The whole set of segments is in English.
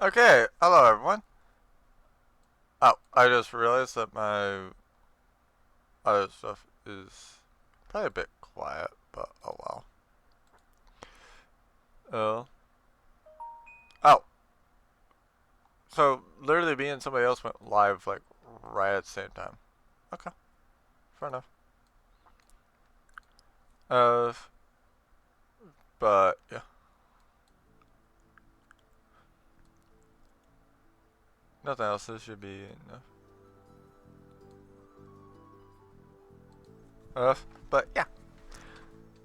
Okay, hello everyone. Oh, I just realized that my other stuff is probably a bit quiet, but oh well. Uh, oh, so literally me and somebody else went live like right at the same time. Okay, fair enough. Uh, but yeah, nothing else. This should be enough. But yeah,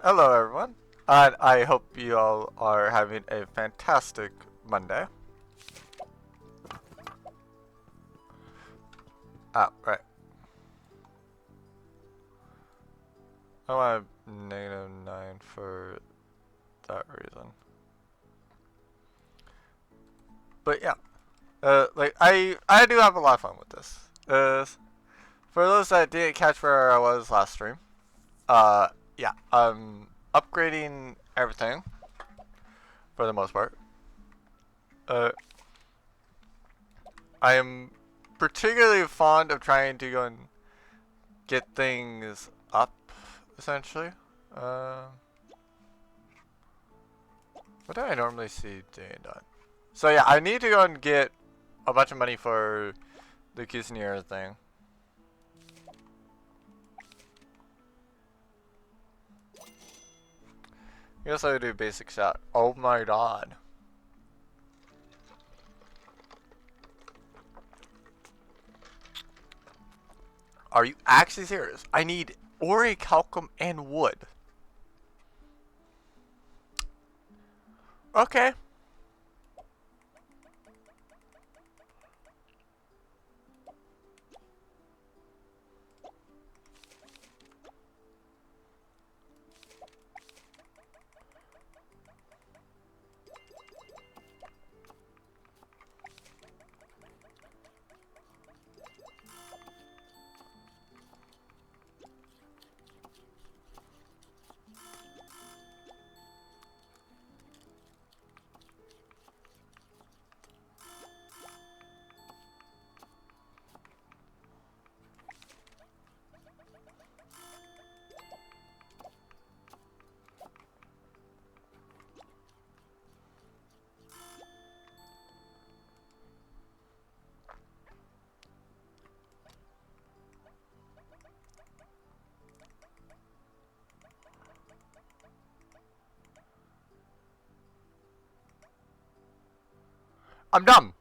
hello everyone, and I hope you all are having a fantastic Monday. Ah, right. I want -9 for that reason. But yeah, like I do have a lot of fun with this. For those that didn't catch where I was last stream, yeah, I'm upgrading everything for the most part. Uh, I am particularly fond of trying to go and get things up, essentially. Uh, what do I normally see being done? So yeah, I need to go and get a bunch of money for the Cuisineer thing. I guess I would do a basic shot. Oh my god. Are you actually serious? I need orichalcum and wood. Okay. I'm dumb.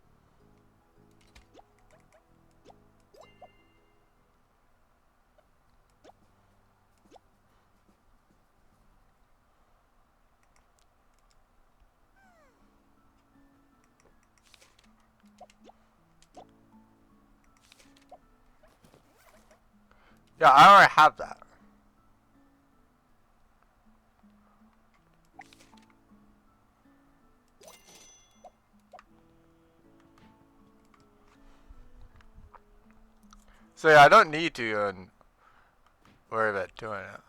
Yeah, I already have that. So yeah, I don't need to worry about doing it.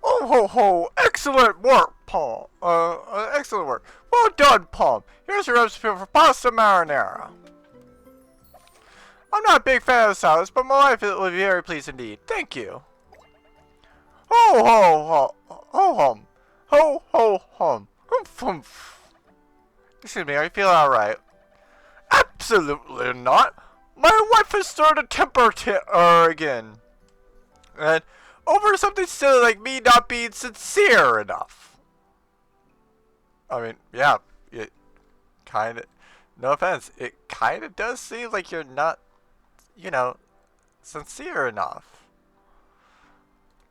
Oh ho ho! Excellent work, Palm. Excellent work. Well done, Palm. Here's your recipe for pasta marinara. I'm not a big fan of salads, but my wife will be very pleased indeed. Thank you. Ho ho ho ho hum. Ho ho hum. Humph humph. Excuse me, are you feeling alright? Absolutely not. My wife has started a temper again. And over something silly like me not being sincere enough. I mean, yeah, it kind of, no offense, it kind of does seem like you're not, you know, sincere enough.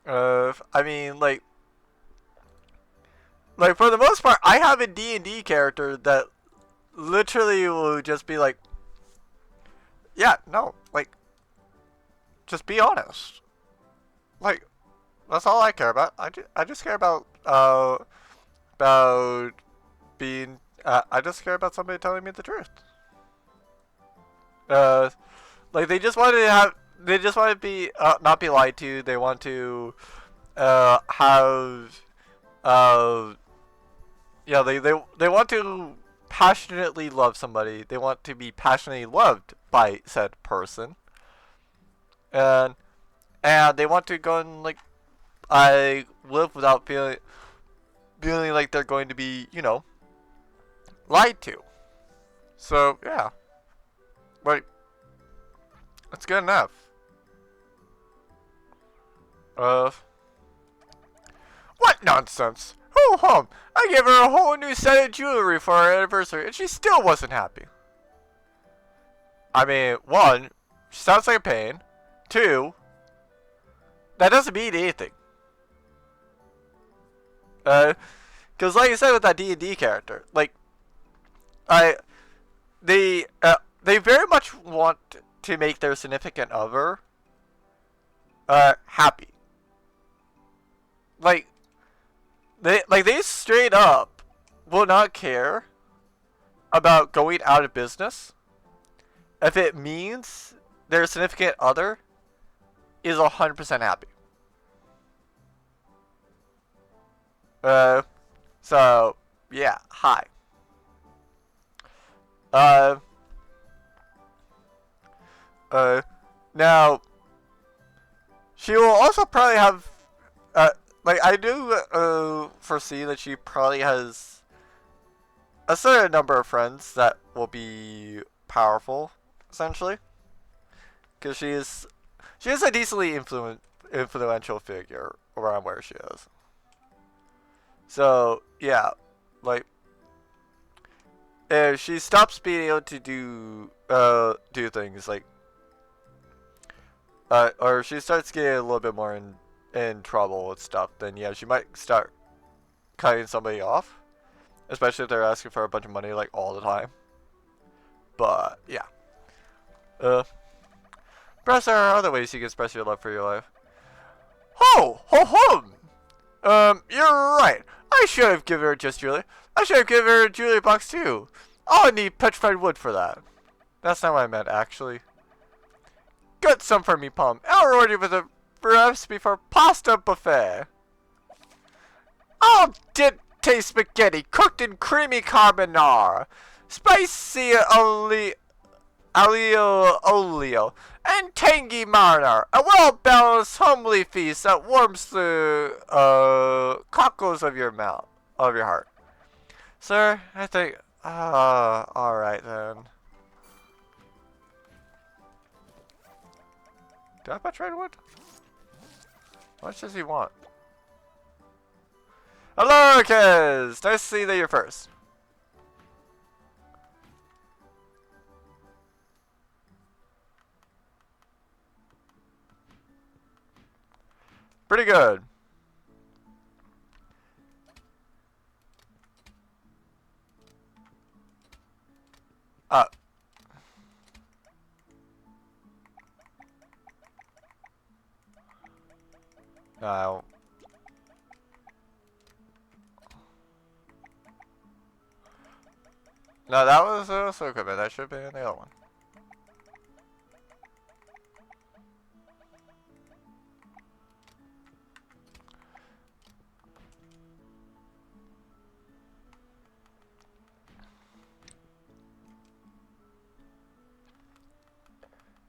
I mean, like for the most part, I have a D&D character that literally will just be like, yeah, no, like, just be honest. Like, that's all I care about. I just care about being, I just care about somebody telling me the truth. Uh, like they just want to be, not be lied to. They want to, have yeah, they want to passionately love somebody. They want to be passionately loved by said person, and they want to go and like I live without feeling like they're going to be, you know, lied to. So yeah, but that's good enough. Uh, what nonsense! Ho hum! I gave her a whole new set of jewelry for our anniversary, and she still wasn't happy. I mean, one, she sounds like a pain. Two, that doesn't mean anything. Because like I said with that D&D character, like, they very much want to make their significant other, happy. Like, they straight up will not care about going out of business if it means their significant other is 100% happy. So, yeah, hi. Uh, Now, she will also probably have, like, I do, foresee that she probably has a certain number of friends that will be powerful, essentially. Because she is a decently influential figure around where she is. So, yeah, like, if she stops being able to do things like, or she starts getting a little bit more in trouble with stuff, then yeah, she might start cutting somebody off, especially if they're asking for a bunch of money like all the time. But yeah, perhaps there are other ways you can express your love for your life. Ho ho hum! You're right. I should have given her just jewelry. I should have given her a jewelry box too. I'll need petrified wood for that. That's not what I meant, actually. Get some for me, Pom. I'll order with a recipe for pasta buffet. I'll taste spaghetti cooked in creamy carbonara, spicy olio, and tangy marinara. A well-balanced, homely feast that warms the cockles of your heart. Sir, I think. Alright then. Do I have much redwood? How much does he want? Hello, kids! Nice to see that you're first. Pretty good. No. No, that was also equipment. That should have been the other one.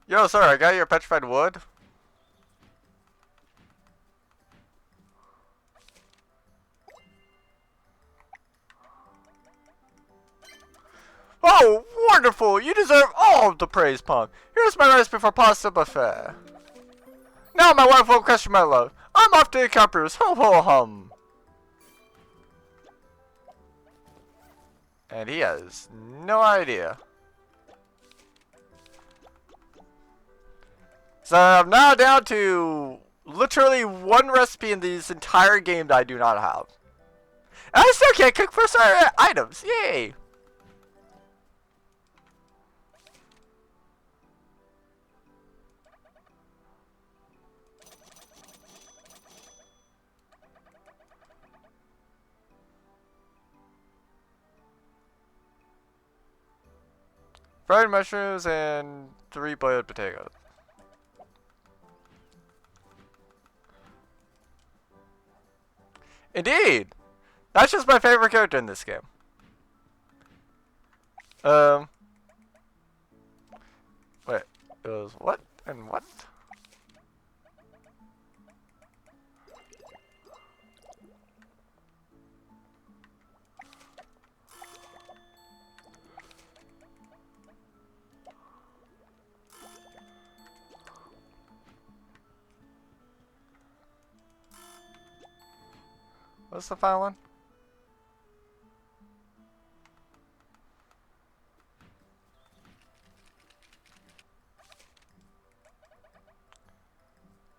Yo, sir, I got your petrified wood. Oh, wonderful! You deserve all of the praise, Pom. Here's my recipe for pasta buffet. Now my wife won't question my love. I'm off to the campers. Ho ho hum. And he has no idea. So I'm now down to literally one recipe in this entire game that I do not have. And I still can't cook for certain items. Yay! Fried mushrooms and 3 boiled potatoes. Indeed! That's just my favorite character in this game. Wait, it was what and what? What's the final one?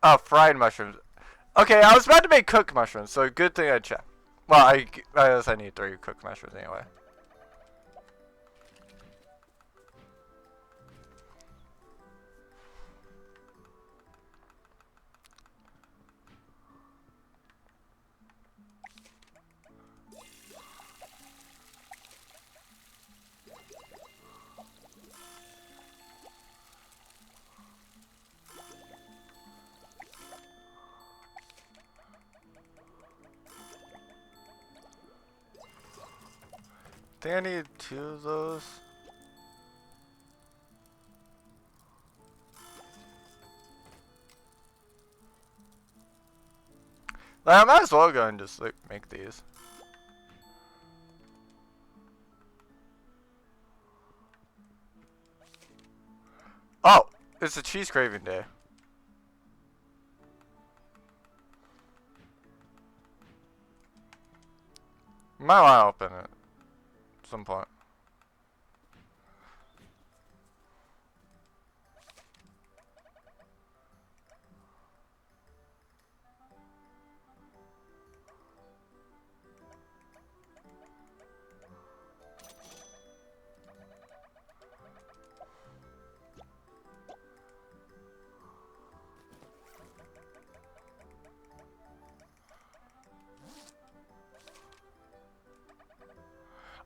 Oh, fried mushrooms. Okay, I was about to make cooked mushrooms, so good thing I checked. Well, I guess I need 3 cooked mushrooms anyway. I think I need 2 of those. Like, I might as well go and just like make these. Oh, it's a cheese craving day. Might want to open it at some point.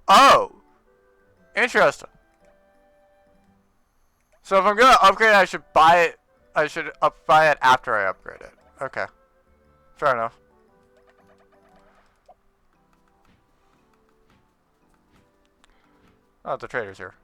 Oh! Interesting. So if I'm gonna upgrade, I should buy it. I should buy it after I upgrade it. Okay. Fair enough. Oh, the trader's here.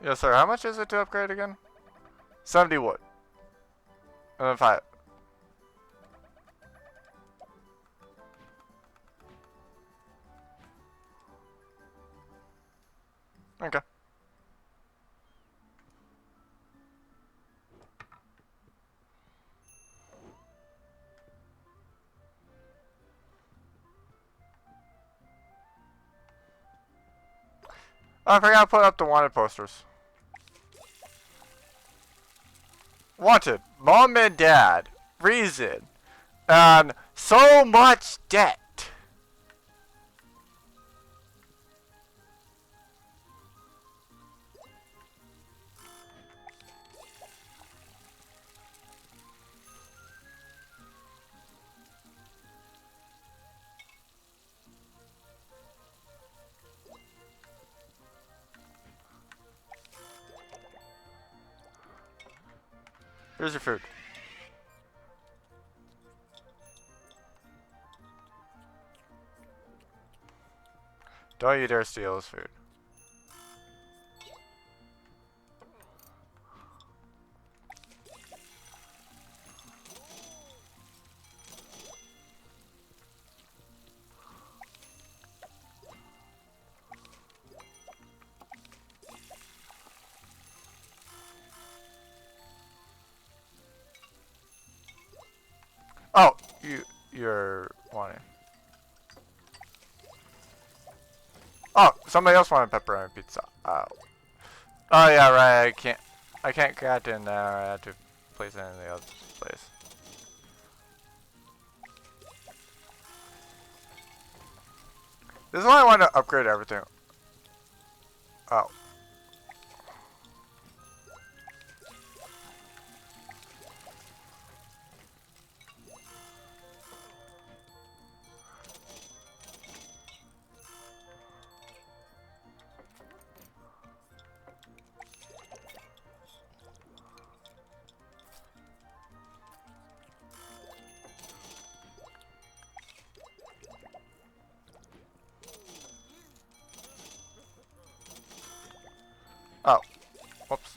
Yes, sir. How much is it to upgrade again? 70 wood. And then 5. Okay. Oh, I forgot to put up the wanted posters. Wanted. Mom and Dad. Reason. And so much debt. Here's your food. Don't you dare steal his food. Oh, you're wanting. Oh, somebody else wanted pepperoni pizza. Oh. Oh yeah, right. I can't get in there. I have to place it in the other place. This is why I want to upgrade everything. Oh. Oh. Whoops.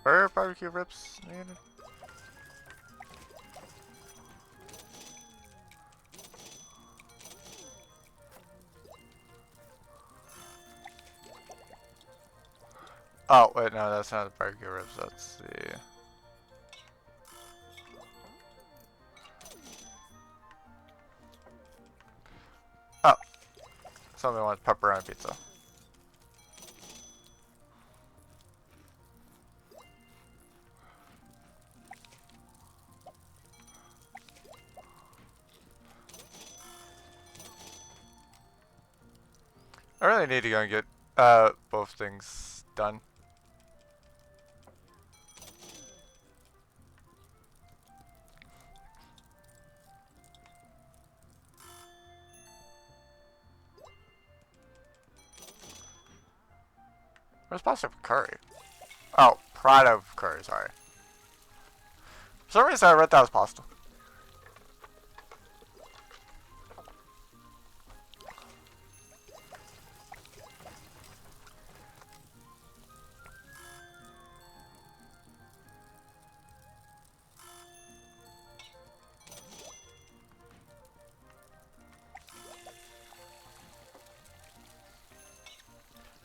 Where are barbecue ribs needed? Oh, wait, no, that's not the barbecue ribs, that's the... Oh, somebody wants pepperoni pizza. I really need to go and get both things done. Where's pasta curry? Oh, pride of curry, sorry. For some reason I read that was pasta.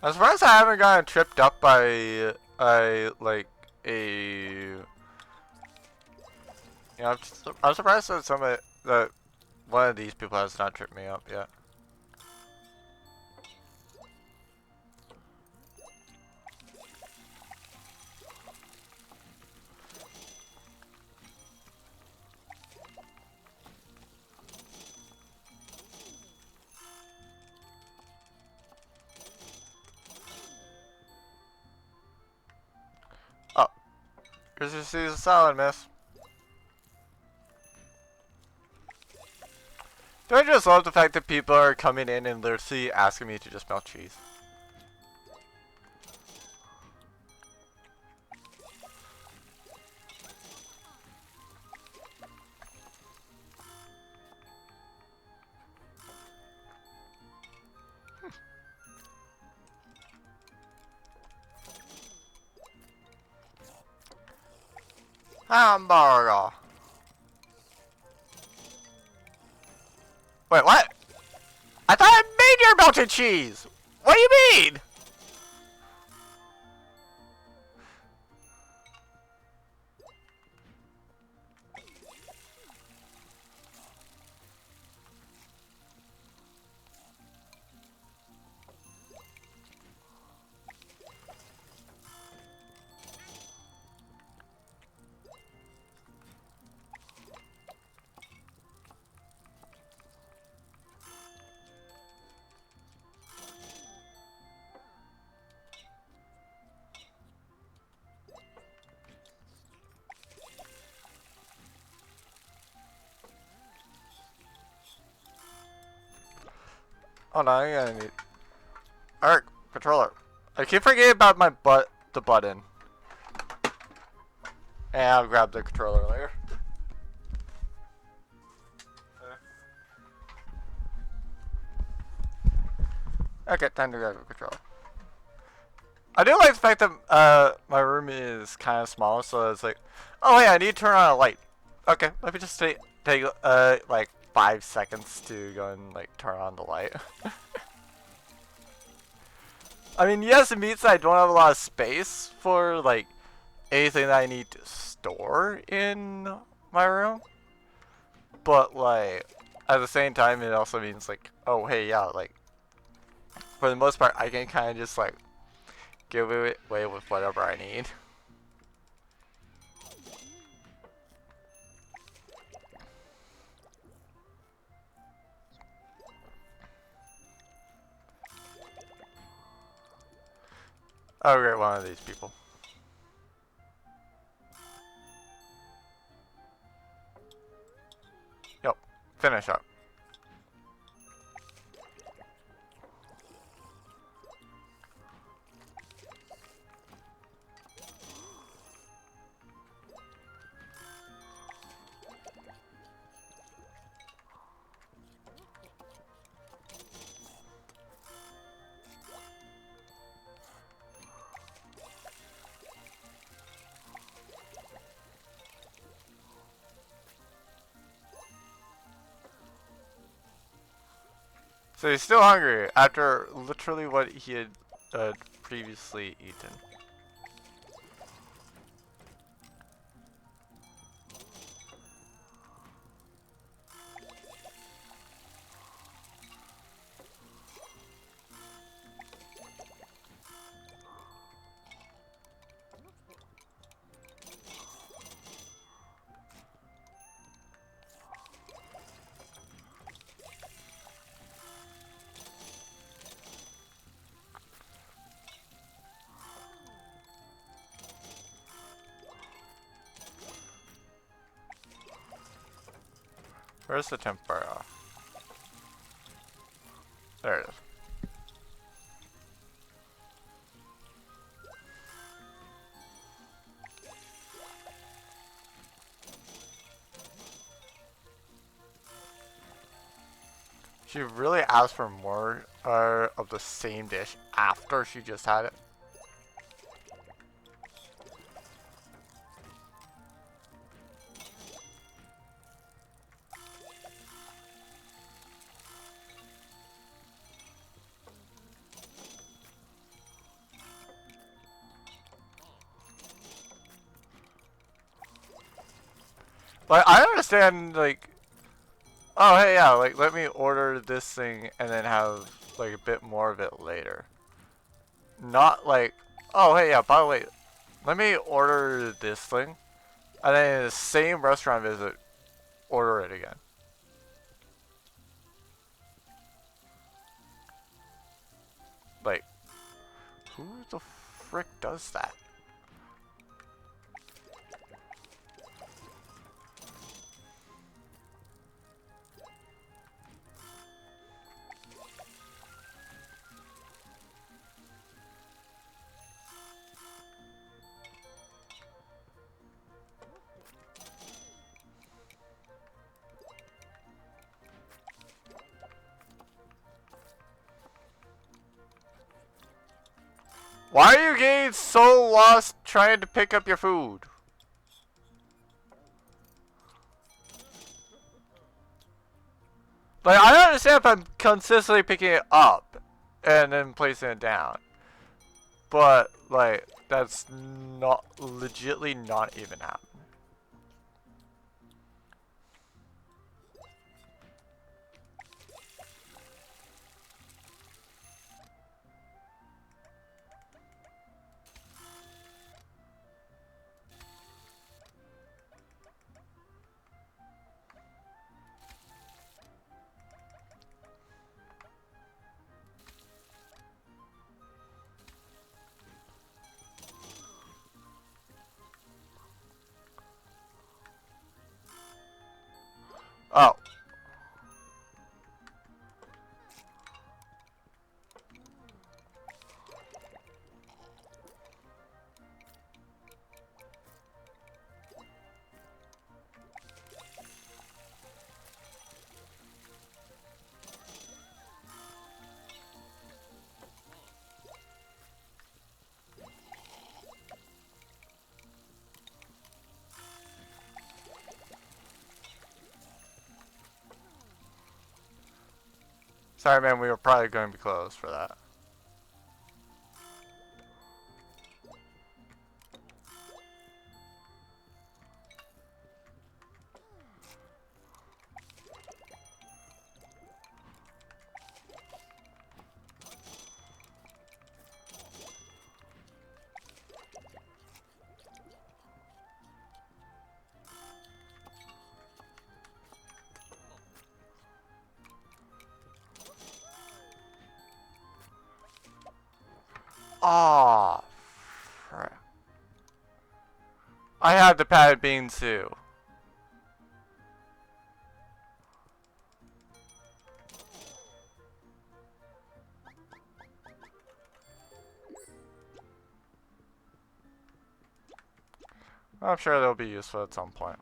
I'm surprised I haven't gotten tripped up by like a. You know, I'm surprised that that one of these people has not tripped me up yet. Oh, here's your Caesar salad, miss. Don't you just love the fact that people are coming in and literally asking me to just melt cheese? Hamburger. Wait, what? I thought I made your melted cheese! What do you mean? Hold on, I'm gonna need... Alright, controller. I keep forgetting about the button. And I'll grab the controller later. Okay, time to grab the controller. I do like the fact that my room is kind of small, so it's like, oh hey, I need to turn on a light. Okay, let me just take like 5 seconds to go and like turn on the light. I mean, yes, it means I don't have a lot of space for like anything that I need to store in my room, but like at the same time, it also means like, oh hey, yeah, like for the most part, I can kind of just like give it away with whatever I need. Oh great, one of these people. Yep, finish up. So he's still hungry after literally what he had previously eaten. Where's the temp bar off? There it is. She really asked for more of the same dish after she just had it. Like, I understand, like, oh, hey, yeah, like, let me order this thing and then have, like, a bit more of it later. Not like, oh, hey, yeah, by the way, let me order this thing and then in the same restaurant visit, order it again. Like, who the frick does that? Why are you getting so lost trying to pick up your food? Like, I don't understand if I'm consistently picking it up and then placing it down. But, like, that's not, legitly not even happening. Sorry, man, we were probably going to be closed for that. Aw, frick. I had the padded beans too. I'm sure they'll be useful at some point.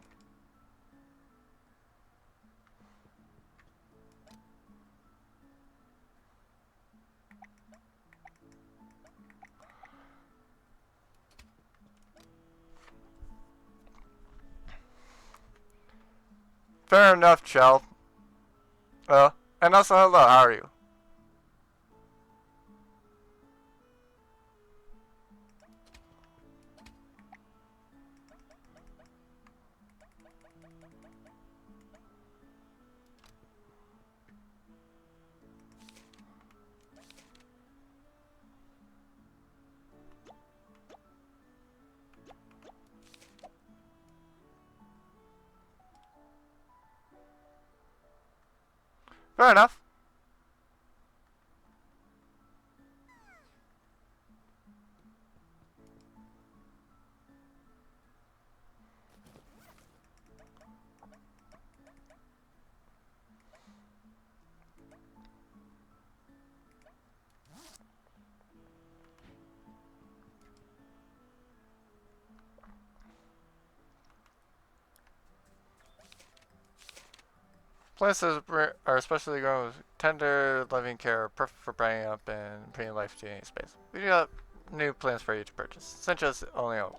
Fair enough, Chell. And also hello, how are you? Fair enough. Plants are especially grown with tender, loving care, perfect for bringing up and bringing life to any space. We do have new plants for you to purchase, since us only on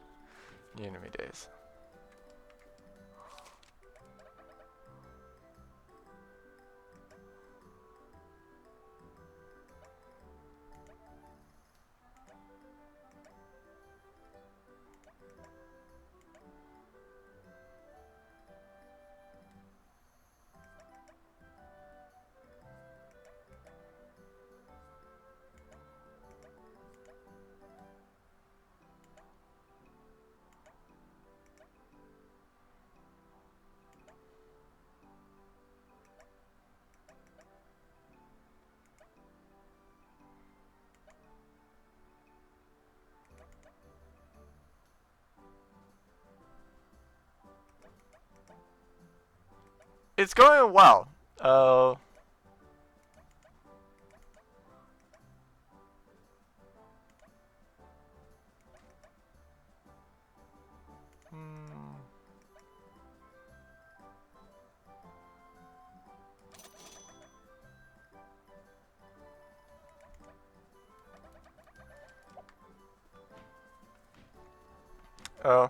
enemy days. It's going well. Oh. Oh.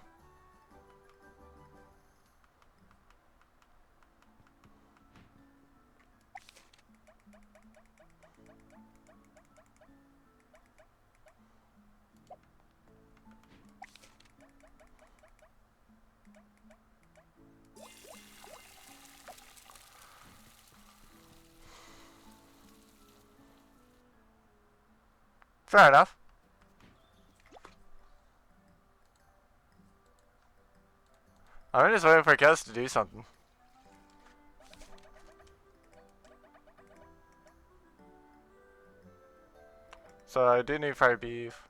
Fair enough. I'm just waiting for Kez to do something. So I do need fried beef.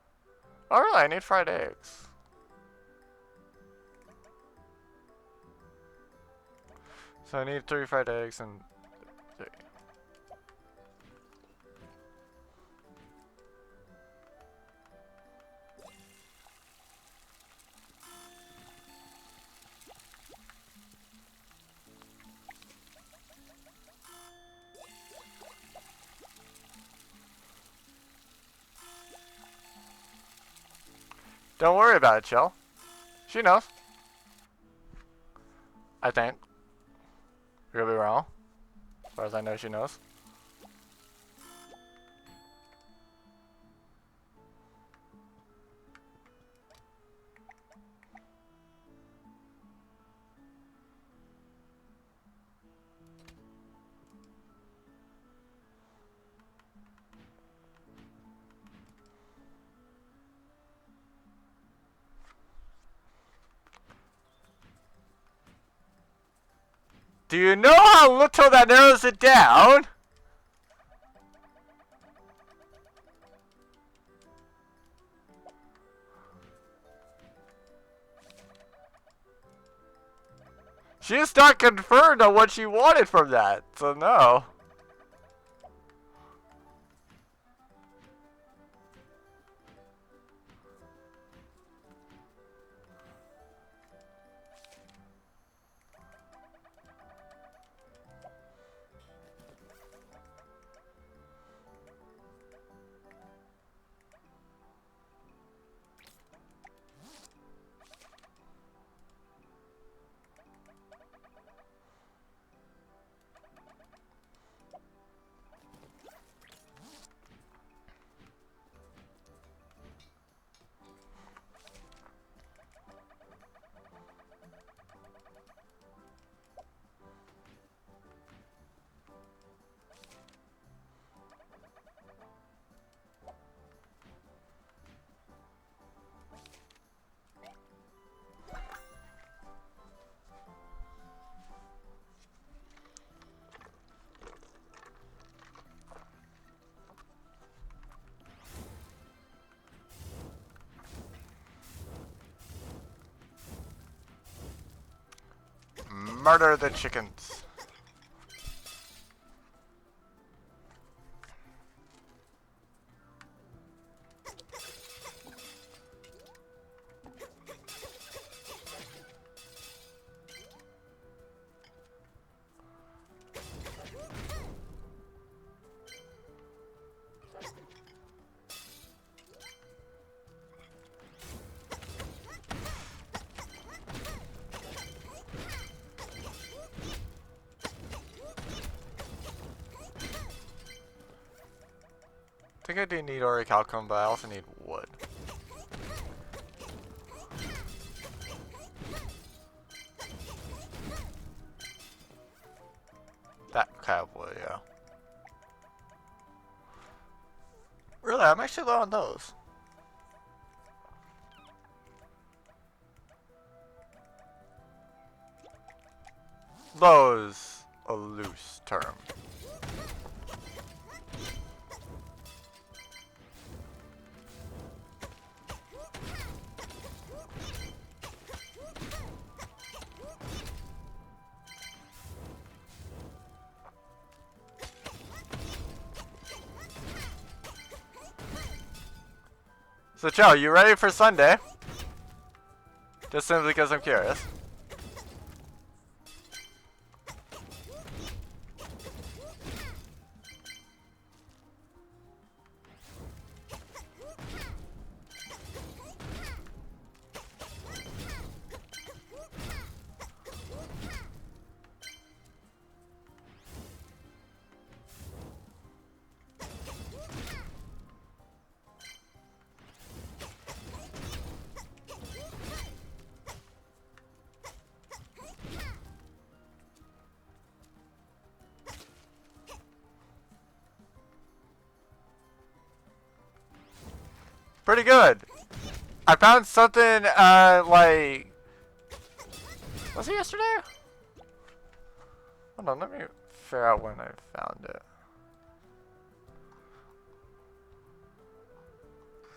Oh really, I need fried eggs. So I need 3 fried eggs and 3. Don't worry about it, Chell. She knows. I think. I could be wrong. As far as I know, she knows. Do you know how little that narrows it down? She's not confirmed on what she wanted from that, so no. Murder the chickens. I think I do need orichalcum, but I also need wood. That kind of wood, yeah. Really, I'm actually low on those. Low's a loose term. So Joe, you ready for Sunday? Just simply because I'm curious. Pretty good. I found something, like... Was it yesterday? Hold on, let me figure out when I found it.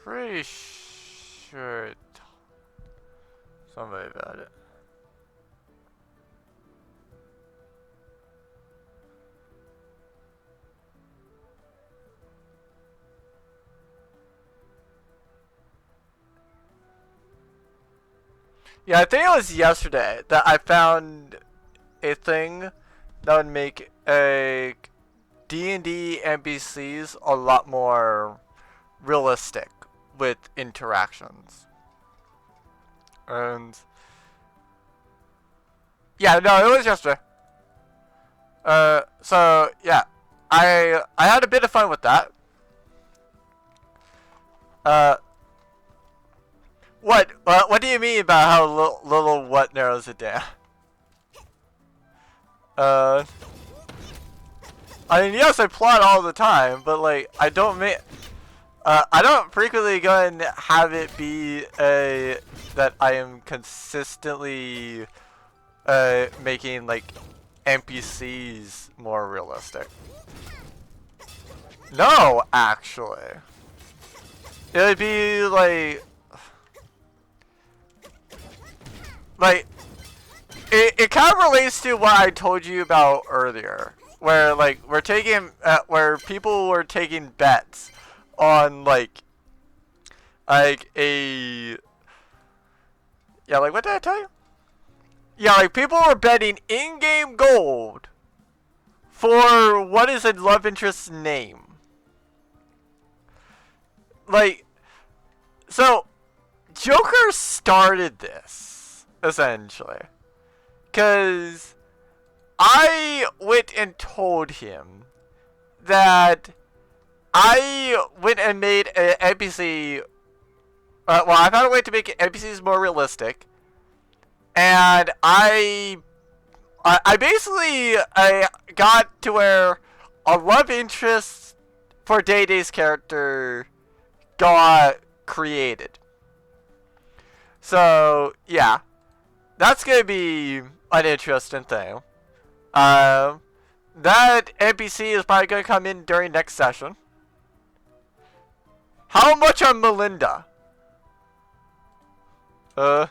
Pretty sure somebody found it. Yeah, I think it was yesterday that I found a thing that would make a D&D NPCs a lot more realistic with interactions. And yeah, no, it was yesterday. So yeah, I had a bit of fun with that. What do you mean about how little what narrows it down? I mean, yes, I plot all the time, but like, I don't frequently go and have it be that I am consistently making like NPCs more realistic. No, actually. It would be like it kind of relates to what I told you about earlier, where like where people were taking bets on like a like what did I tell you? Yeah, like people were betting in-game gold for what is a love interest's name. Like, so Joker started this essentially because I went and told him that I went and made an NPC. Well, I found a way to make NPCs more realistic, and I basically got to where a love interest for Day-Day's character got created. So yeah, that's gonna be an interesting thing. That NPC is probably gonna come in during next session. How much on Melinda? I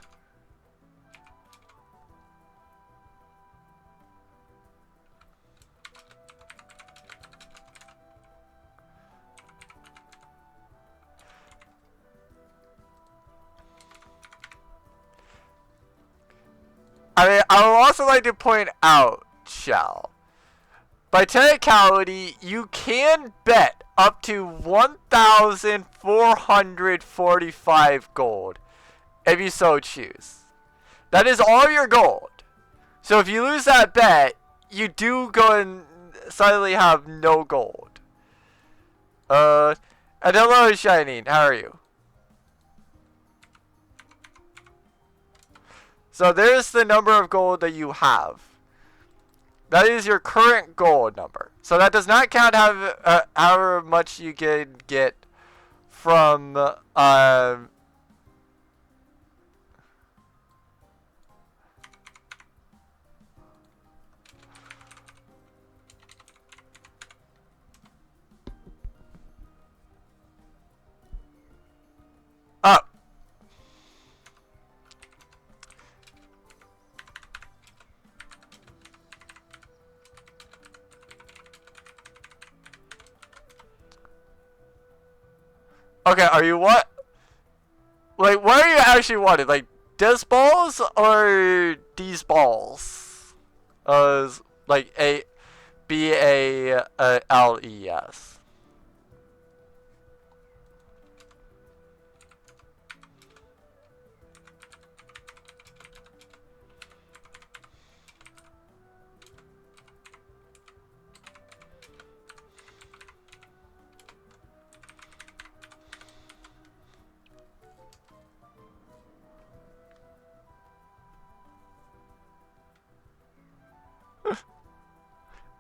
mean, I would also like to point out, Shell, by technicality, you can bet up to 1,445 gold if you so choose. That is all your gold. So if you lose that bet, you do go and suddenly have no gold. And hello, Shining. How are you? So there's the number of gold that you have. That is your current gold number. So that does not count however much you can get from up. Okay, are you what? Like, what are you actually wanting? Like, this balls or these balls? Like BALES.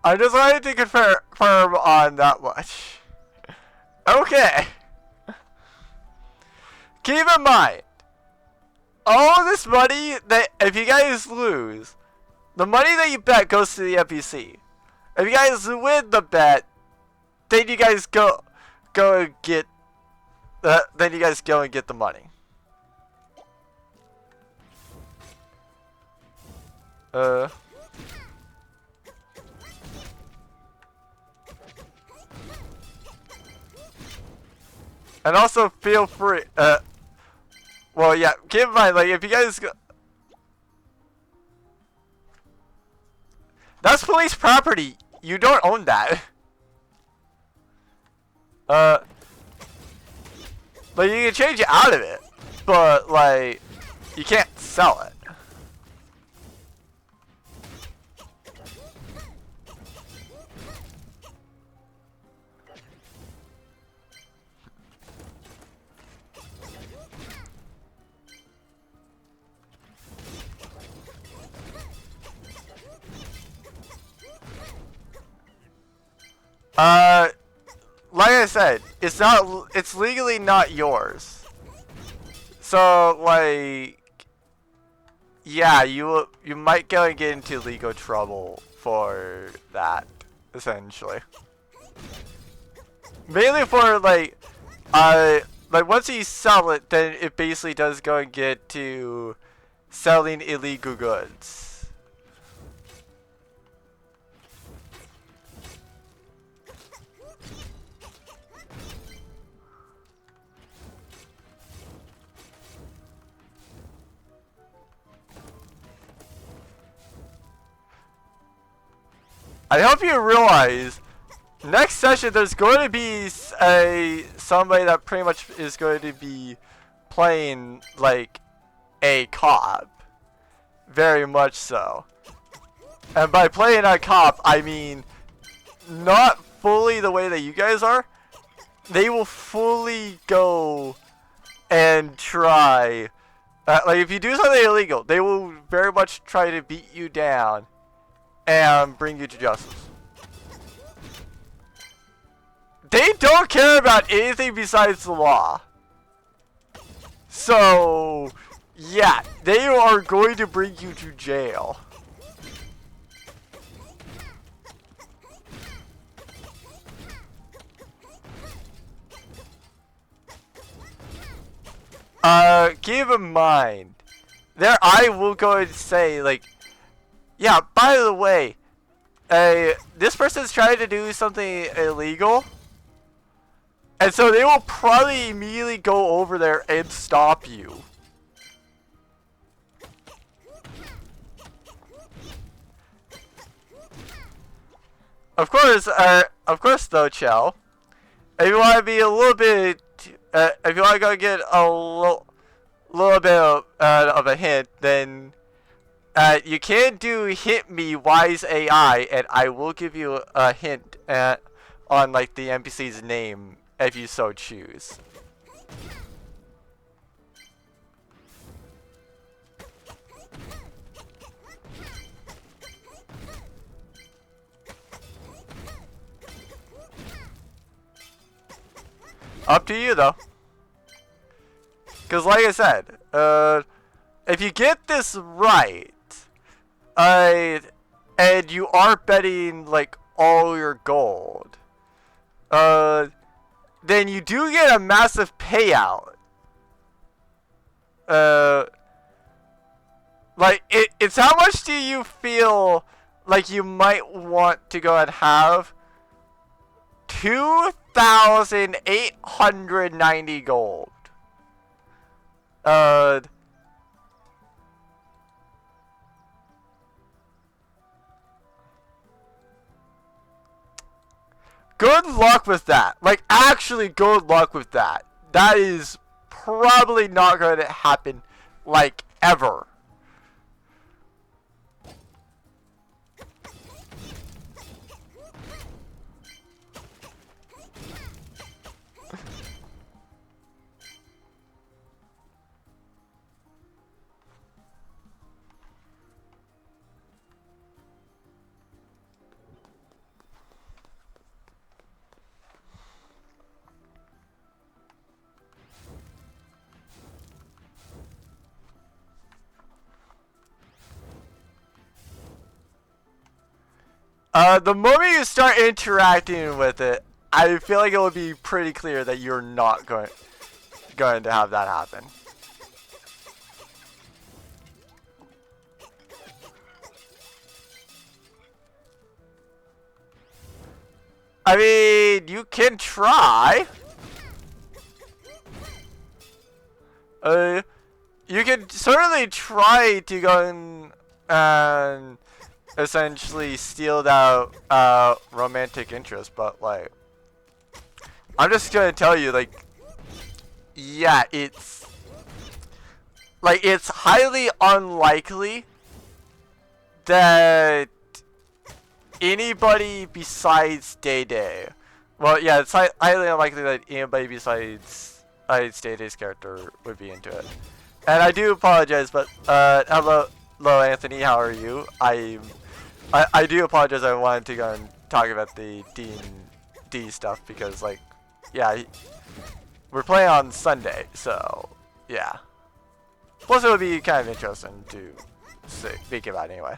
I just wanted to confirm on that much. Okay. Keep in mind, all this money that if you guys lose, the money that you bet goes to the NPC. If you guys win the bet, then you guys go and get the money. And also feel free, well, yeah, keep in mind, like, if you guys go... That's police property. You don't own that. Like, you can change it out of it, but, like, you can't sell it. Like I said, it's legally not yours. So, like, yeah, you might go and get into legal trouble for that, essentially. Mainly for like once you sell it, then it basically does go and get to selling illegal goods. I hope you realize next session there's going to be somebody that pretty much is going to be playing like a cop. Very much so. And by playing a cop, I mean not fully the way that you guys are. They will fully go and try. Like if you do something illegal, they will very much try to beat you down and bring you to justice. They don't care about anything besides the law. So, yeah, they are going to bring you to jail. Keep in mind, there I will go and say, like, yeah, by the way, this person's trying to do something illegal. And so they will probably immediately go over there and stop you. Of course though, Chell, if you want to be a little bit, if you want to go get a little bit of a hint, then you can do hit me wise AI, and I will give you a hint on like the NPC's name if you so choose. Up to you though. Because like I said, if you get this right, and you are betting like all your gold, then you do get a massive payout. Like it's how much do you feel like you might want to go and have? 2,890 gold. Good luck with that. Like, actually, good luck with that. That is probably not going to happen, like, ever. The moment you start interacting with it, I feel like it will be pretty clear that you're not going to have that happen. I mean, you can try. You can certainly try to go and essentially steal that romantic interest, but like, I'm just gonna tell you, like, yeah, it's highly unlikely that anybody besides Day Day, well, yeah, it's highly unlikely that anybody besides Day Day's character would be into it. And I do apologize, but hello Anthony, how are you? I do apologize. I wanted to go and talk about the D&D stuff because, like, yeah, we're playing on Sunday, so yeah. Plus, it would be kind of interesting to speak about anyway.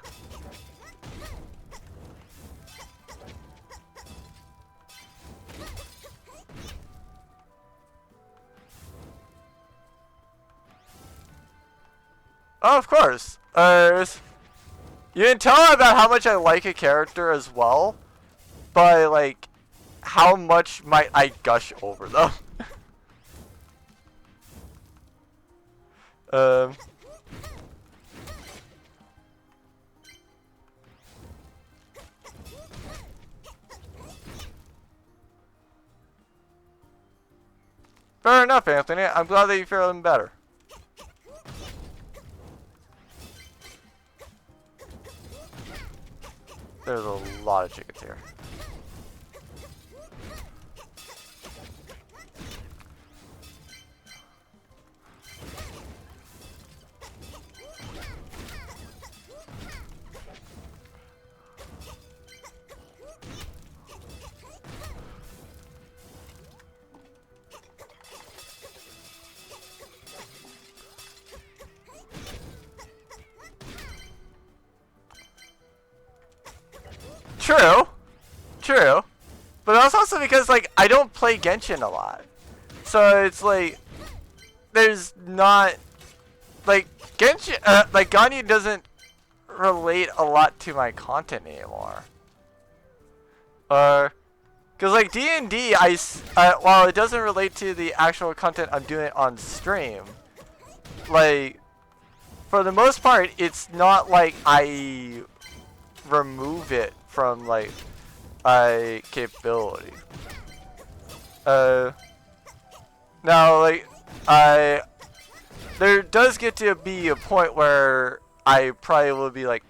Oh, of course. You can tell about how much I like a character as well by, like, how much might I gush over them. Fair enough, Anthony. I'm glad that you're feeling better. There's a lot of chickens here. True. True. But that's also because, like, I don't play Genshin a lot. So it's like, there's not, like, Genshin, like, Ganyu doesn't relate a lot to my content anymore. Cause like D&D, while it doesn't relate to the actual content I'm doing on stream, like, for the most part, it's not like I remove it from, like, a capability. Now, like, there does get to be a point where I probably will be like,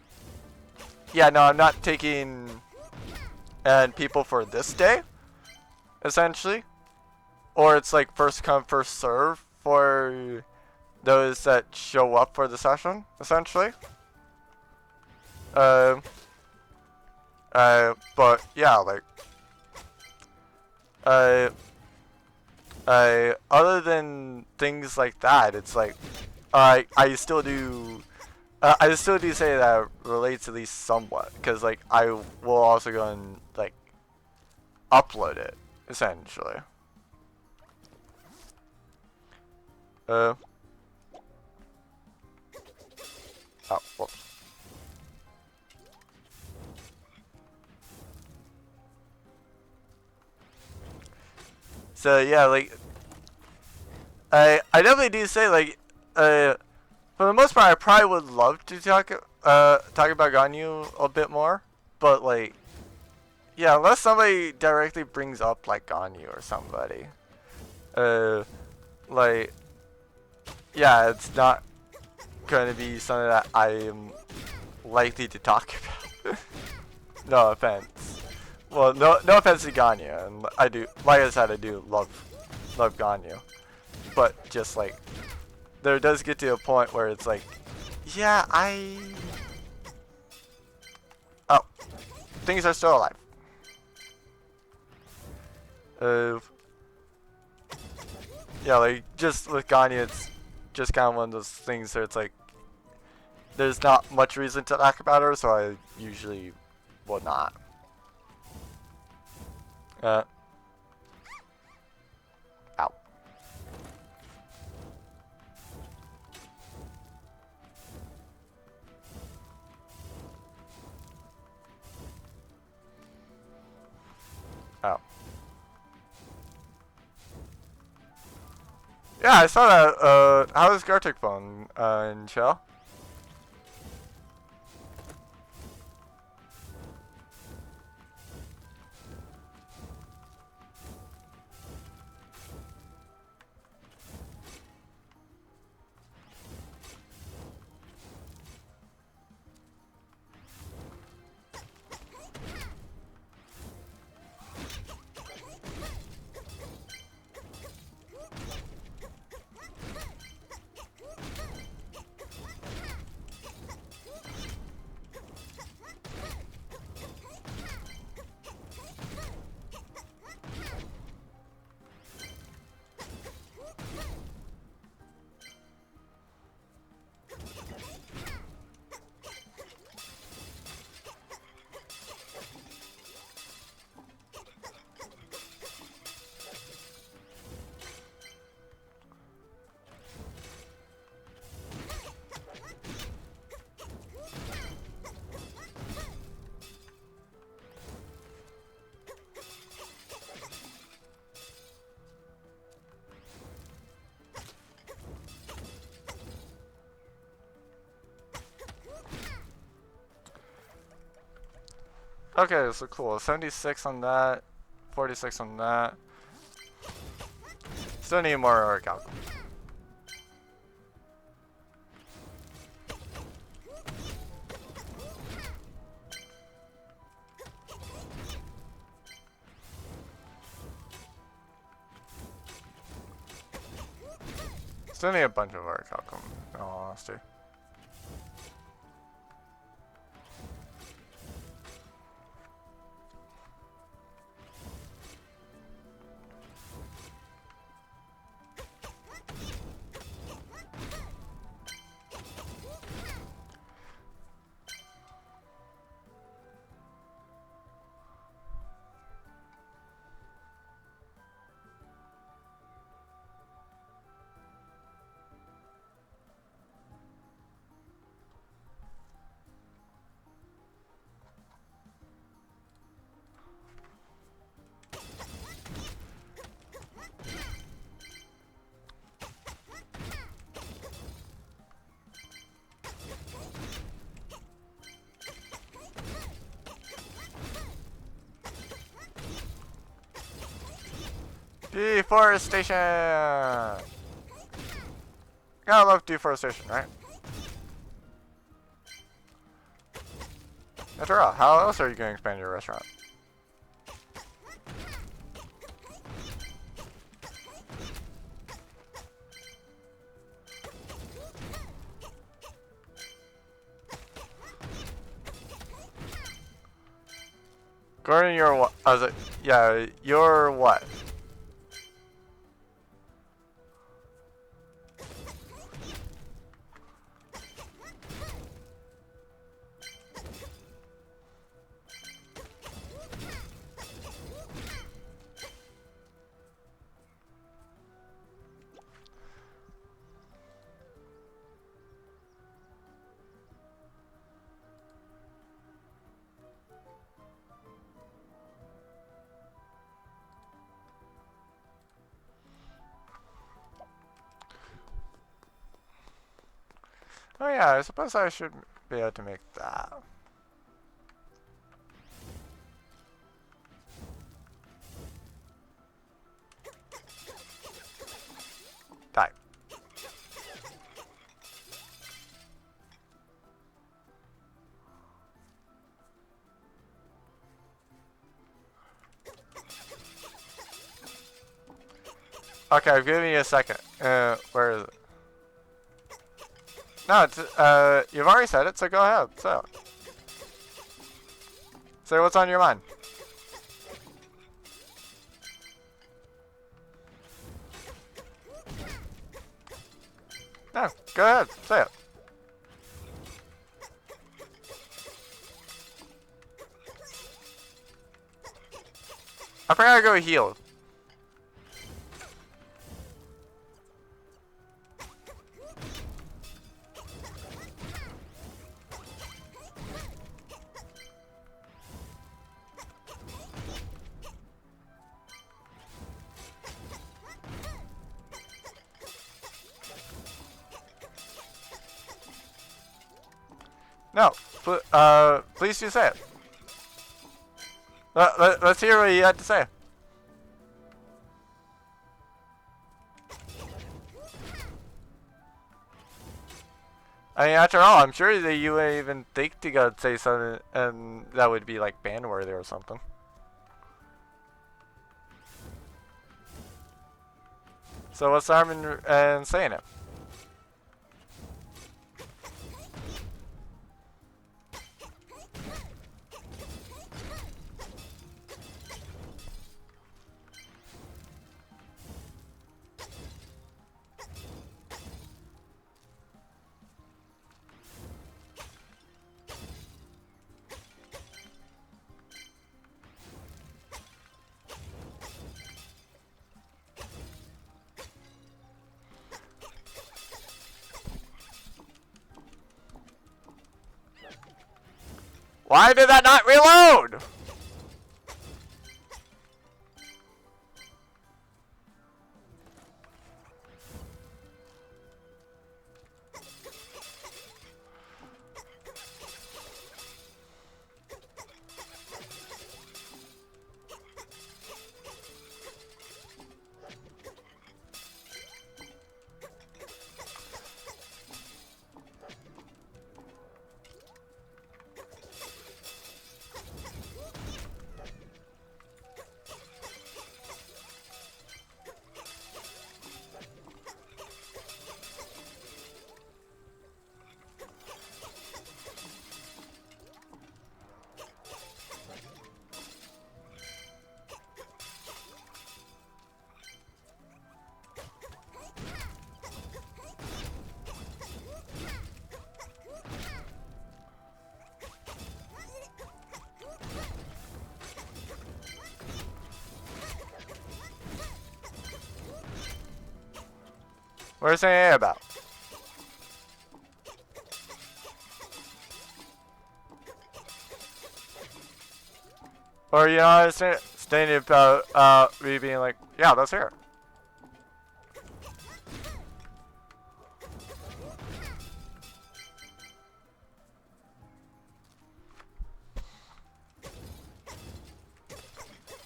yeah, no, I'm not taking people for this day, essentially. Or it's like first come, first serve for those that show up for the session, essentially. But yeah, like, other than things like that, it's like, I still do say that it relates at least somewhat, because like I will also go and like upload it, essentially. Oh, whoops. So yeah, like, I definitely do say, like, for the most part, I probably would love to talk about Ganyu a bit more, but like, yeah, unless somebody directly brings up like Ganyu or somebody, like, yeah, it's not going to be something that I am likely to talk about. No offense. Well, no offense to Ganyu, and I do, like I said, I do love Ganyu, but just like, there does get to a point where it's like, yeah, oh, things are still alive. Yeah, like, just with Ganyu, it's just kind of one of those things where it's like, there's not much reason to talk about her, so I usually will not. Ow. Oh. Yeah, I saw that. How is Gartic phone, in Shell? Okay, so cool. 76 on that. 46 on that. Still need more calculus. Still need a bunch of art calculus, in all honesty. Deforestation! Gotta love deforestation, right? After all, how else are you going to expand your restaurant? Gordon, you're what? Yeah, you're what? Oh yeah, I suppose I should be able to make that. Die. Okay, I've given you a second. Where is it? No, it's, you've already said it, so go ahead. So. Say what's on your mind. No, go ahead. Say it. I forgot to go heal. No, please do say it. Let's hear what you had to say. I mean, after all, I'm sure that you wouldn't even think to go say something, and that would be like ban-worthy or something. So what's the harm in saying it? Why did that not reload? What are you saying about? Or you know, I was saying about me being like, yeah, that's here.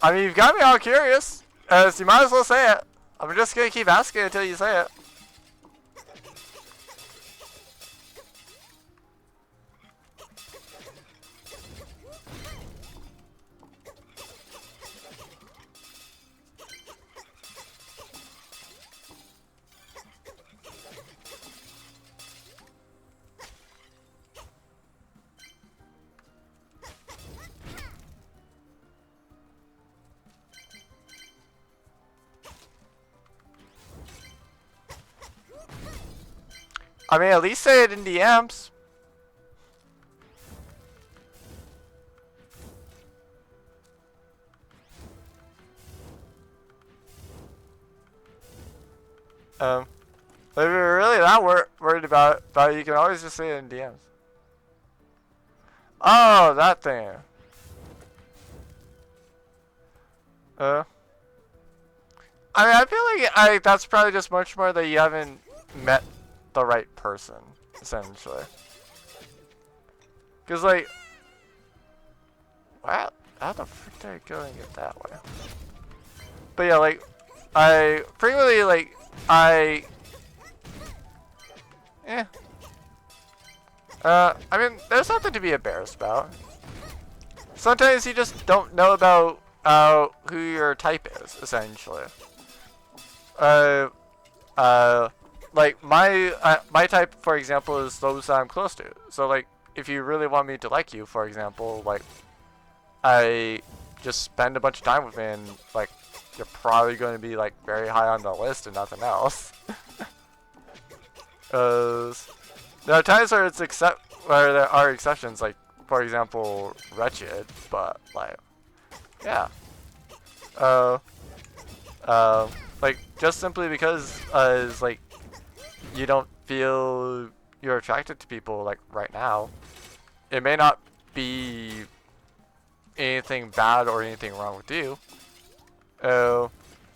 I mean, you've got me all curious. So you might as well say it. I'm just gonna keep asking until you say it. I mean, at least say it in DMs. If you're really that worried about it, you can always just say it in DMs. Oh, that thing. I mean, I feel like that's probably just much more that you haven't met the right person, essentially. Cause like, wow, how the frick did I go and get that way? But yeah, like, I frequently like, I mean, there's nothing to be embarrassed about. Sometimes you just don't know about who your type is, essentially. Like my type, for example, is those that I'm close to. So like, if you really want me to like you, for example, like, I just spend a bunch of time with me, and like, you're probably going to be like very high on the list and nothing else. There are times where where there are exceptions, like for example, Wretched, but like, yeah. Like just simply because is like you don't feel you're attracted to people like right now, it may not be anything bad or anything wrong with you.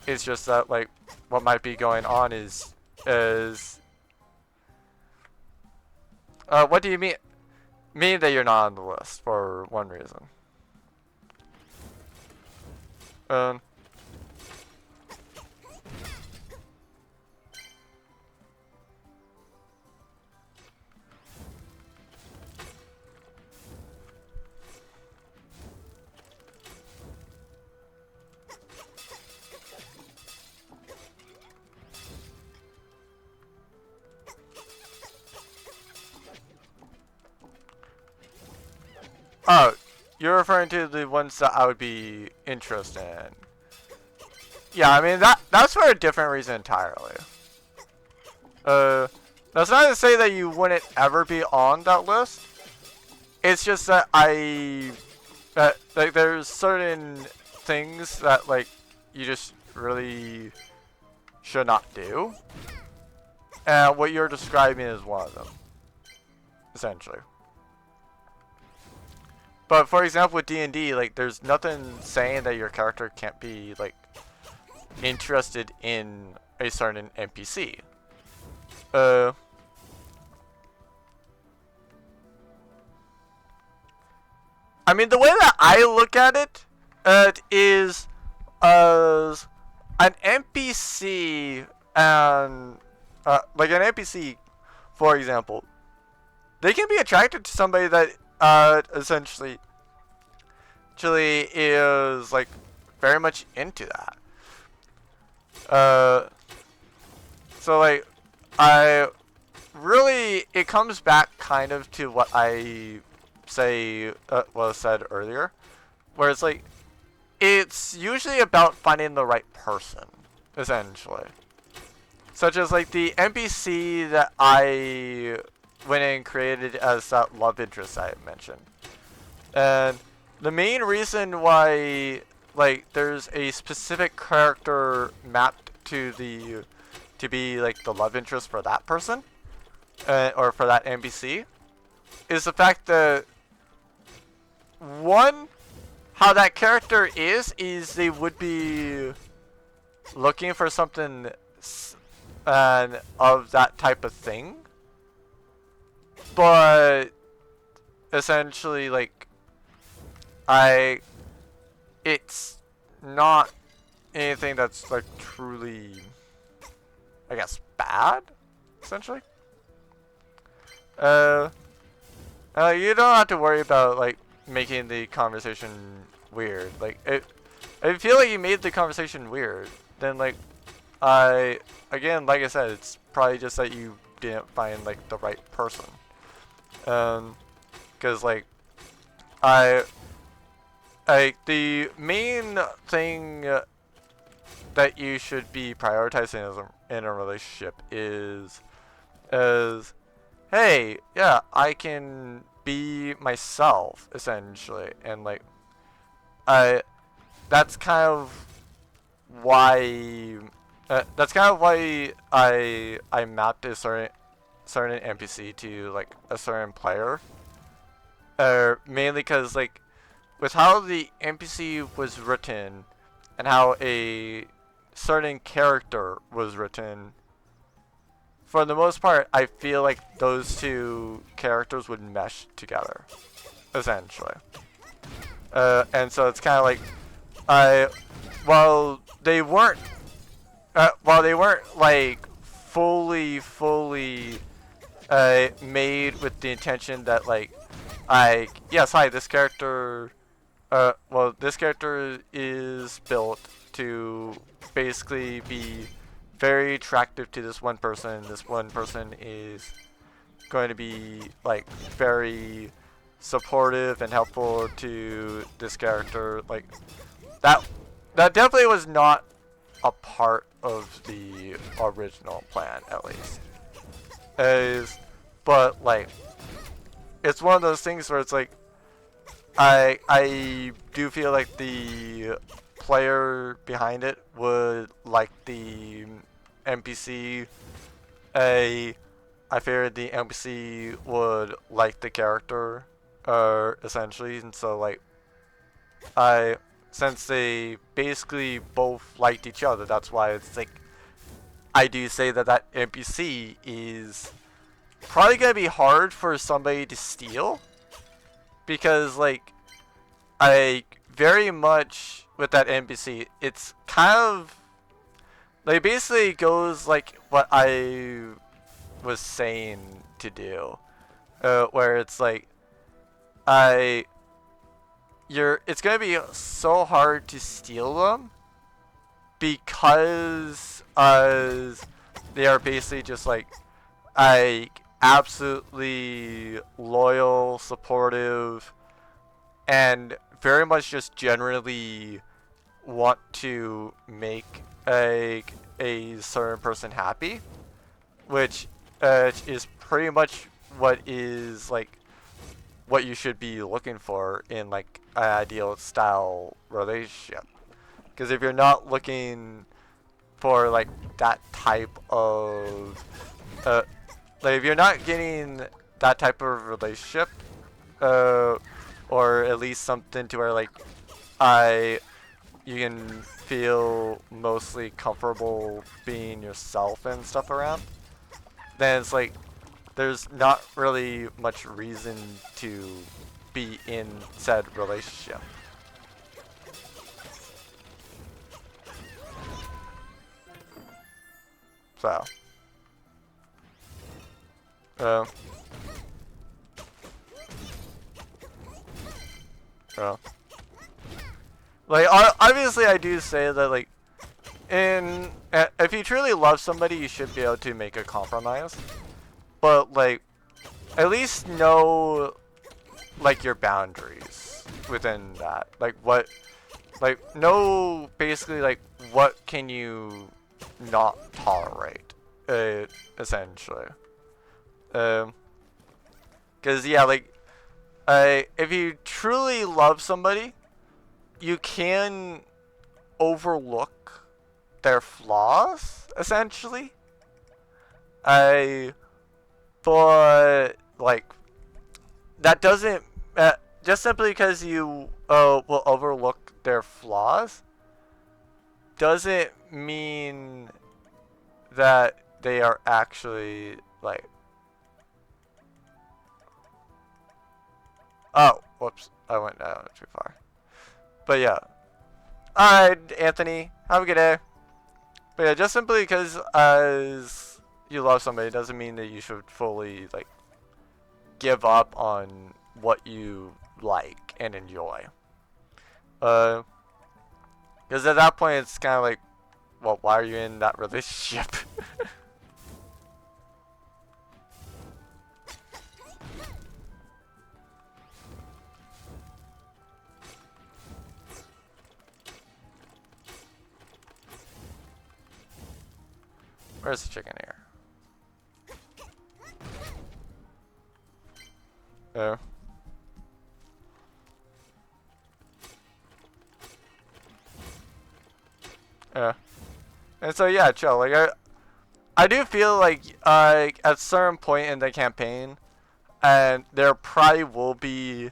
It's just that like what might be going on is what do you mean? Mean that you're not on the list for one reason. Oh, you're referring to the ones that I would be interested in. Yeah, I mean that's for a different reason entirely. That's not to say that you wouldn't ever be on that list. It's just that like there's certain things that like you just really should not do. And what you're describing is one of them, essentially. But for example, with D&D, like there's nothing saying that your character can't be like interested in a certain NPC. I mean, the way that I look at it, is as an NPC and like an NPC, for example, they can be attracted to somebody that essentially actually is like very much into that. So like I really, it comes back kind of to what I said earlier, where it's like it's usually about finding the right person, essentially. Such as like the NPC that I went and created as that love interest I mentioned. And the main reason why like there's a specific character mapped to the to be like the love interest for that person, or for that NPC, is the fact that one, how that character is they would be looking for something of that type of thing, but essentially like it's not anything that's like truly, I guess, bad, essentially. You don't have to worry about like making the conversation weird. Like I feel like you made the conversation weird, then like again, like I said, it's probably just that you didn't find like the right person. Because like the main thing that you should be prioritizing in a relationship is hey, yeah, I can be myself, essentially, and like that's kind of why I mapped a certain NPC to like a certain player, mainly because like with how the NPC was written and how a certain character was written, for the most part, I feel like those two characters would mesh together, essentially. And so it's kind of like, while they weren't like fully made with the intention that like, yes, hi, this character, well, this character is built to basically be very attractive to this one person. This one person is going to be like very supportive and helpful to this character. Like that definitely was not a part of the original plan, at least. But like, it's one of those things where it's like, I do feel like the player behind it would like the NPC. I figured the NPC would like the character, essentially, and so like, since they basically both liked each other, that's why it's like, I do say that that NPC is probably gonna be hard for somebody to steal, because like, I very much with that NPC, it's kind of like basically goes like what I was saying to do, where it's like it's gonna be so hard to steal them because they are basically just like absolutely loyal, supportive, and very much just generally want to make a certain person happy, which is pretty much what is like what you should be looking for in like an ideal style relationship. Because if you're not looking for like that type of like if you're not getting that type of relationship, or at least something to where like you can feel mostly comfortable being yourself and stuff around, then it's like there's not really much reason to be in said relationship. So like obviously I do say that like if you truly love somebody, you should be able to make a compromise, but like at least know like your boundaries within that, like what, like know basically like what can you not tolerate, essentially, because yeah, like if you truly love somebody, you can overlook their flaws, essentially, I, but like that doesn't just simply because you will overlook their flaws doesn't mean that they are actually like. Oh, whoops! I went too far. But yeah. All right, Anthony. Have a good day. But yeah, just simply because as you love somebody doesn't mean that you should fully like give up on what you like and enjoy. Because at that point it's kind of like, well, why are you in that relationship? Where's the chicken here? Oh. Yeah. And so yeah, chill. Like I do feel like at a certain point in the campaign, and there probably will be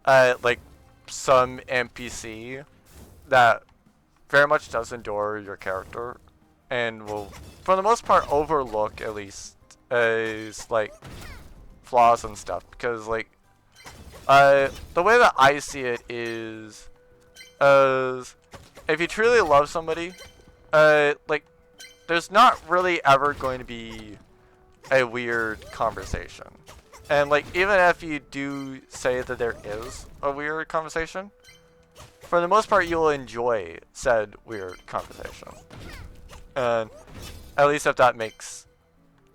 like some NPC that very much does endure your character and will, for the most part, overlook at least like flaws and stuff. Because like the way that I see it is, if you truly love somebody, like there's not really ever going to be a weird conversation. And like even if you do say that there is a weird conversation, for the most part you'll enjoy said weird conversation. And at least if that makes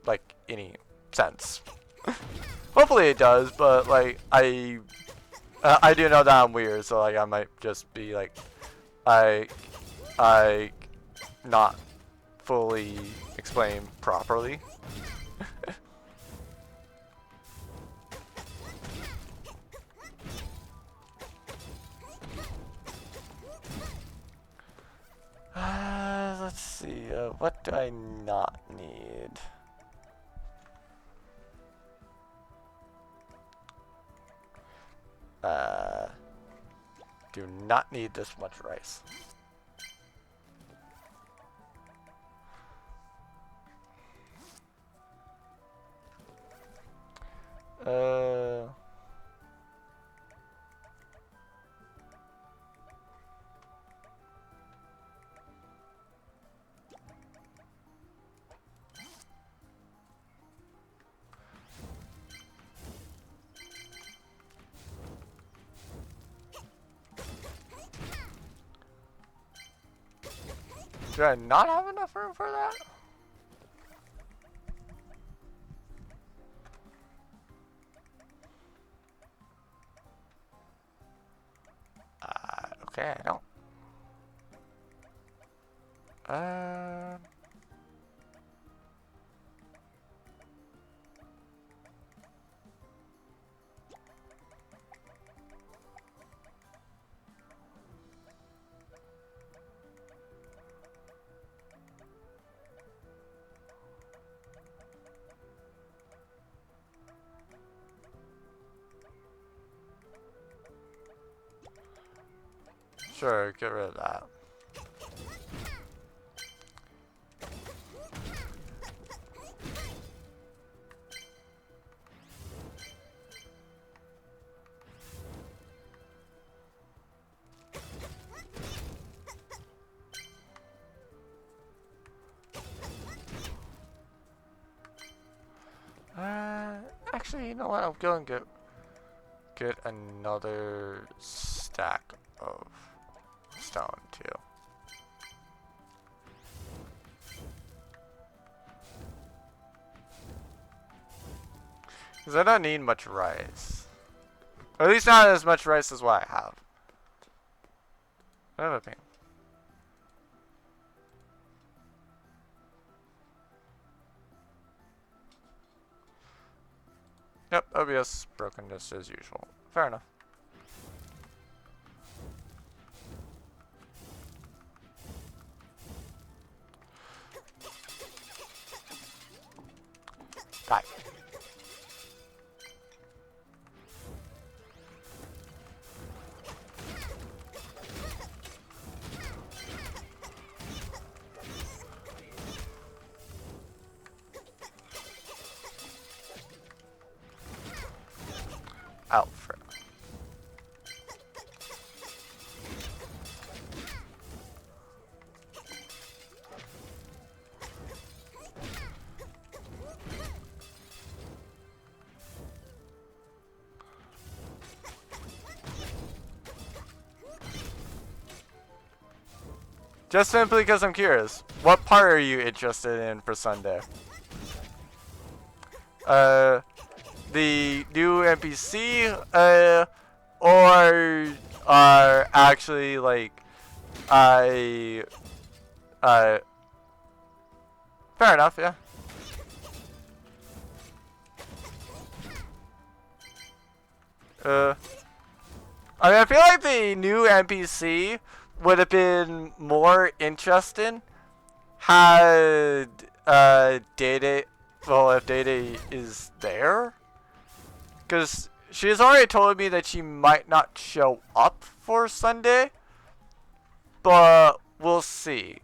like any sense. Hopefully it does, but like I do know that I'm weird, so like I might just be like I not fully explain properly. Let's see, what do I not need? Do not need this much rice. Do I not have enough room for that? Okay, I don't. Sure, get rid of that. Actually, you know what? I'm going to get another stack of stone too. Because I don't need much rice. Or at least not as much rice as what I have. Another thing. Yep, OBS brokenness as usual. Fair enough. Hi. Alfred. Just simply because I'm curious. What part are you interested in for Sunday? The new NPC, or are actually like, fair enough, yeah. I mean, I feel like the new NPC would have been more interesting had Data, well, if Data is there, because she's already told me that she might not show up for Sunday, but we'll see.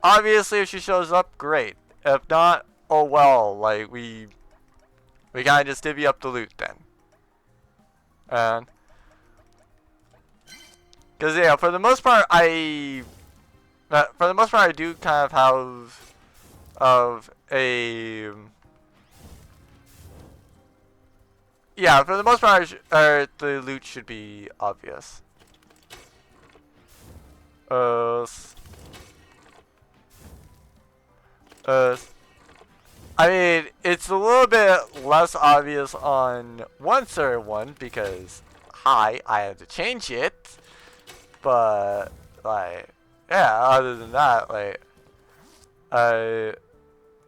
Obviously, if she shows up, great. If not, oh well. Like we kind of just divvy up the loot then. And because yeah, for the most part, I do kind of have a yeah. For the most part, the loot should be obvious. I mean, it's a little bit less obvious on one server one because I had to change it. But like, yeah, other than that, like,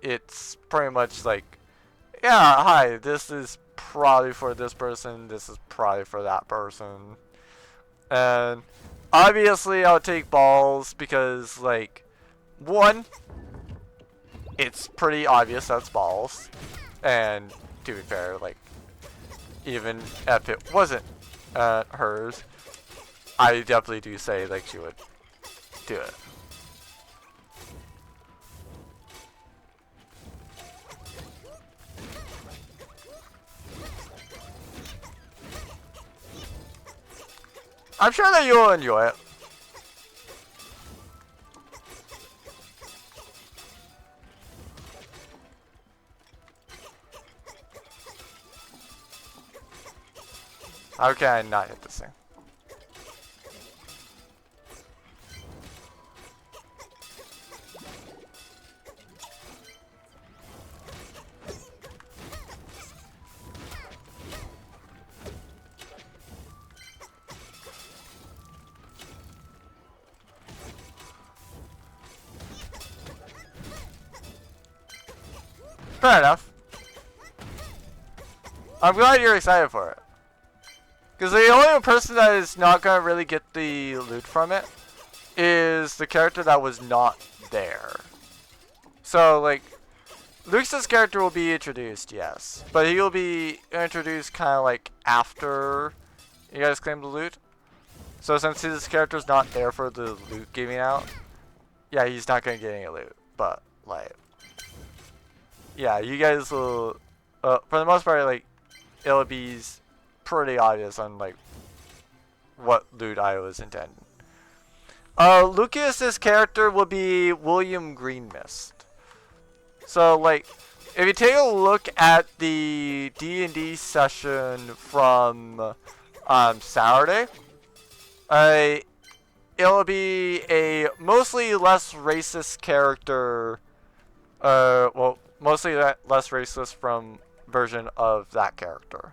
it's pretty much like, yeah, hi, this is probably for this person, this is probably for that person. And obviously I'll take balls because, like, one, it's pretty obvious that's balls. And to be fair, like, even if it wasn't hers, I definitely do say, like, she would do it. I'm sure that you'll enjoy it. How can I not hit this thing? Fair enough. I'm glad you're excited for it. Because the only person that is not going to really get the loot from it is the character that was not there. So, like, Lux's character will be introduced, yes. But he'll be introduced kind of like after you guys claim the loot. So since his character's not there for the loot giving out, yeah, he's not going to get any loot. But, like, yeah, you guys will, for the most part, like, it'll be pretty obvious on, like, what loot I was intending. Lucas's character will be William Greenmist. So, like, if you take a look at the D&D session from Saturday, it'll be a mostly less racist character. Well, mostly less racist from version of that character.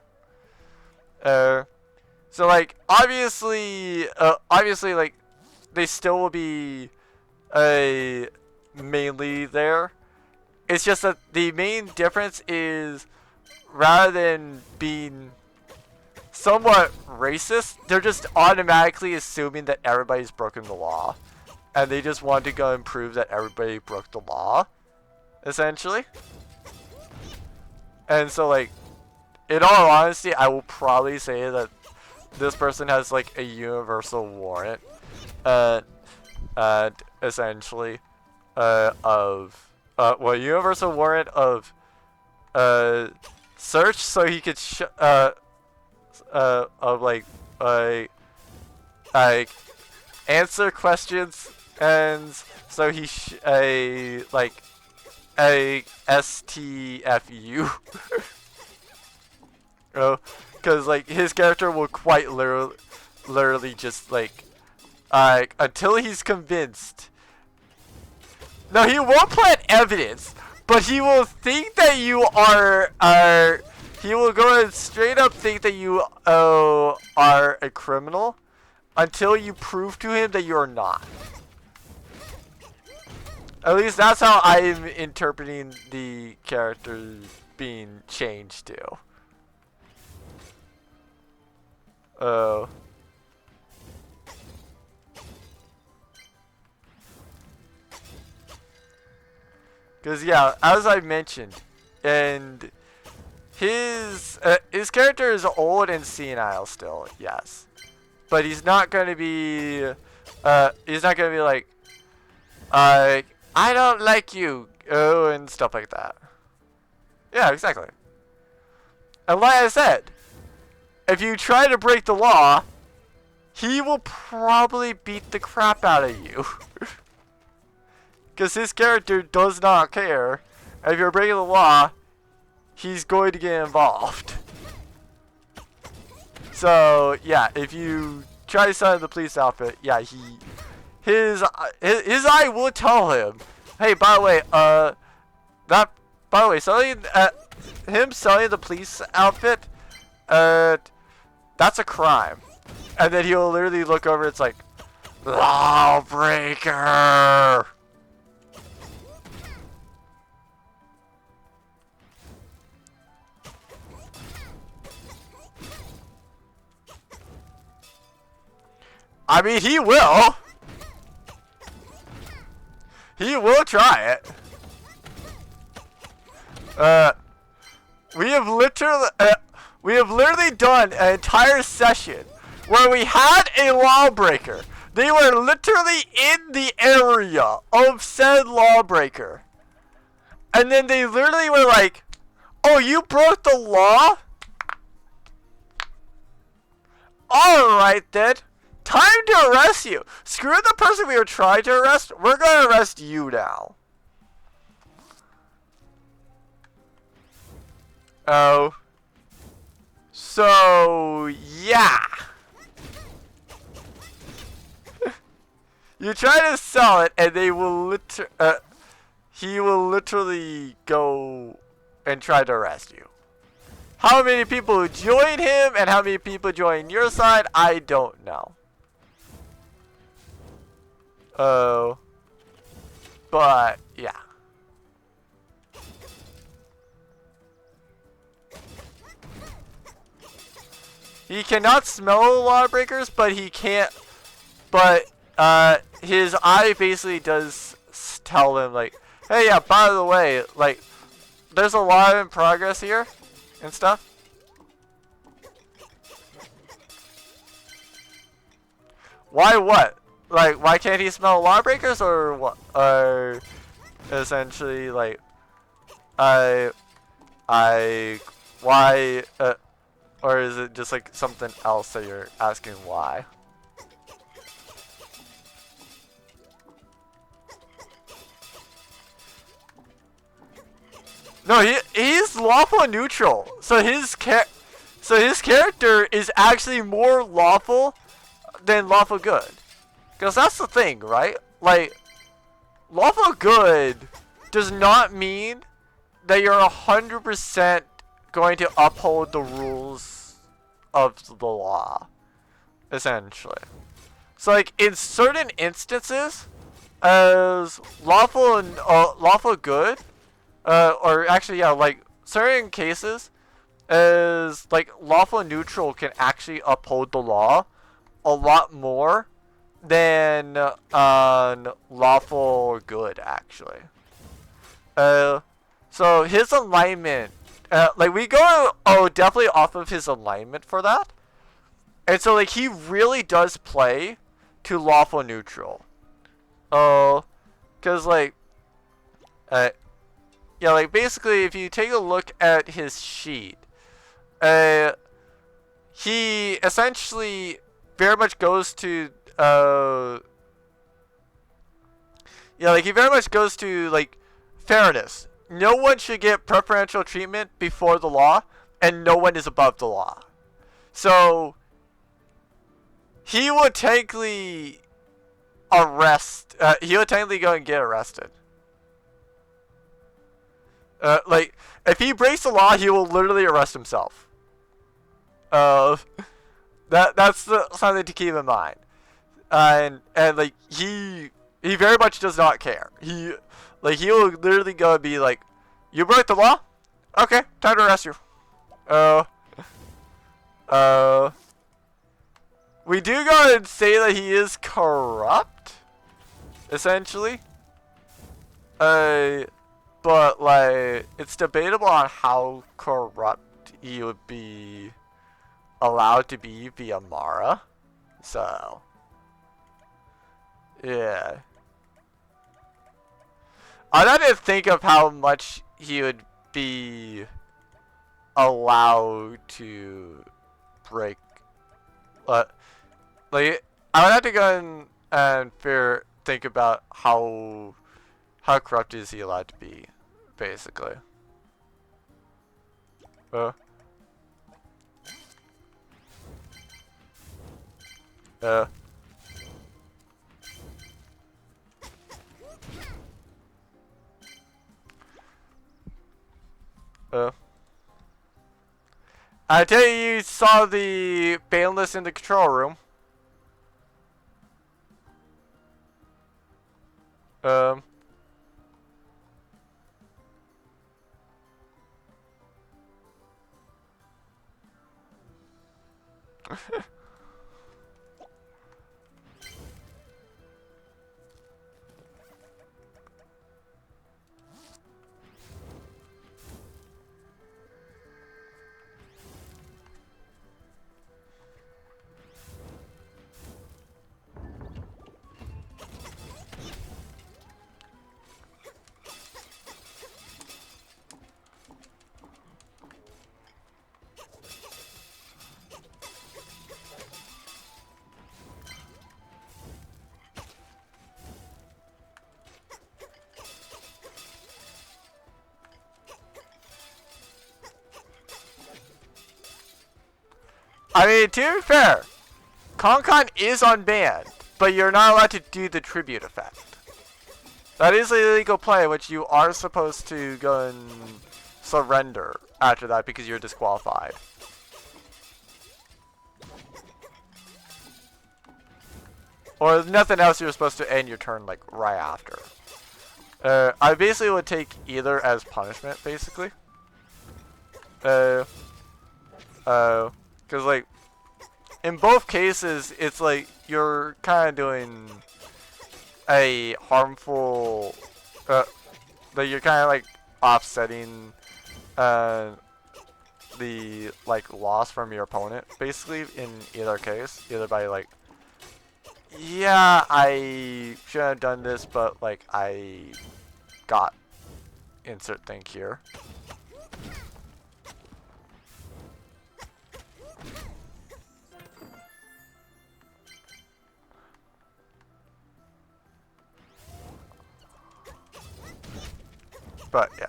So, like, obviously, like, they still will be mainly there. It's just that the main difference is, rather than being somewhat racist, they're just automatically assuming that everybody's broken the law. And they just want to go and prove that everybody broke the law. essentially. And so, like, in all honesty, I will probably say that this person has, like, a universal warrant, essentially, universal warrant of, search so he could, answer questions, and so he a STFU. Oh, because like his character will quite literally just like until he's convinced. No, he won't plant evidence, but he will think that you are. He will go and straight up think that you are a criminal until you prove to him that you're not. At least that's how I'm interpreting the characters being changed to. Oh. Because yeah, as I mentioned, and his character is old and senile still, yes, but he's not gonna be like, I don't like you, and stuff like that. Yeah, exactly. And like I said, if you try to break the law, he will probably beat the crap out of you. Because his character does not care. If you're breaking the law, he's going to get involved. So, yeah, if you try to sign the police outfit, yeah, his eye will tell him, hey, by the way, selling him selling the police outfit, that's a crime. And then he'll literally look over, it's like, lawbreaker. I mean, he will. He will try it. We have literally done an entire session where we had a lawbreaker. They were literally in the area of said lawbreaker. And then they literally were like, oh, you broke the law? Alright then. Time to arrest you. Screw the person we were trying to arrest. We're gonna arrest you now. Oh. So, yeah. You try to sell it, and they will he will literally go and try to arrest you. How many people join him, and how many people join your side, I don't know. Oh. But, yeah. He cannot smell lawbreakers, but he can't. But his eye basically does tell him like, hey, yeah, by the way, like, there's a lot in progress here and stuff. Why what? Like, why can't he smell lawbreakers, or what? Or essentially like, why? Or is it just like something else that you're asking why? No, he's lawful neutral. So his character is actually more lawful than lawful good. Because that's the thing, right? Like, lawful good does not mean that you're 100% going to uphold the rules of the law, essentially. So, like, in certain instances, as lawful and lawful good, or actually, yeah, like certain cases, as like lawful neutral can actually uphold the law a lot more than lawful good, actually. Uh, so his alignment, like we go, definitely off of his alignment for that. And so like he really does play to lawful neutral. Cause like, yeah, like basically if you take a look at his sheet, he essentially very much goes to, yeah, like he very much goes to like fairness. No one should get preferential treatment before the law, and no one is above the law. So he would technically he would technically go and get arrested. Like if he breaks the law, he will literally arrest himself. That's something to keep in mind. And like he very much does not care. He will literally go and be like, "You broke the law? Okay, time to arrest you." We do go and say that he is corrupt, essentially. But like it's debatable on how corrupt he would be allowed to be via Mara. So yeah. I'd have to think of how much he would be allowed to break. Like I would have to go and think about how corrupt is he allowed to be, basically. I tell you saw the baneless in the control room. I mean, to be fair, Concon is unbanned, but you're not allowed to do the tribute effect. That is a illegal play, which you are supposed to go and surrender after that because you're disqualified. Or if nothing else, you're supposed to end your turn like right after. I basically would take either as punishment, basically. Because like in both cases, it's like you're kind of doing a harmful, like you're kind of like offsetting the like loss from your opponent, basically in either case, either by like, yeah, I shouldn't have done this, but like I got insert thing here. But yeah,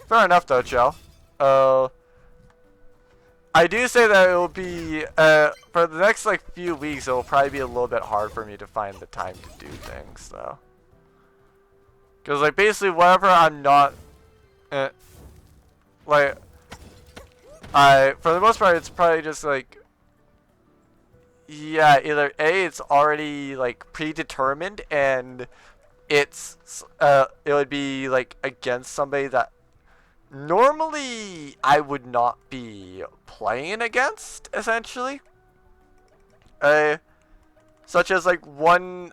fair enough though, Joe. I do say that it will be for the next like few weeks. It will probably be a little bit hard for me to find the time to do things though, because like basically whatever I'm not, like for the most part it's probably just like, yeah, either A, it's already like predetermined and it's it would be like against somebody that normally I would not be playing against, essentially. Such as like one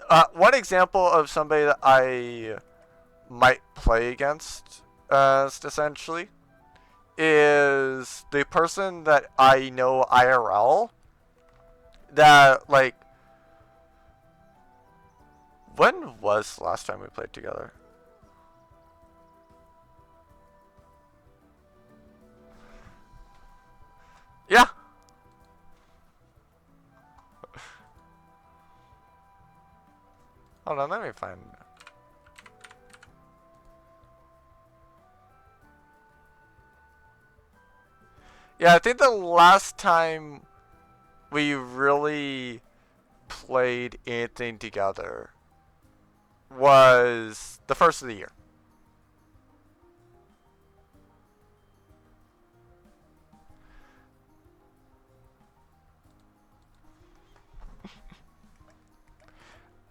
example of somebody that I might play against, essentially, is the person that I know IRL that, like, when was the last time we played together? Yeah. Hold on, let me find. Yeah, I think the last time we really played anything together was the first of the year.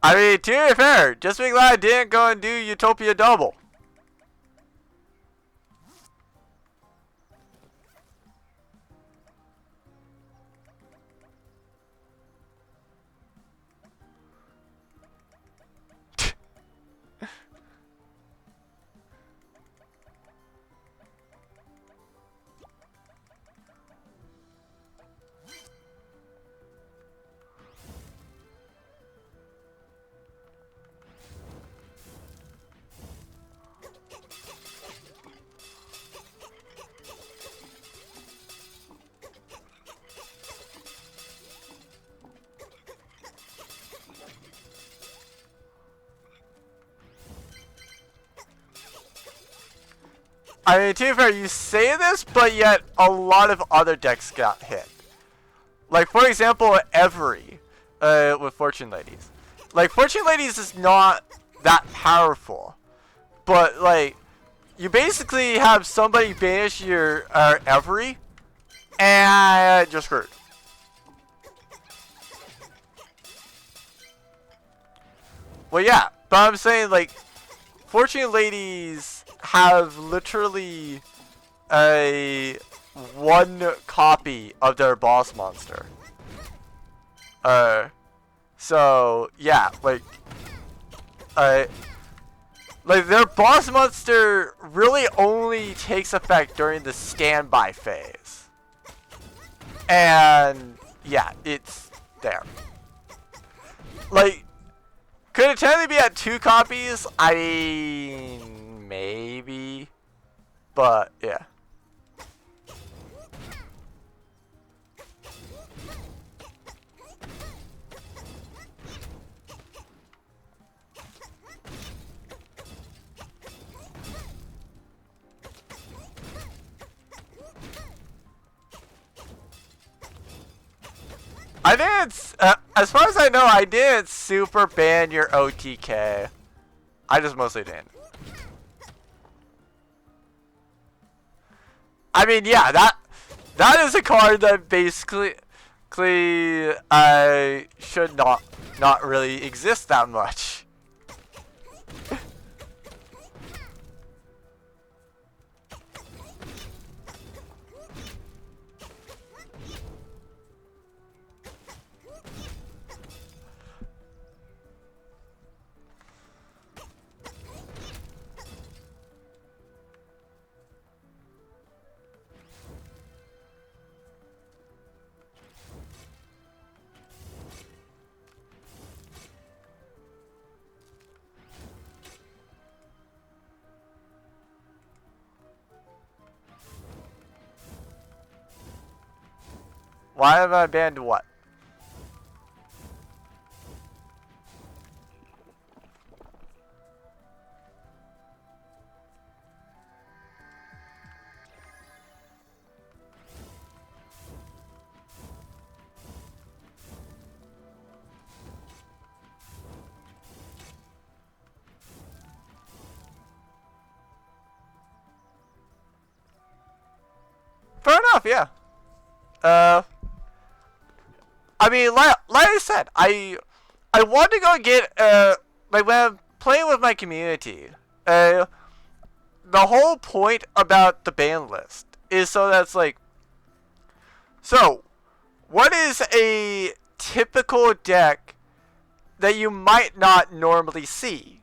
I mean, to be fair, just be glad I didn't go and do Utopia Double. I mean, to be fair, you say this, but yet a lot of other decks got hit. Like, for example, Every, with Fortune Ladies. Like, Fortune Ladies is not that powerful. But, like, you basically have somebody banish your Every, and you're screwed. Well, yeah, but I'm saying, like, Fortune Ladies have literally a one copy of their boss monster. So yeah, like their boss monster really only takes effect during the standby phase. And yeah, it's there. Like, could it technically be at 2 copies? I mean, maybe, but yeah. I didn't, as far as I know, I didn't super ban your OTK. I just mostly didn't. I mean, yeah, that is a card that basically should not really exist that much. Why have I banned what? Fair enough, yeah. I mean, like I said, I want to go get like when I'm playing with my community, the whole point about the ban list is so that's like, so what is a typical deck that you might not normally see?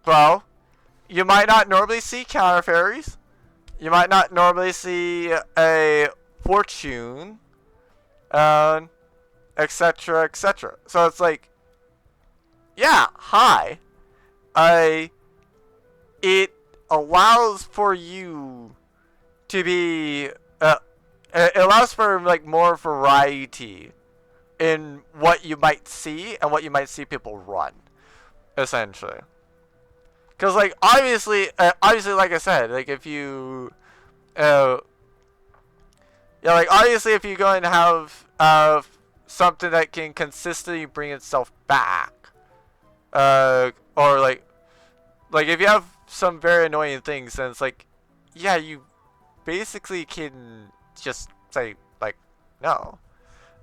Well, you might not normally see counter fairies. You might not normally see a fortune, etc., etc. So it's like, yeah, hi. It allows for you to be, it allows for like more variety in what you might see and what you might see people run, essentially. Because like obviously, like I said, like if you, yeah, like obviously if you're going to have something that can consistently bring itself back, or like if you have some very annoying things, then it's like, yeah, you basically can just say like no,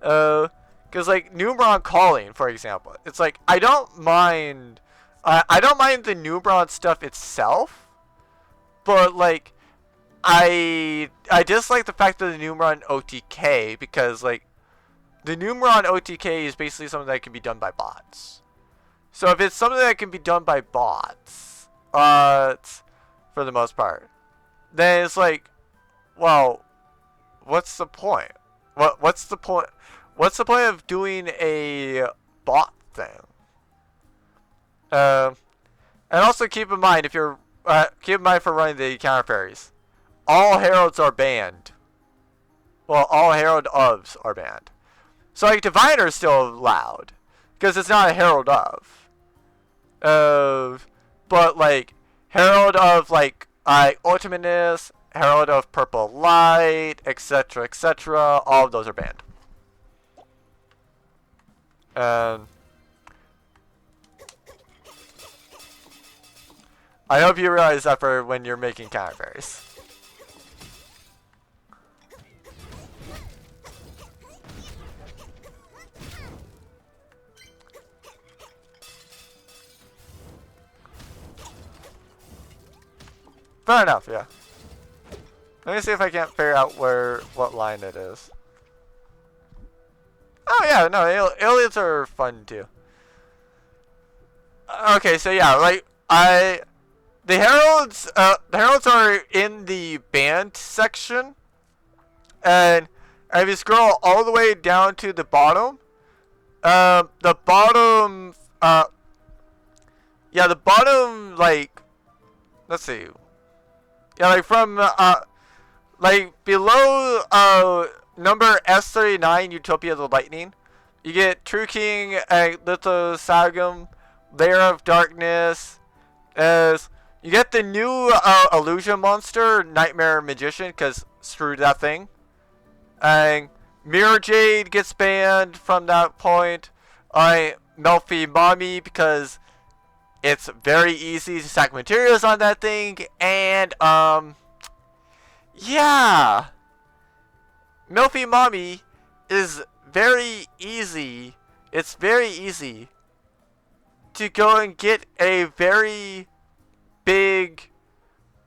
because like Numeron calling, for example, it's like I don't mind the Numeron stuff itself, but like I dislike the fact that the Numeron OTK, because like the Numeron OTK is basically something that can be done by bots. So if it's something that can be done by bots, for the most part, then it's like, well, what's the point? What's the point? What's the point of doing a bot thing? And also keep in mind, if you're keep in mind for running the counter fairies, all heralds are banned. Well, all herald ofs are banned. So like diviner is still allowed because it's not a herald of. But like herald of like ultimateness, herald of purple light, etc., etc., all of those are banned. I hope you realize that for when you're making counter fairies. Fair enough, yeah. Let me see if I can't figure out what line it is. Oh yeah, no, aliens are fun too. Okay, so yeah, like the heralds are in the banned section, and if you scroll all the way down to the bottom, the bottom, yeah, the bottom, like, let's see. Yeah, like from, like below, number S39, Utopia of the Lightning, you get True King, Lithosagum, Lair of Darkness, as you get the new, illusion monster, Nightmare Magician, because screw that thing. And Mirror Jade gets banned from that point. Melfi Mommy, because it's very easy to stack materials on that thing, and, yeah. Melfi Mommy is very easy. It's very easy to go and get a very big,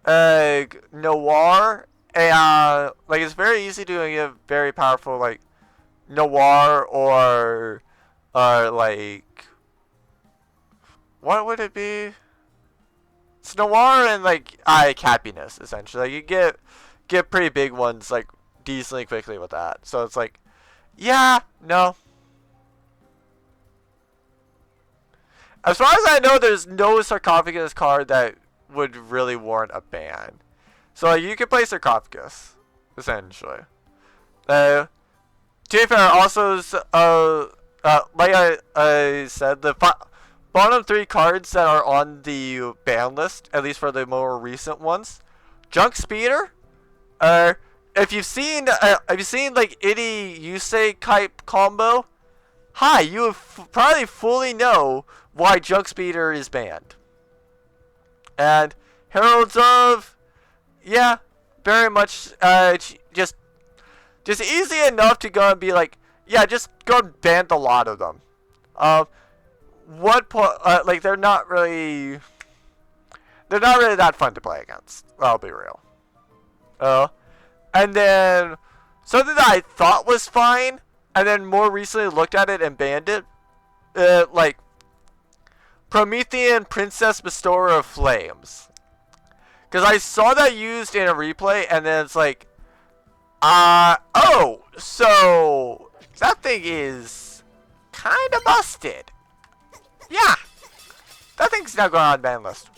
noir. Like, it's very easy to get a very powerful, like, noir or, like, what would it be? It's noir and like happiness, essentially. Like, you get pretty big ones like decently quickly with that. So it's like, yeah, no. As far as I know, there's no sarcophagus card that would really warrant a ban. So like, you can play sarcophagus, essentially. To be fair, also, like I said, the bottom 3 cards that are on the ban list, at least for the more recent ones, Junk Speeder. If you've seen like any Yusei type combo, hi, you probably fully know why Junk Speeder is banned. And Heralds of, yeah, very much just easy enough to go and be like, yeah, just go and ban a lot of them. Like they're not really that fun to play against. I'll be real. And then something that I thought was fine, and then more recently looked at it and banned it, like Promethean Princess Bestower of Flames. Because I saw that used in a replay, and then it's like, oh, so that thing is kind of busted. Yeah, that thing's now going on the ban list.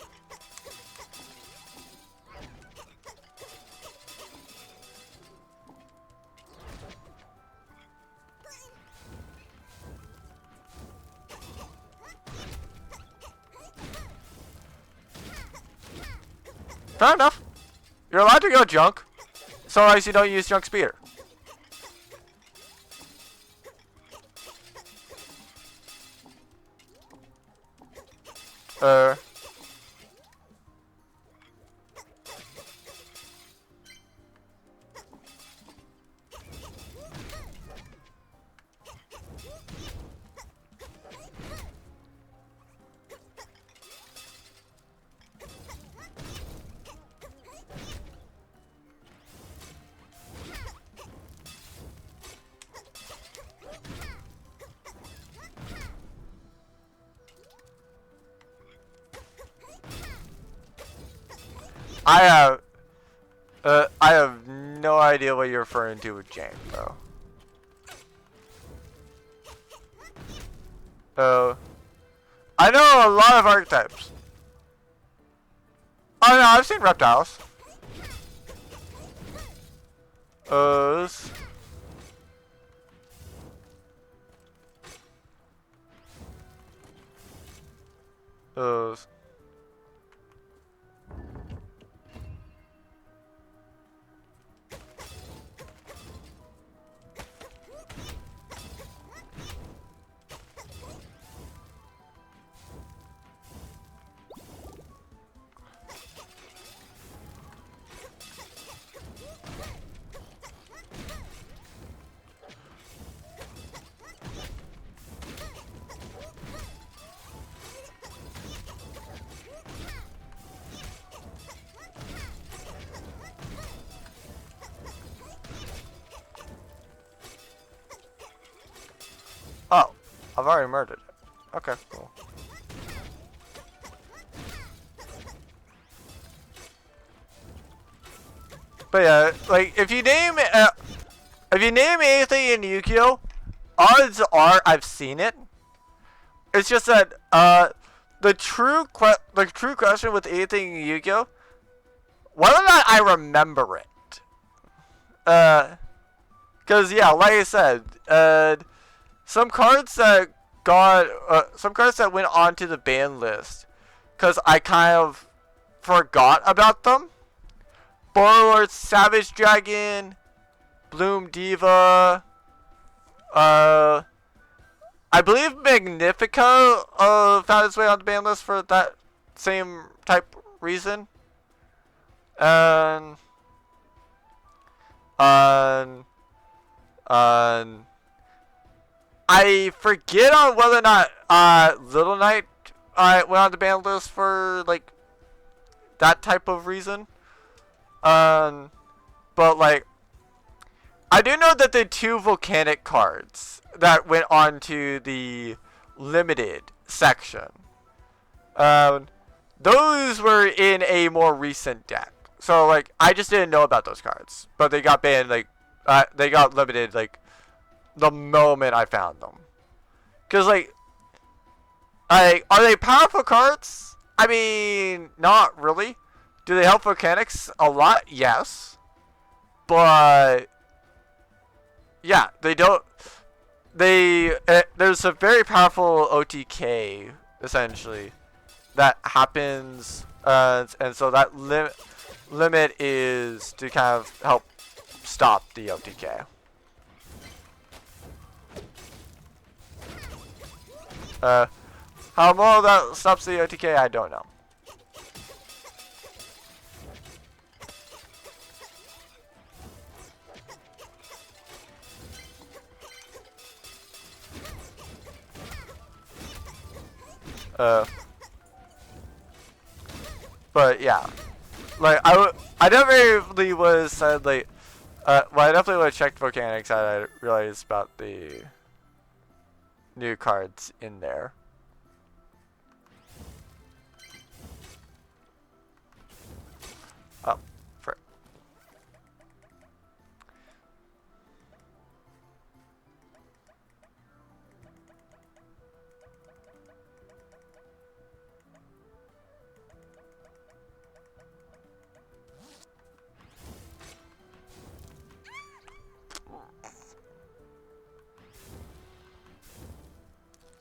Fair enough. You're allowed to go junk, so long as you don't use junk speeder. I have no idea what you're referring to with Jane, though. I know a lot of archetypes. Oh no, I've seen reptiles. Uh, oh, I've already murdered it. Okay, cool. But yeah, like if you name anything in Yu-Gi-Oh, odds are I've seen it. It's just that the true question with anything in Yu-Gi-Oh, whether or not I remember it. Cause yeah, like I said, some cards that went onto the ban list, cause I kind of forgot about them. Borlord, Savage Dragon, Bloom Diva, I believe Magnifica found its way on the ban list for that same type reason. And I forget on whether or not Little Knight went on the ban list for like that type of reason. But like, I do know that the two volcanic cards that went on to the limited section, those were in a more recent deck. So like, I just didn't know about those cards, but they got banned like, they got limited like the moment I found them. Cause like, are they powerful cards? I mean, not really. Do they help volcanics a lot? Yes. But yeah, they don't. There's a very powerful OTK essentially that happens, and so that limit is to kind of help stop the OTK. How well that stops the OTK, I don't know. But yeah, like I definitely was said like, well, I definitely would have checked volcanics had I realized about the new cards in there. Oh, frick.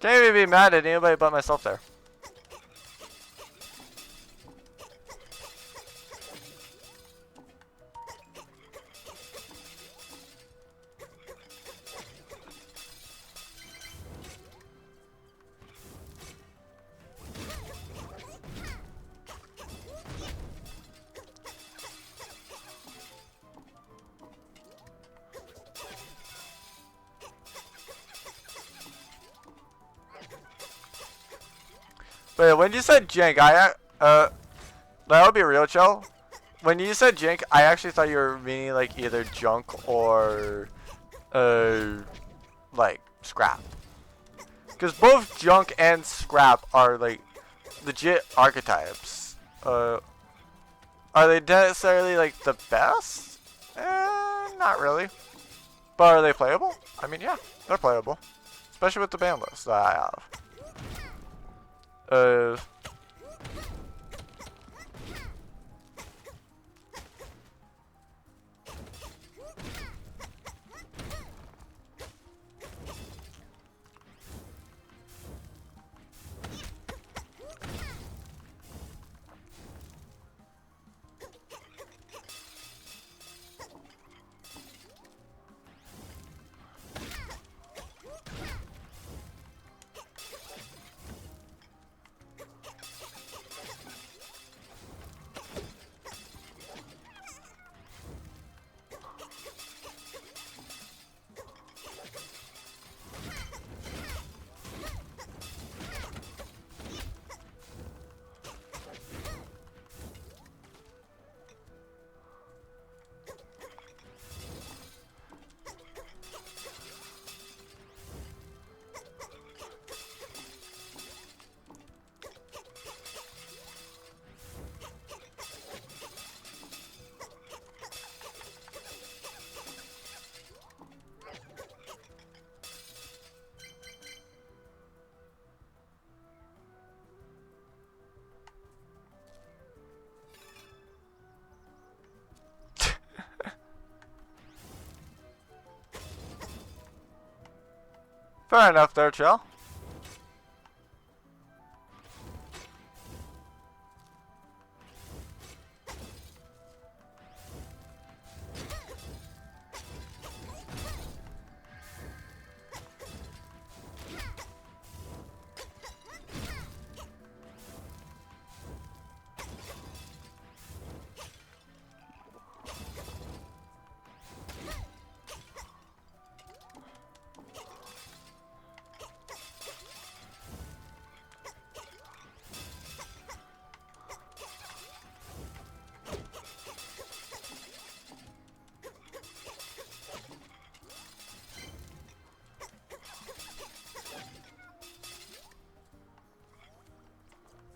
Can't even be mad at anybody but myself there. But when you said jank, that'll be real chill. When you said jank, I actually thought you were meaning like either junk or, like scrap. Because both junk and scrap are like legit archetypes. Are they necessarily like the best? Not really. But are they playable? I mean, yeah, they're playable. Especially with the band list that I have. Fair enough there, chill.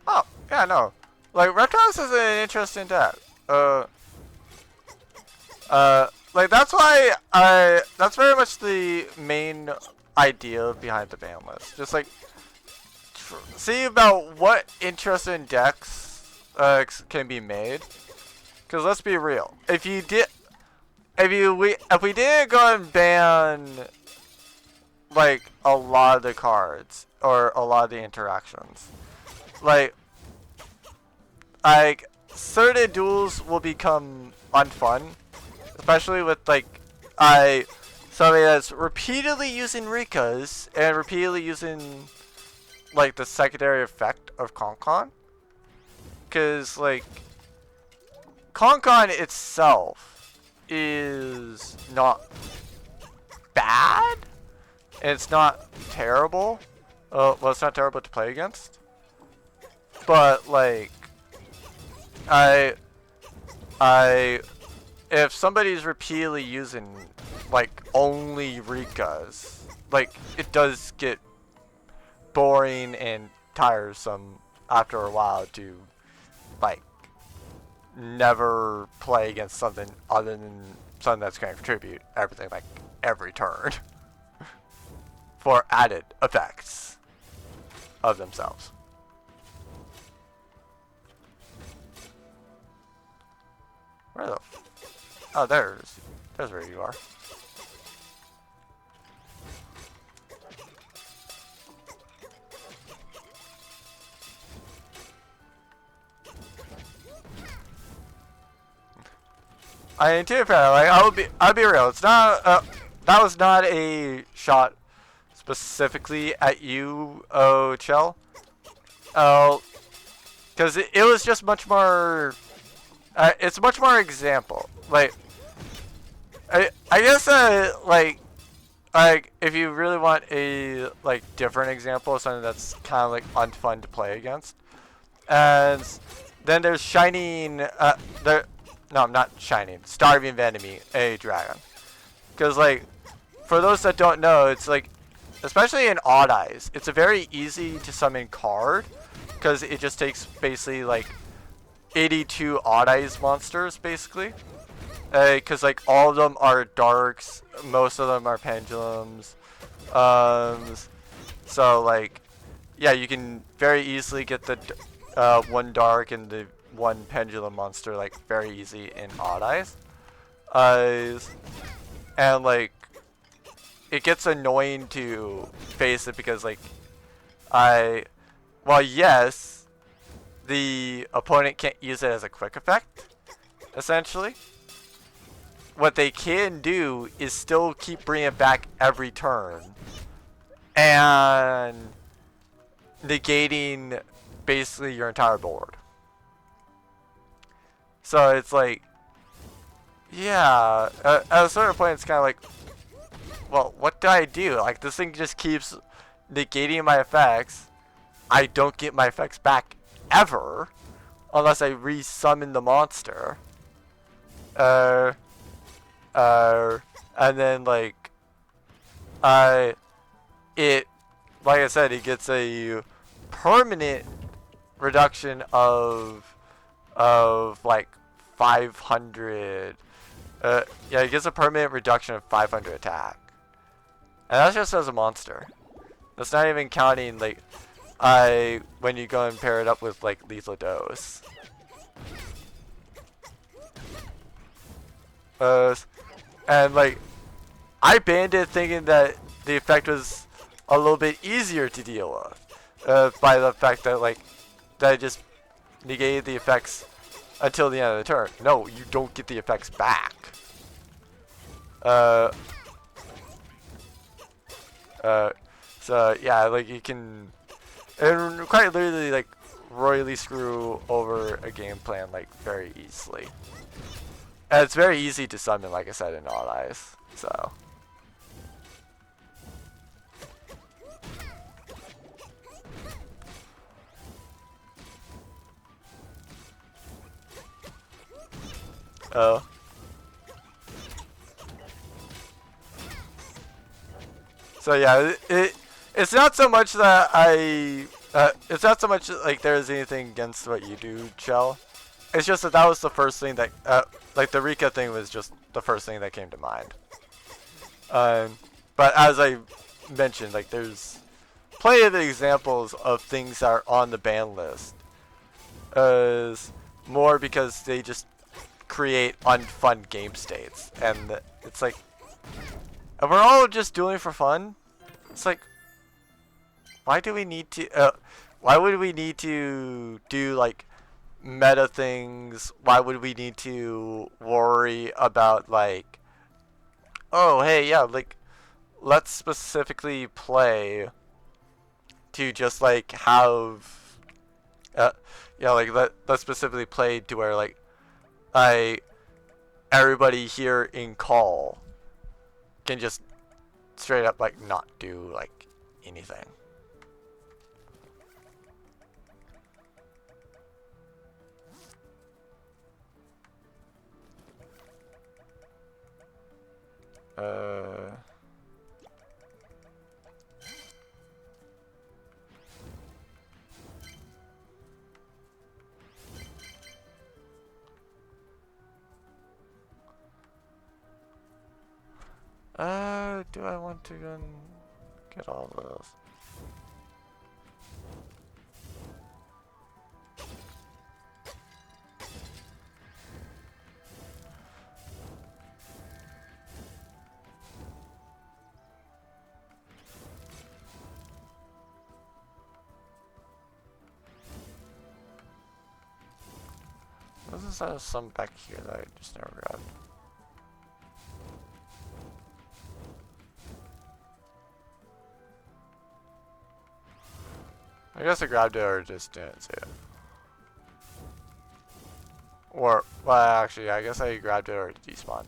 Oh, yeah, no. Like, Reptiles is an interesting deck. Like, that's why that's very much the main idea behind the ban list. Just, like, see about what interesting decks, can be made. Because let's be real. If we didn't go and ban, like, a lot of the cards, or a lot of the interactions, like certain duels will become unfun, especially with like somebody that's repeatedly using Rikas and repeatedly using like the secondary effect of Concon, because like Concon itself is not bad and it's not terrible. Well, it's not terrible to play against. But like, if somebody's repeatedly using like only Rikas, like it does get boring and tiresome after a while to like never play against something other than something that's going to contribute everything like every turn for added effects of themselves. Where the? Oh, there's where you are. I mean, to be fair, like I'll be real. It's not that was not a shot specifically at you, oh Chell. Oh, because it was just much more. It's much more example. Like, I guess like if you really want a like different example of something that's kind of like unfun to play against, and then there's Shining. No, not Shining. Starving Enemy, a dragon. Because like, for those that don't know, it's like, especially in Odd Eyes, it's a very easy to summon card, because it just takes basically like 82 Odd Eyes monsters basically. Because like all of them are darks, most of them are pendulums. So like, yeah, you can very easily get the one dark and the one pendulum monster like very easy in Odd Eyes. And like, it gets annoying to face it because like, well, yes, the opponent can't use it as a quick effect, essentially. What they can do is still keep bringing it back every turn and negating basically your entire board. So it's like, yeah, at a certain point it's kind of like, well, what do I do? Like, this thing just keeps negating my effects. I don't get my effects back ever unless I re-summon the monster. And then like, like I said, it gets a permanent reduction of like 500. Yeah, it gets a permanent reduction of 500 attack, and that's just as a monster. That's not even counting like when you go and pair it up with like lethal dose. And like, I banned it thinking that the effect was a little bit easier to deal with, by the fact that like that it just negated the effects until the end of the turn. No, you don't get the effects back. So yeah, like you can, and quite literally like royally screw over a game plan like very easily. And it's very easy to summon, like I said, in Odd Eyes. So. Oh. So yeah, it's not so much that it's not so much like there's anything against what you do, Chell. It's just that was the first thing that, like the Rika thing was just the first thing that came to mind. But as I mentioned, like there's plenty of examples of things that are on the ban list. More because they just create unfun game states, and it's like, if we're all just doing it for fun, it's like, why do we need to? Why would we need to do like meta things? Why would we need to worry about like, oh hey, yeah, like let's specifically play to just like have yeah, like let's specifically play to where like everybody here in call can just straight up like not do like anything. Do I want to go and get all of those? There's some back here that I just never grabbed. I guess I grabbed it or just didn't see it. Or, well, actually, I guess I grabbed it or it despawned.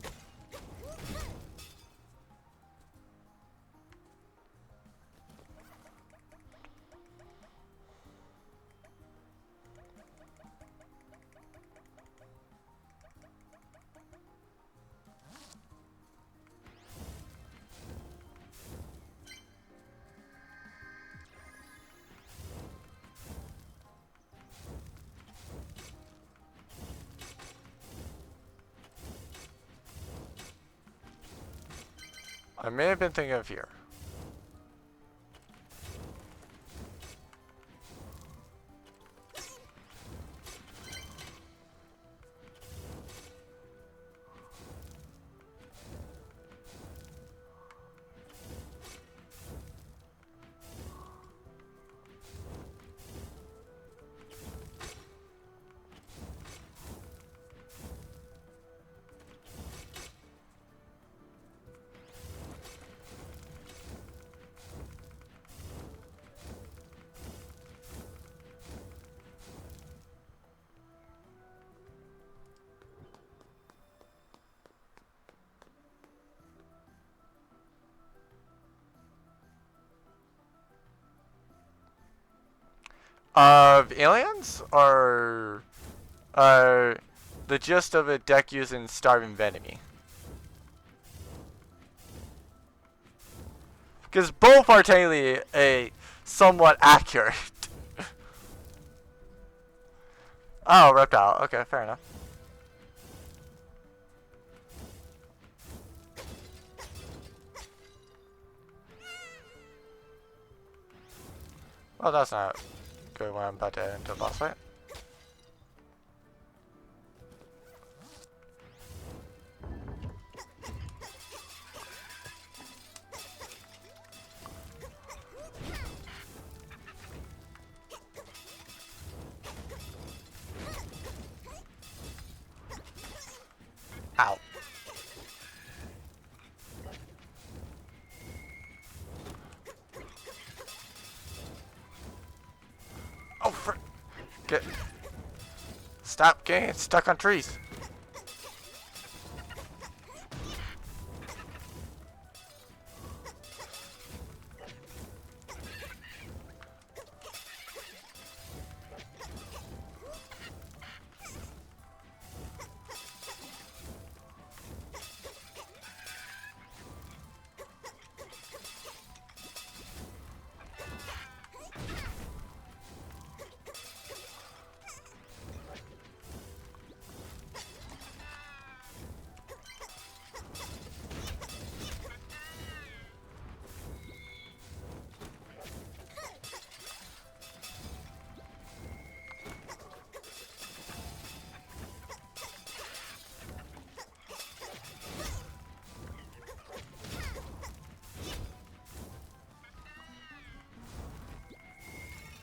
I may have been thinking of here. Of aliens or the gist of a deck using starving enemy? Because both are technically a somewhat accurate. Oh, reptile. Okay, fair enough. Well, that's not good when I'm about to head into a boss fight. Ow. Oh, frick. Stop getting stuck on trees.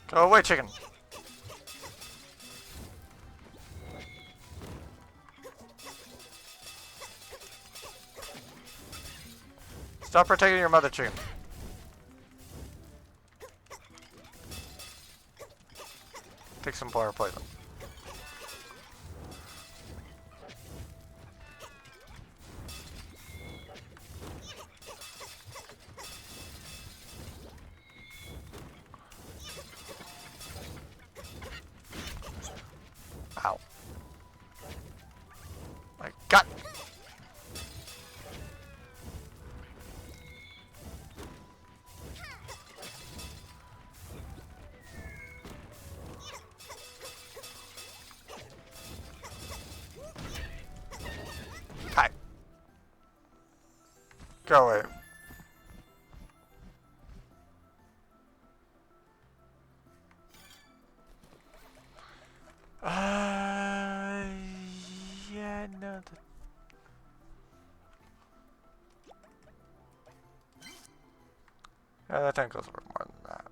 Go away, chicken. Stop protecting your mother, chicken. Take some more poison. Ow. My God. Go away. Yeah, no. Yeah, that tank goes worth more than that.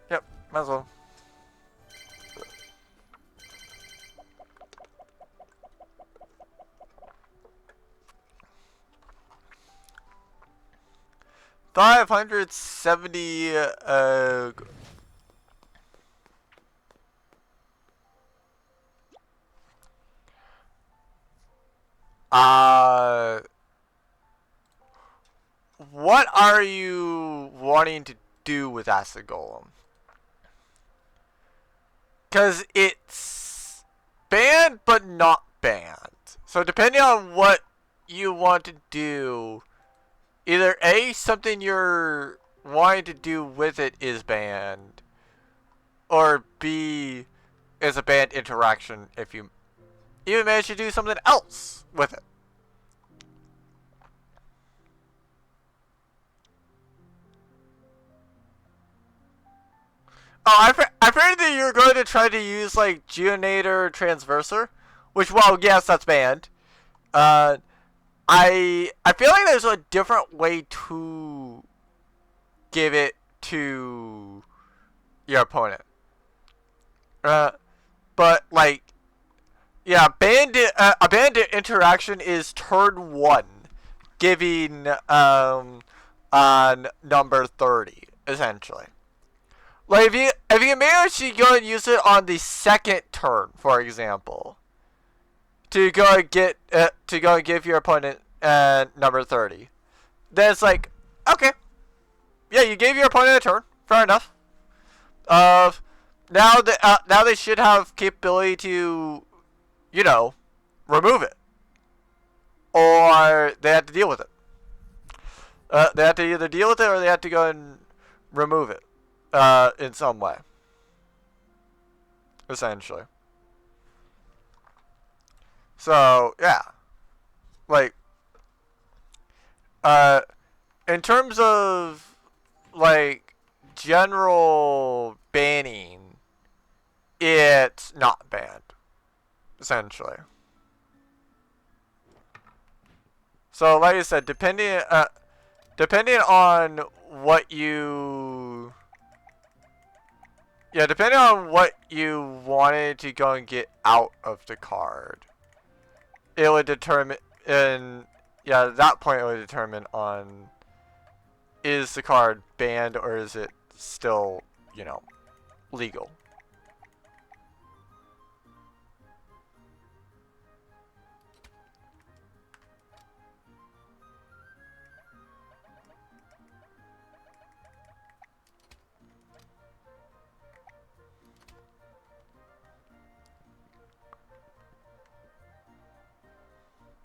Yep, might as well. $570 what are you wanting to do with Acid Golem? Because it's banned but not banned. So depending on what you want to do, either A, something you're wanting to do with it is banned, or B, is a banned interaction if you even manage to do something else with it. Oh, I've heard that you're going to try to use like Geonator Transverser, which, well, yes, that's banned. I feel like there's a different way to give it to your opponent. But like, yeah, a bandit interaction is turn 1, giving on number 30 essentially. Like if you manage to go and use it on the second turn, for example, to go and give your opponent number 30, then it's like, okay, yeah, you gave your opponent a turn, fair enough. Now they should have capability to, you know, remove it, or they have to deal with it. They have to either deal with it or they have to go and remove it in some way, essentially. So yeah, like in terms of like general banning, it's not banned, essentially. So like I said, depending on what you, yeah, depending on what you wanted to go and get out of the card, it would determine, and yeah, at that point it would determine on, is the card banned or is it still, you know, legal.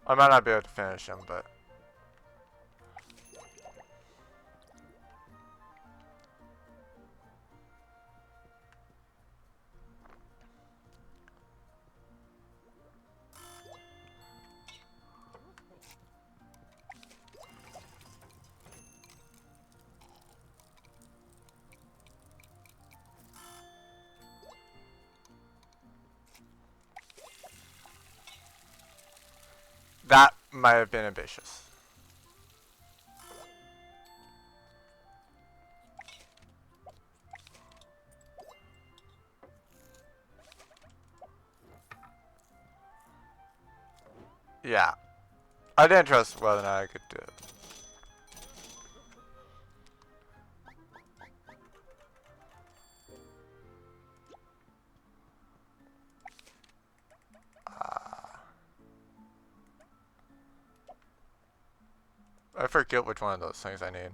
I might not be able to finish him, but that might have been ambitious. Yeah. I didn't trust whether or not I could do it. I forget which one of those things I need.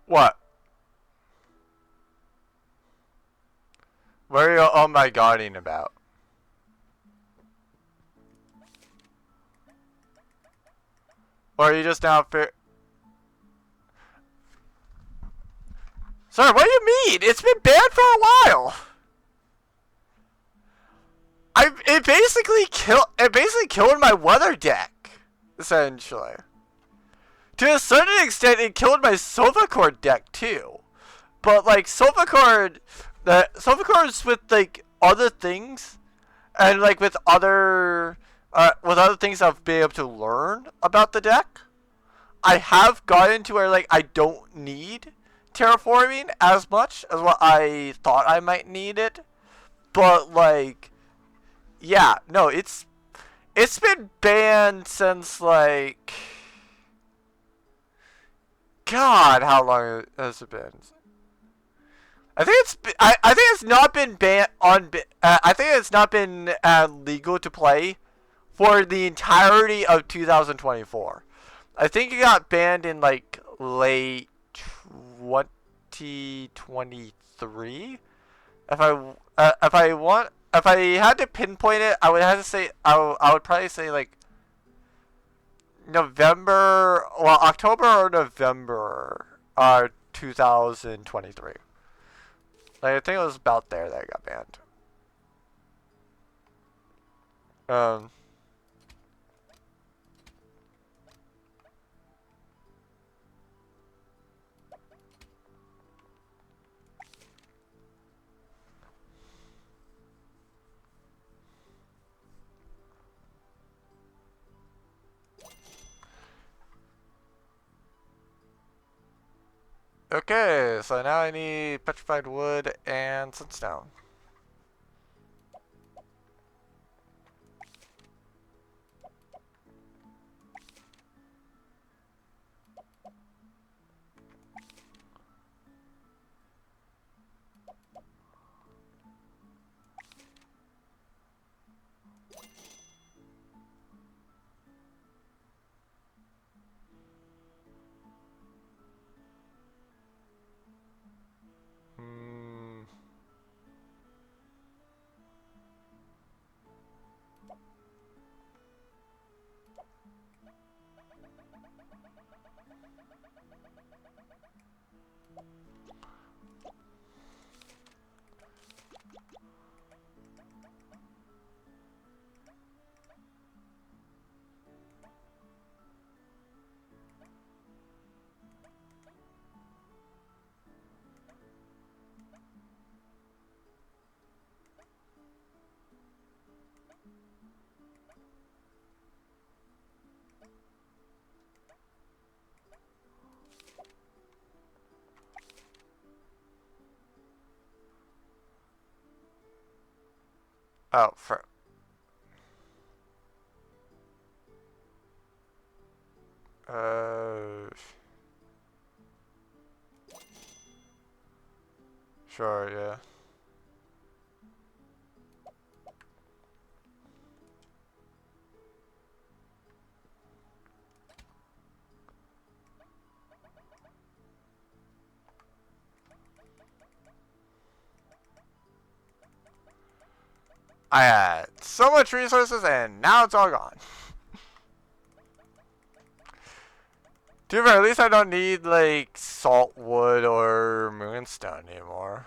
What? What are you oh my godding about? Or are you just now Sir, what do you mean? It's been banned for a while! It basically killed my weather deck, essentially. To a certain extent, it killed my sofa cord deck too. But like sofa cords with like other things, and like with other things I've been able to learn about the deck, I have gotten to where like I don't need terraforming as much as what I thought I might need it. But like, yeah, no, it's been banned since like, God, how long has it been? I think it's not been banned on. I think it's not been legal to play for the entirety of 2024. I think it got banned in like late 2023. If I had to pinpoint it, I would have to say I would probably say like October or November 2023. Like, I think it was about there that it got banned. Okay, so now I need petrified wood and sunstone. Oh, uh, sure, yeah. I had so much resources and now it's all gone. Dude, at least I don't need like salt wood or moonstone anymore.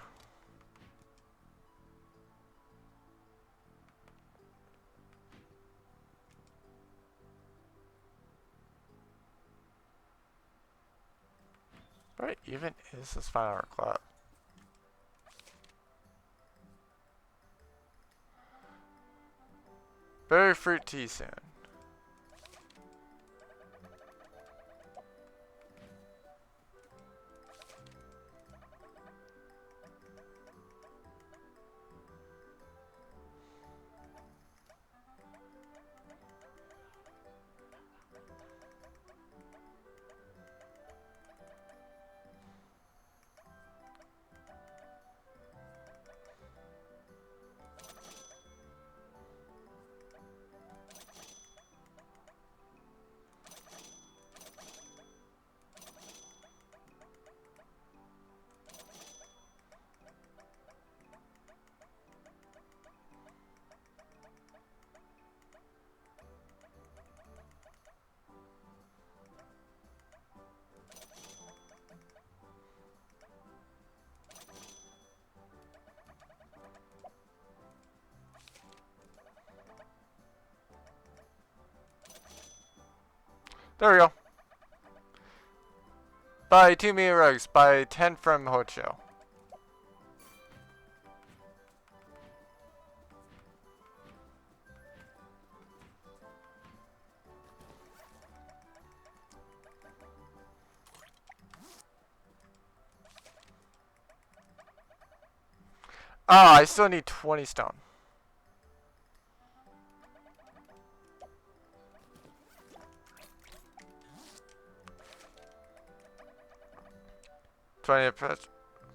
What even is this final hour club? Berry fruit tea soon. There we go. Buy 2 meat rugs. Buy 10 from Hocho. Ah, I still need 20 stone.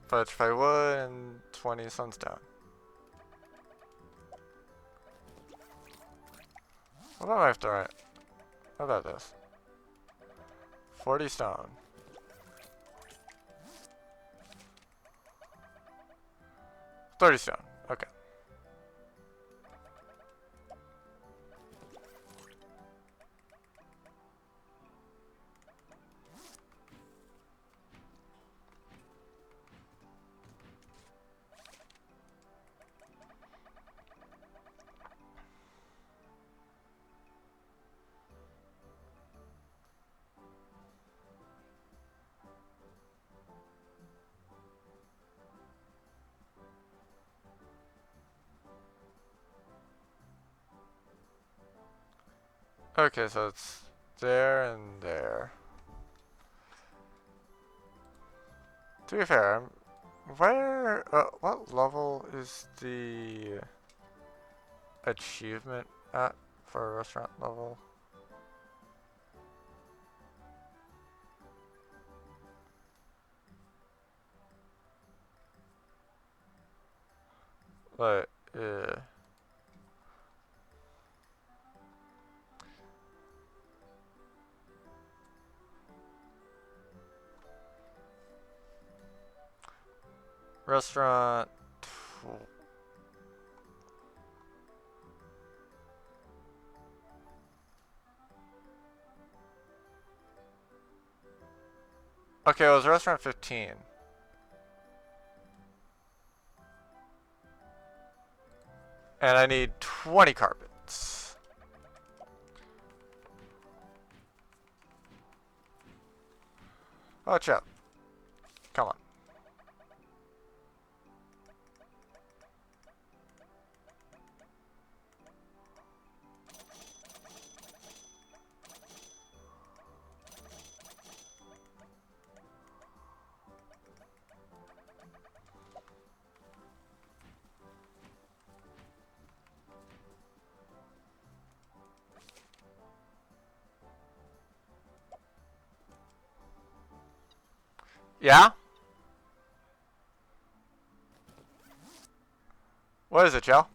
Petrified wood and 20 sunstone. What am I have to write? How about this? 40 stone. 30 stone. Okay. Okay, so it's there and there. To be fair, what level is the achievement at for a restaurant level? Like, restaurant. Okay, it was restaurant 15. And I need 20 carpets. Watch out. Come on. Yeah? What is it, Joe?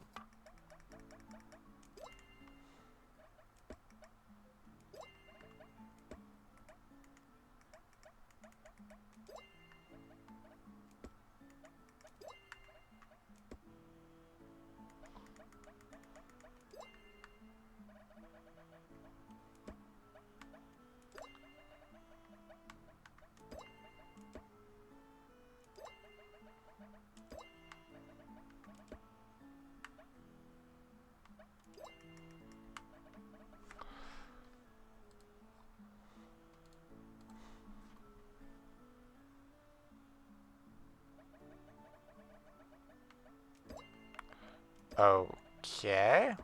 Okay.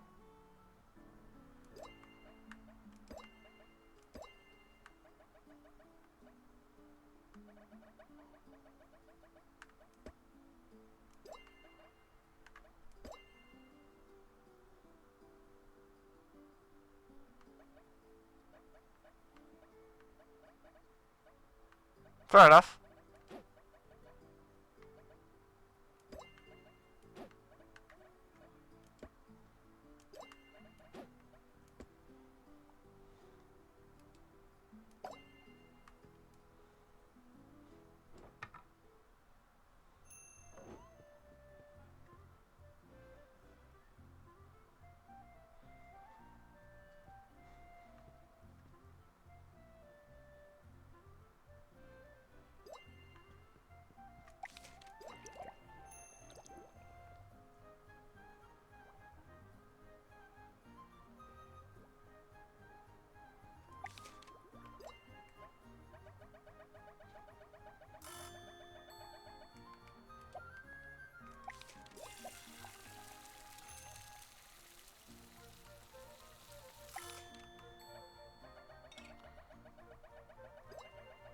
Fair enough.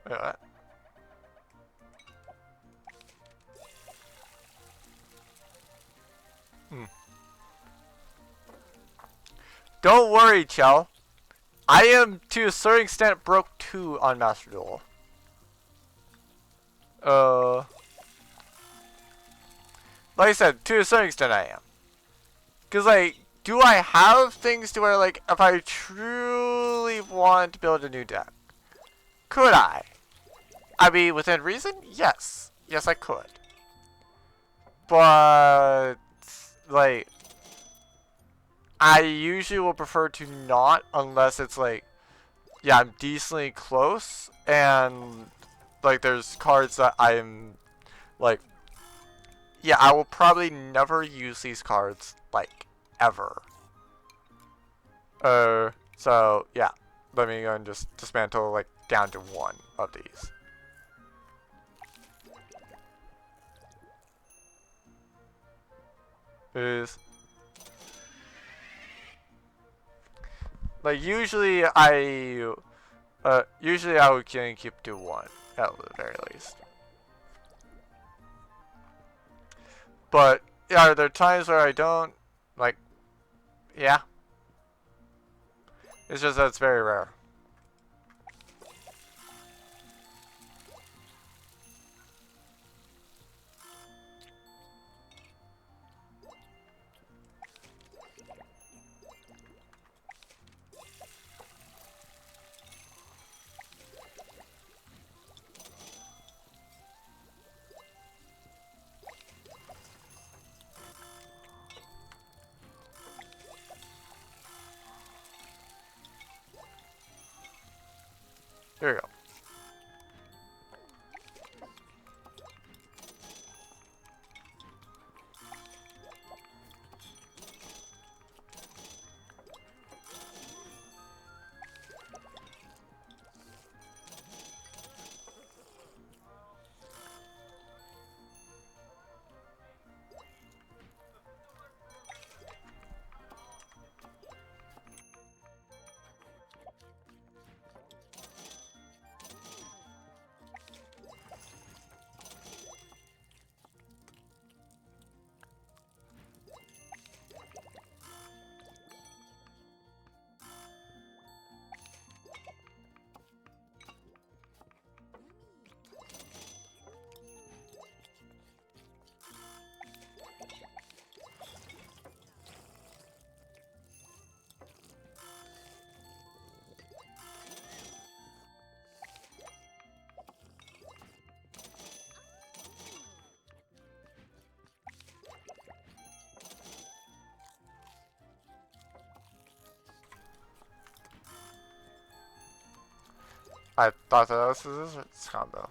Wait, what? Hmm. Don't worry, Chell. I am, to a certain extent, broke too on Master Duel. Like I said, to a certain extent I am. Because, like, do I have things to where, like, if I truly want to build a new deck, could I? I mean, within reason? Yes. Yes, I could. But, like, I usually will prefer to not unless it's, like, yeah, I'm decently close, and, like, there's cards that I'm, like, yeah, I will probably never use these cards, like, ever. So, yeah. Let me go and just dismantle, like, down to one of these. Is like, usually I would keep to one, at the very least. But, yeah, are there times where I don't? Like, yeah. It's just that it's very rare. Here we go. I thought that this was this combo.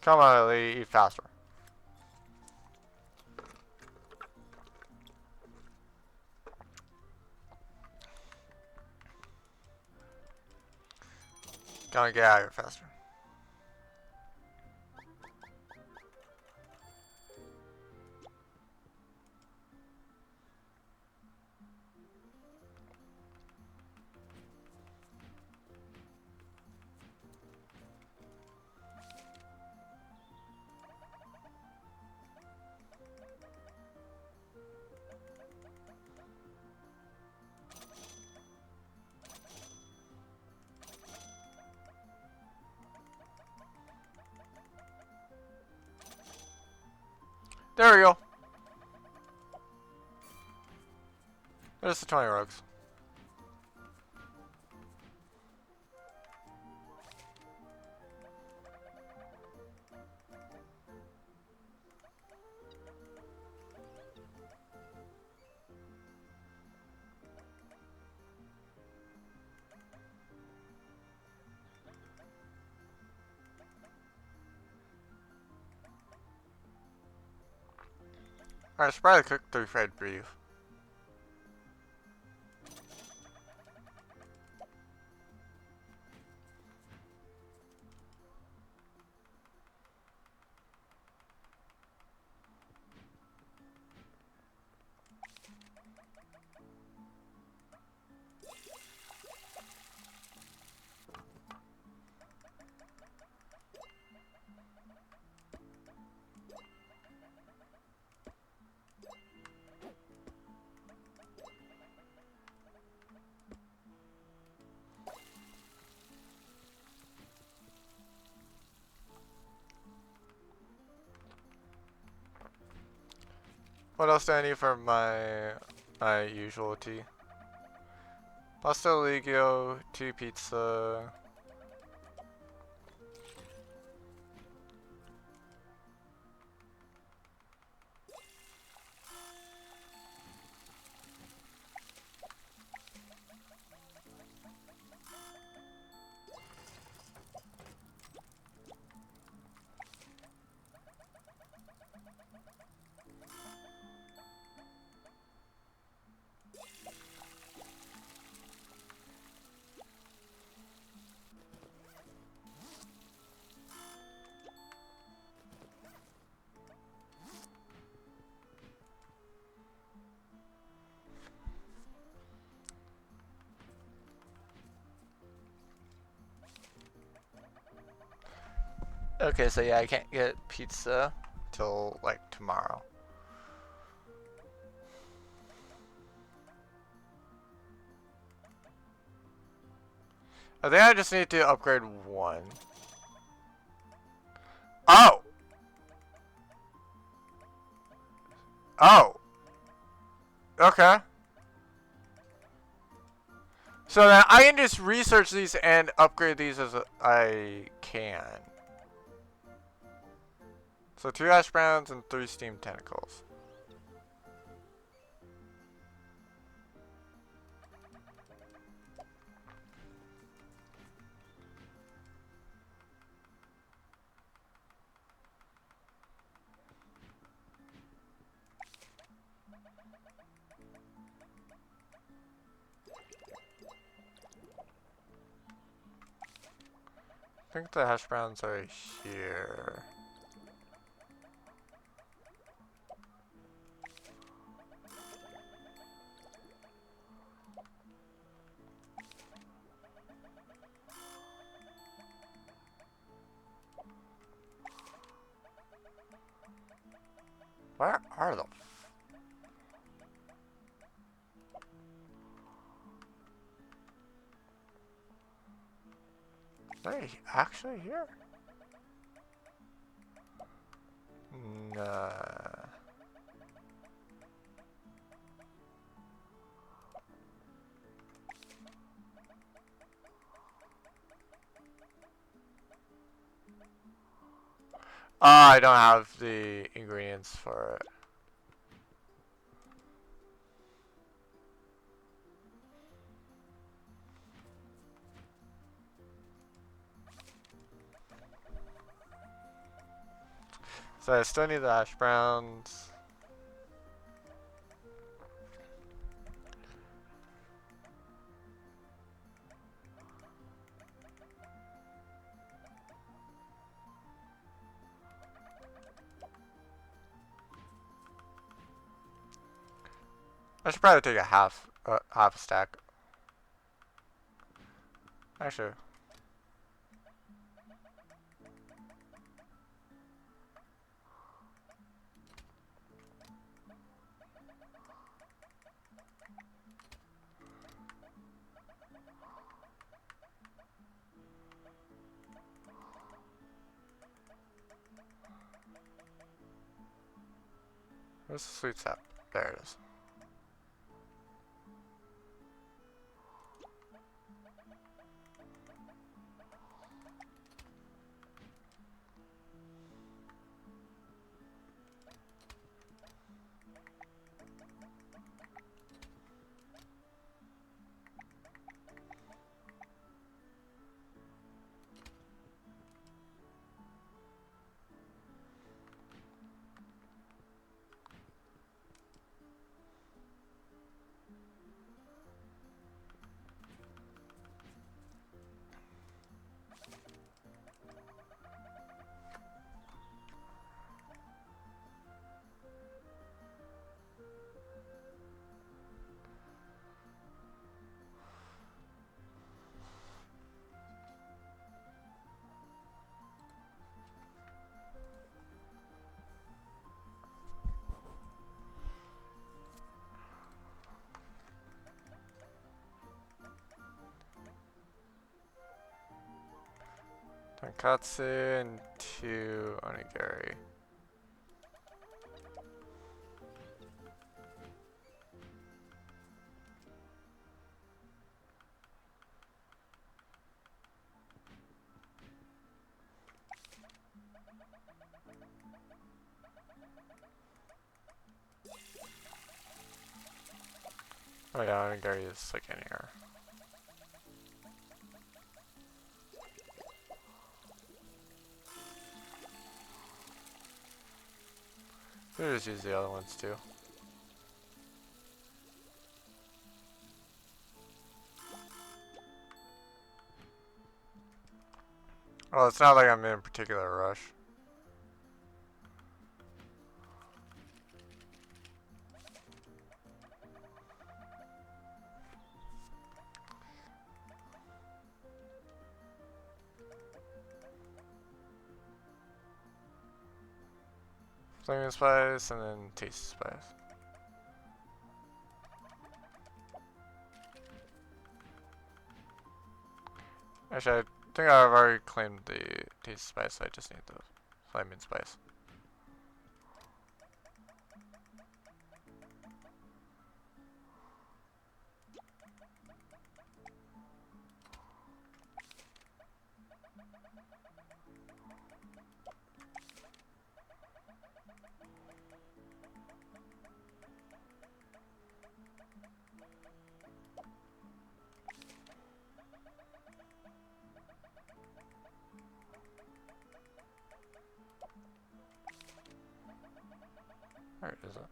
Come on, Lee, eat faster. Gotta get out of here faster. There we go. There's the 20 rogues. Alright, let's probably cook 3 fried beef. What else do I need for my usual tea? Pasta Ligio, 2 pizza. Okay, so yeah, I can't get pizza till like tomorrow. I think I just need to upgrade 1. Oh! Oh! Okay. So then I can just research these and upgrade these as I can. So 2 hash browns and 3 steam tentacles. I think the hash browns are here. Where are the... Are they actually here? Nah. I don't have the ingredients for it. So I still need the ash browns. I should probably take a half a stack. Actually. Where's the sweet sap? There it is. Tonkatsu and 2 onigiri. Oh yeah, onigiri is like in here. We'll just use the other ones too. Well, it's not like I'm in a particular rush. Flaming spice and then tasty spice. Actually, I think I've already claimed the tasty spice, so I just need the flaming spice. Where is it?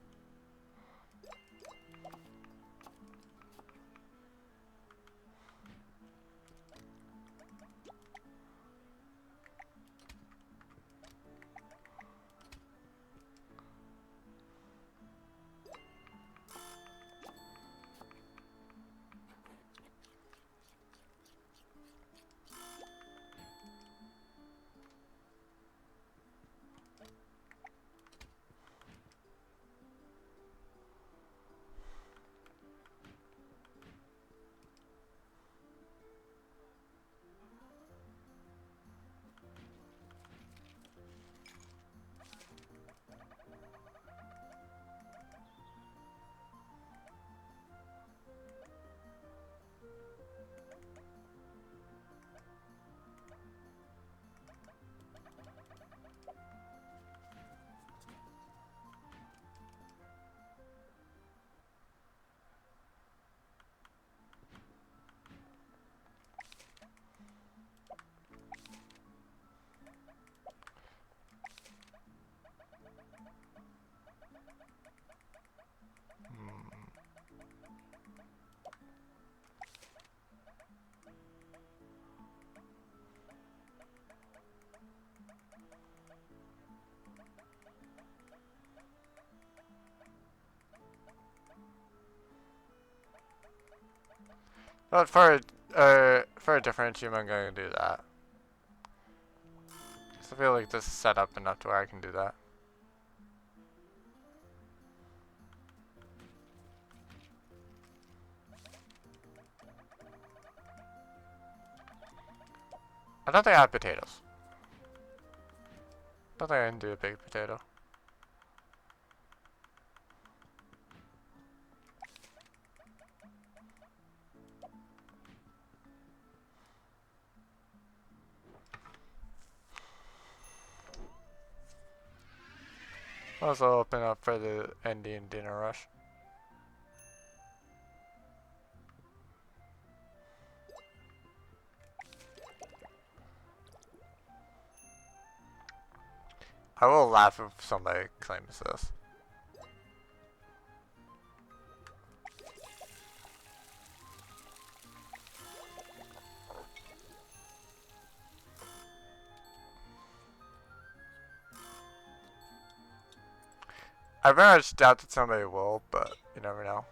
But for a different achievement, I'm going to do that. So I feel like this is set up enough to where I can do that. I don't think I have potatoes. I don't think I can do a big potato. Also open up for the Indian dinner rush. I will laugh if somebody claims this. I very much doubt that somebody will, but you never know.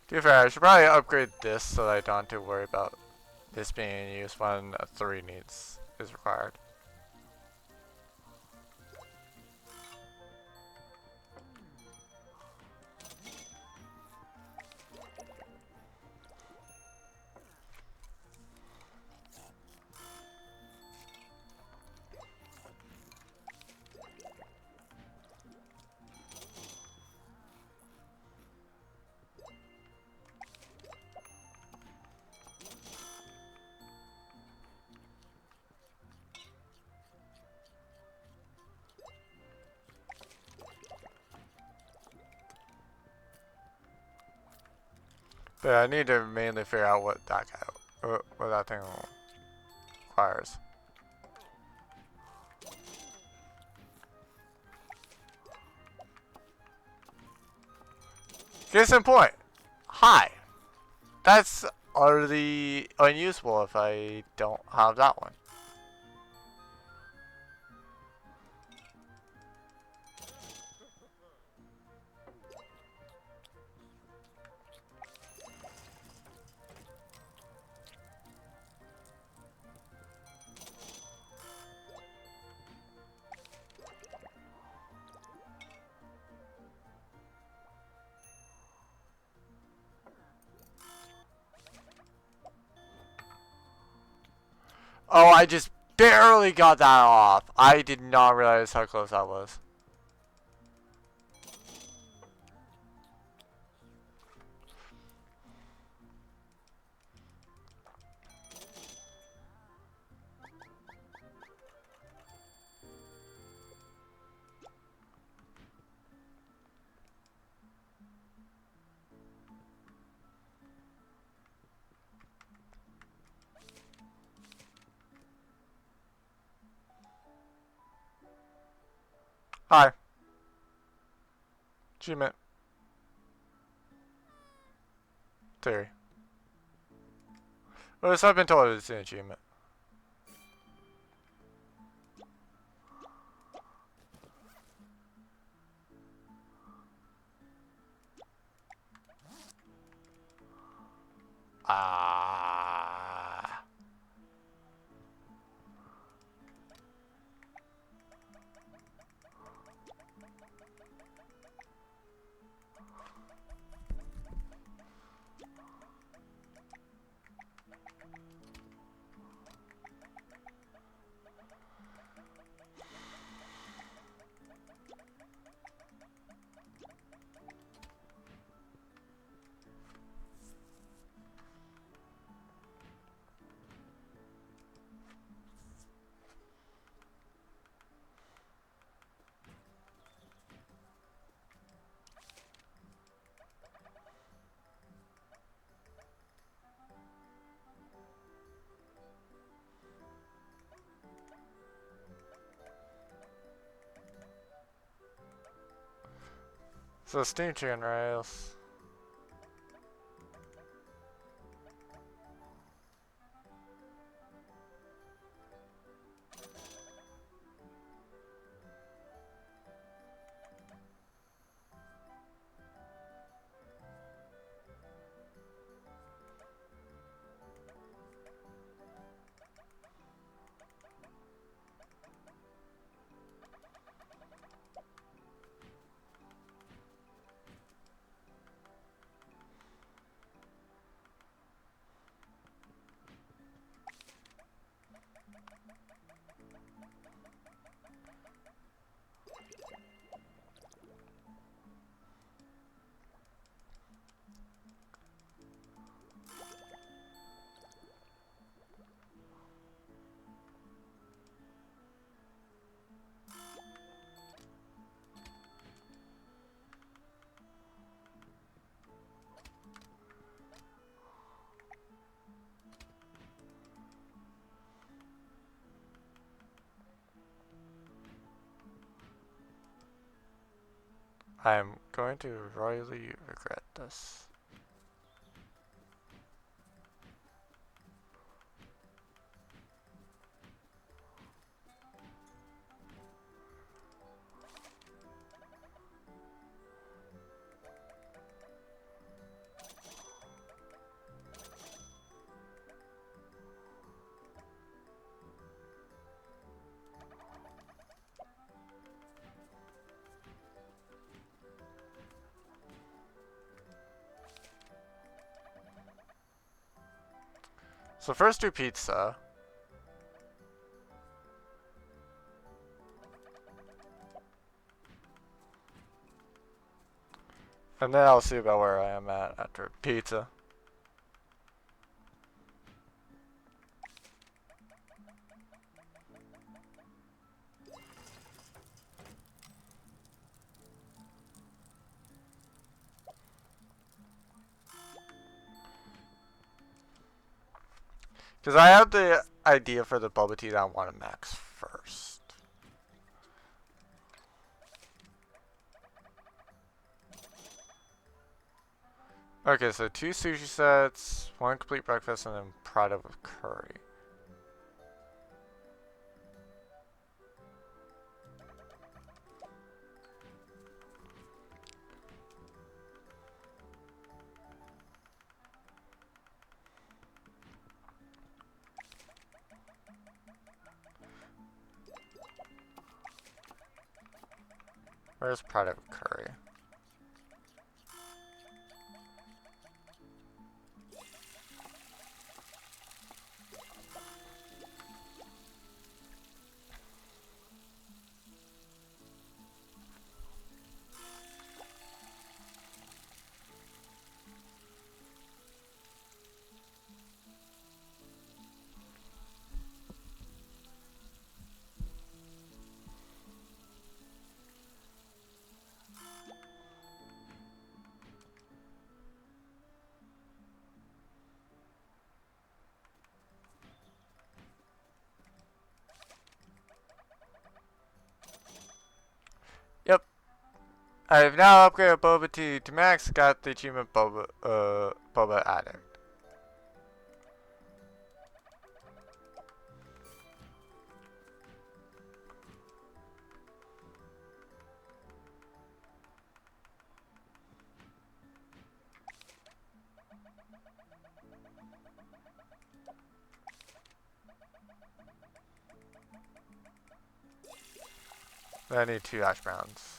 To be fair, I should probably upgrade this so that I don't have to worry about this being in use when a 3 is required. But I need to mainly figure out what that thing requires. Case in point. Hi. That's utterly unuseful if I don't have that one. Oh, I just barely got that off. I did not realize how close that was. Hi. Achievement. Theory. Well, so I've been told it's an achievement. Ah. So steam chicken rice. I'm going to royally regret this. So first do pizza. And then I'll see about where I am at after pizza. Because I have the idea for the bubble tea that I want to max first. Okay, so 2 sushi sets, 1 complete breakfast, and then Prada with curry. Where's Prada with curry? Yep. I've now upgraded Boba Tea to max, got the achievement Boba Addict. I need 2 hash browns.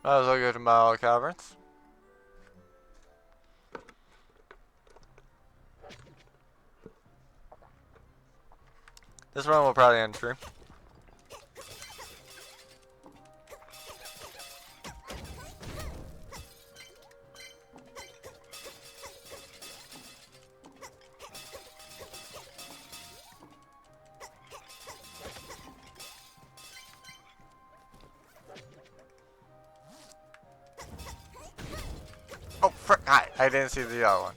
Might as well go to Mile Caverns. This run will probably end stream. Oh, frick! Hi, I didn't see the other one.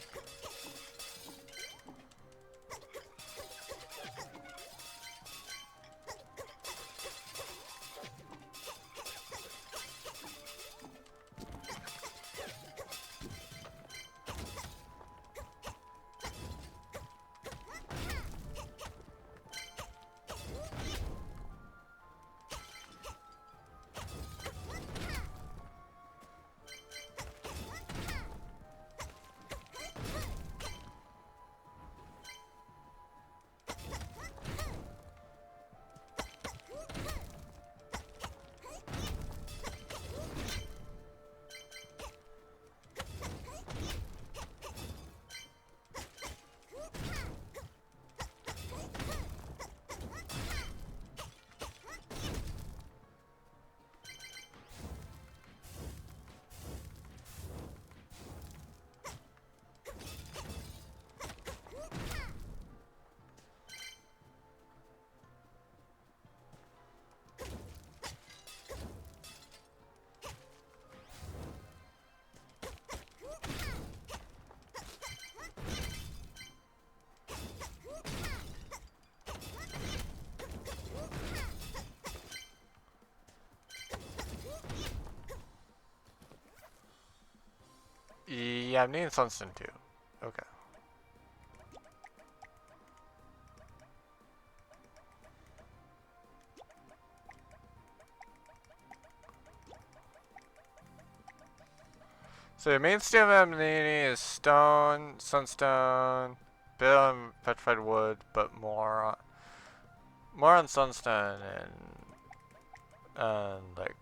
Yeah, I'm needing Sunstone too. Okay. So the main stem I'm needing is stone, sunstone, bit on petrified wood, but more on sunstone and like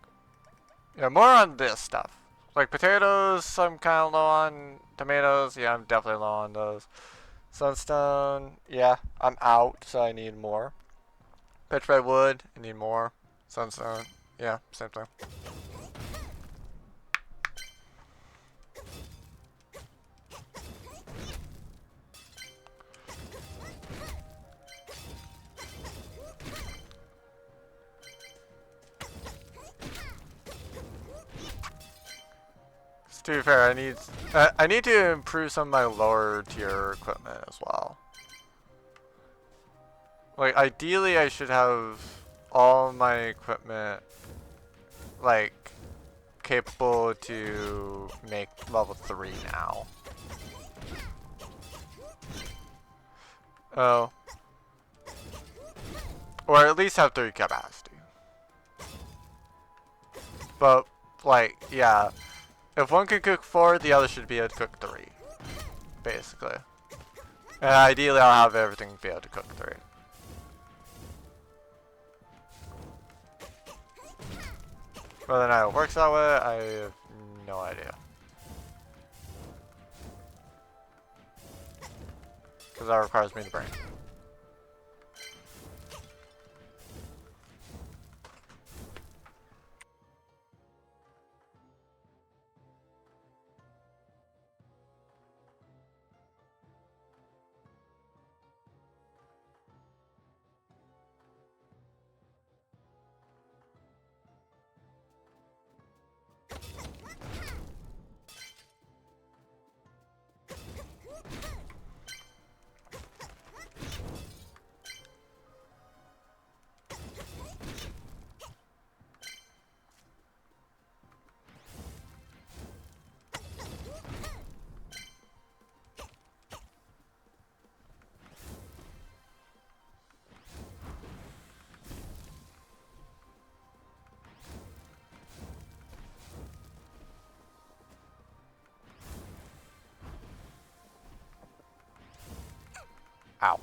yeah, more on this stuff. Like potatoes, I'm kind of low on. Tomatoes, yeah, I'm definitely low on those. Sunstone, yeah, I'm out, so I need more. Petrified wood, I need more. Sunstone, yeah, same thing. To be fair, I need to improve some of my lower tier equipment as well. Like ideally, I should have all my equipment like capable to make level 3 now. Oh, or at least have 3 capacity. But like, yeah. If one can cook 4, the other should be able to cook 3. Basically. And ideally, I'll have everything be able to cook 3. Whether or not it works that way, I have no idea. Because that requires me to brain. Ow.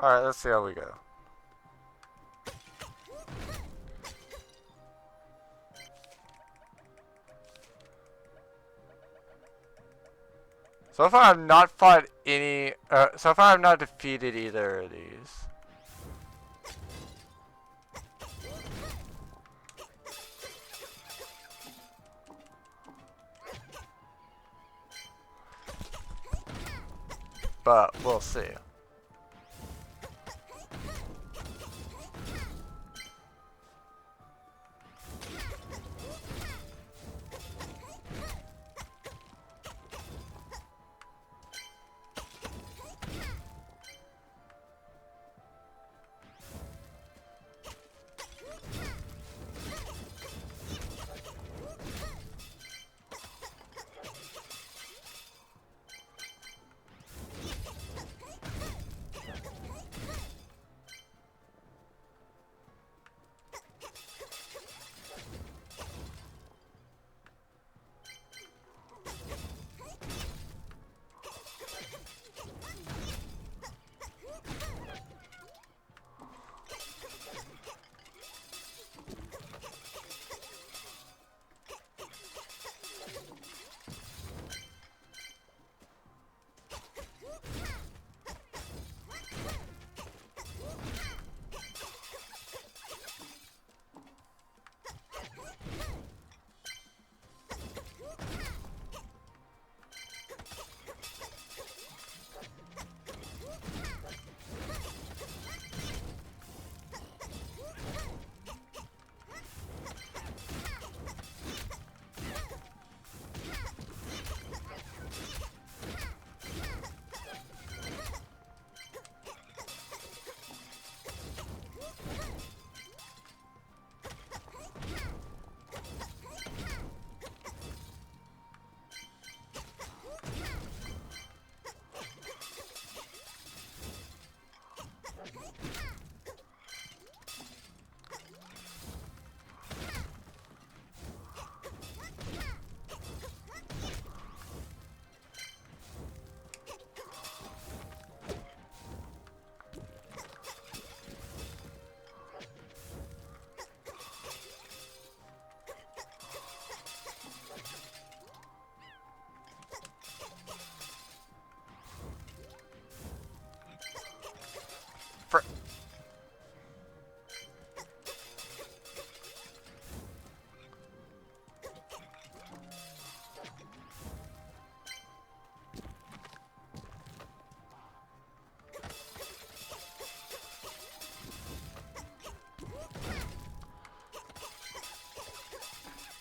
Alright, let's see how we go. So far I've not fought any, so far I've not defeated either of these. But we'll see.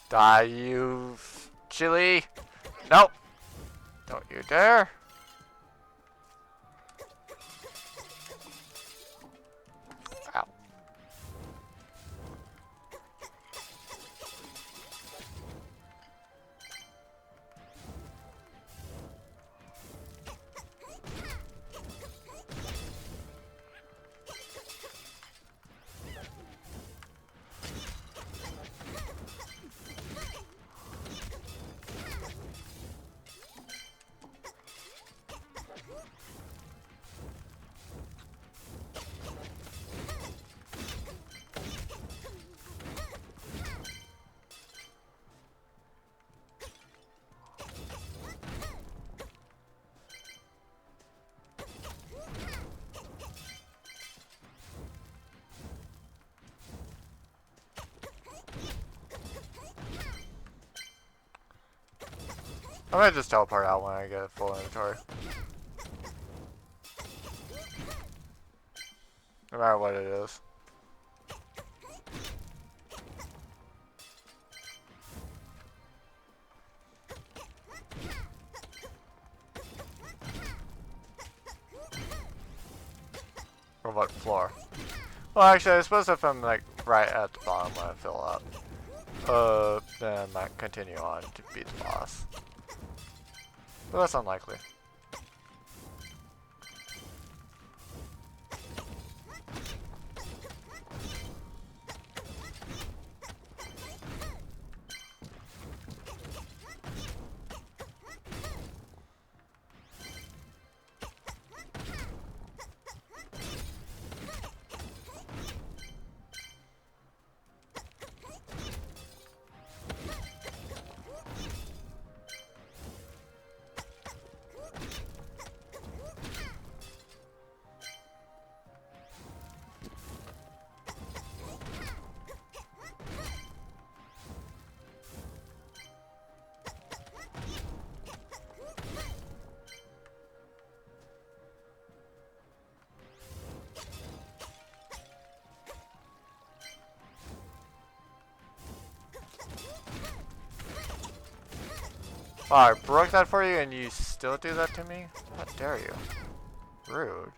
Die, you chili! Nope! Don't you dare! Ow. I might just teleport out when I get full inventory. No matter what it is. Or what floor? Well, actually, I suppose if I'm like right at the bottom when I fill up, then I might continue on to beat the boss. But that's unlikely. Oh, I broke that for you and you still do that to me? How dare you? Rude.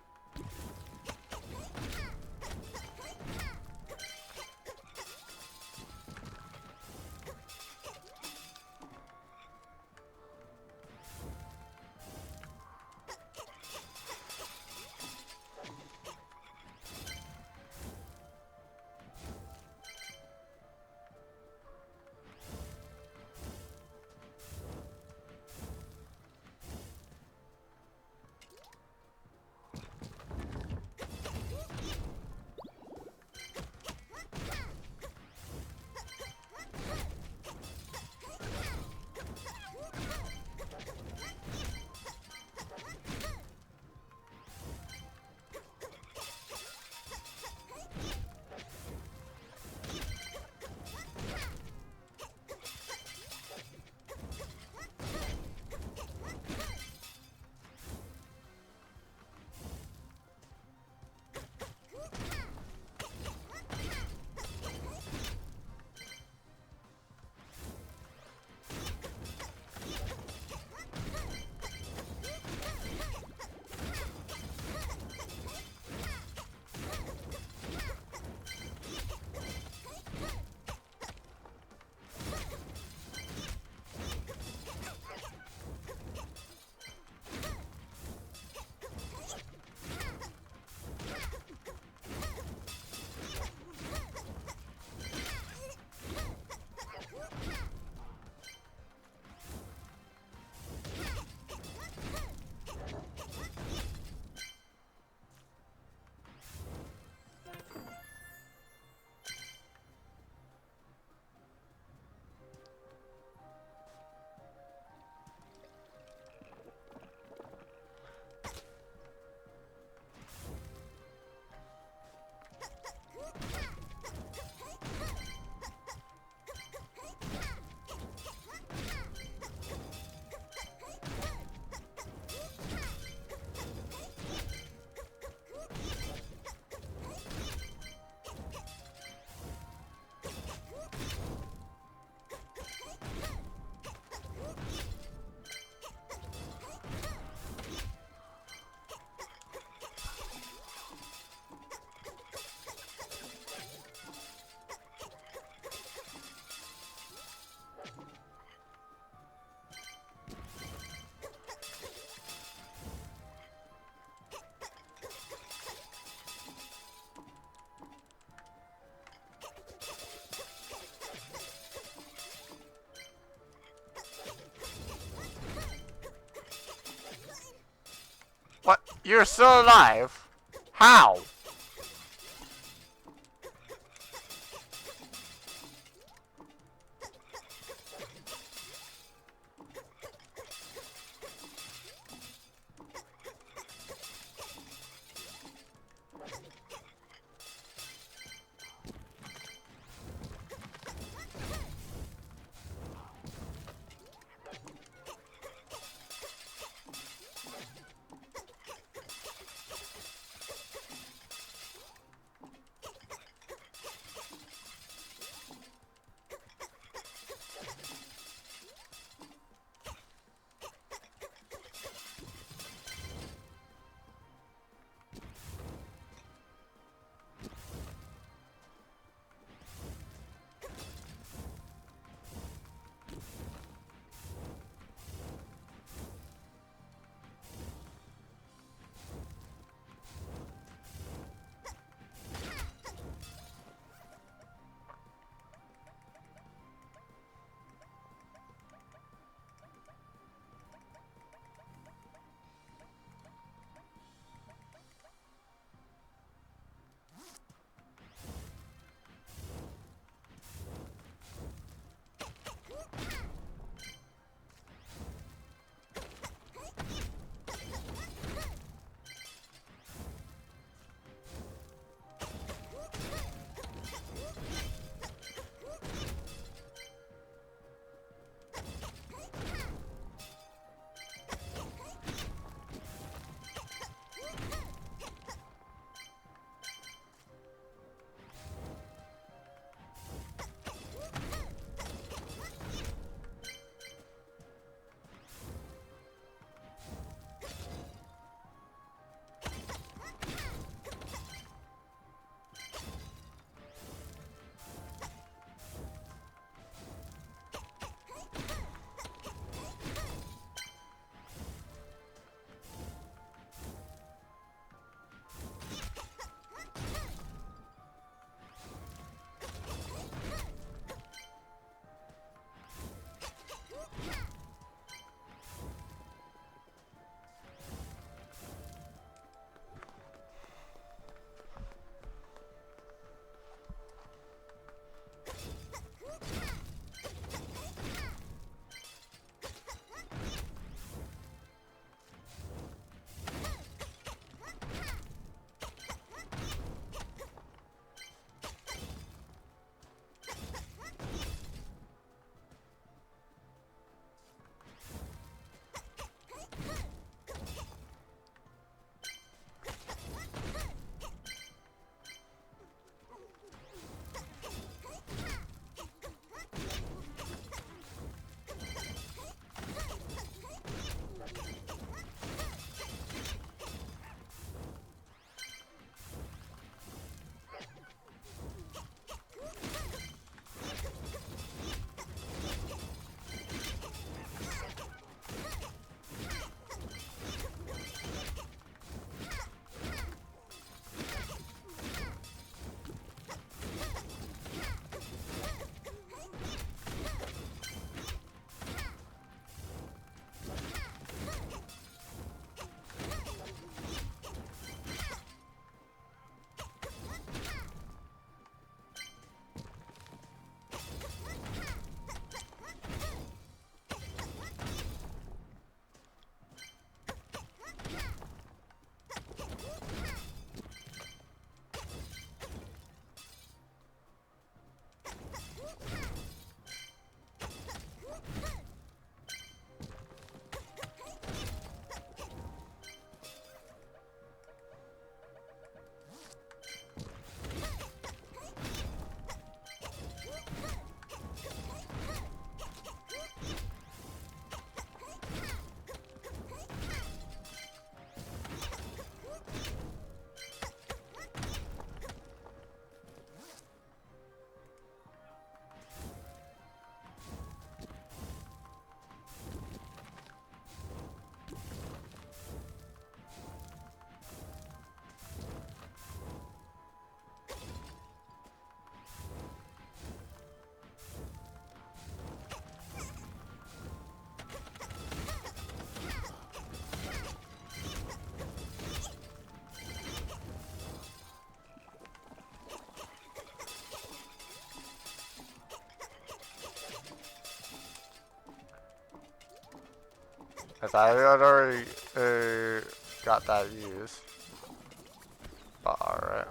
What? You're still alive? How? I had already got that used. Alright.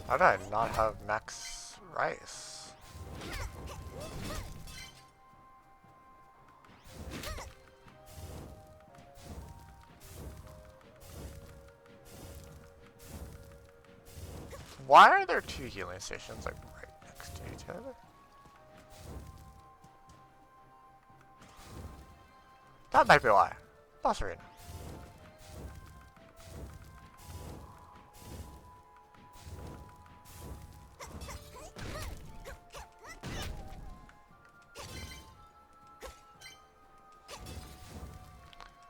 How did I not have max rice? Why are there two healing stations like right next to each other? That might be why. Boss arena.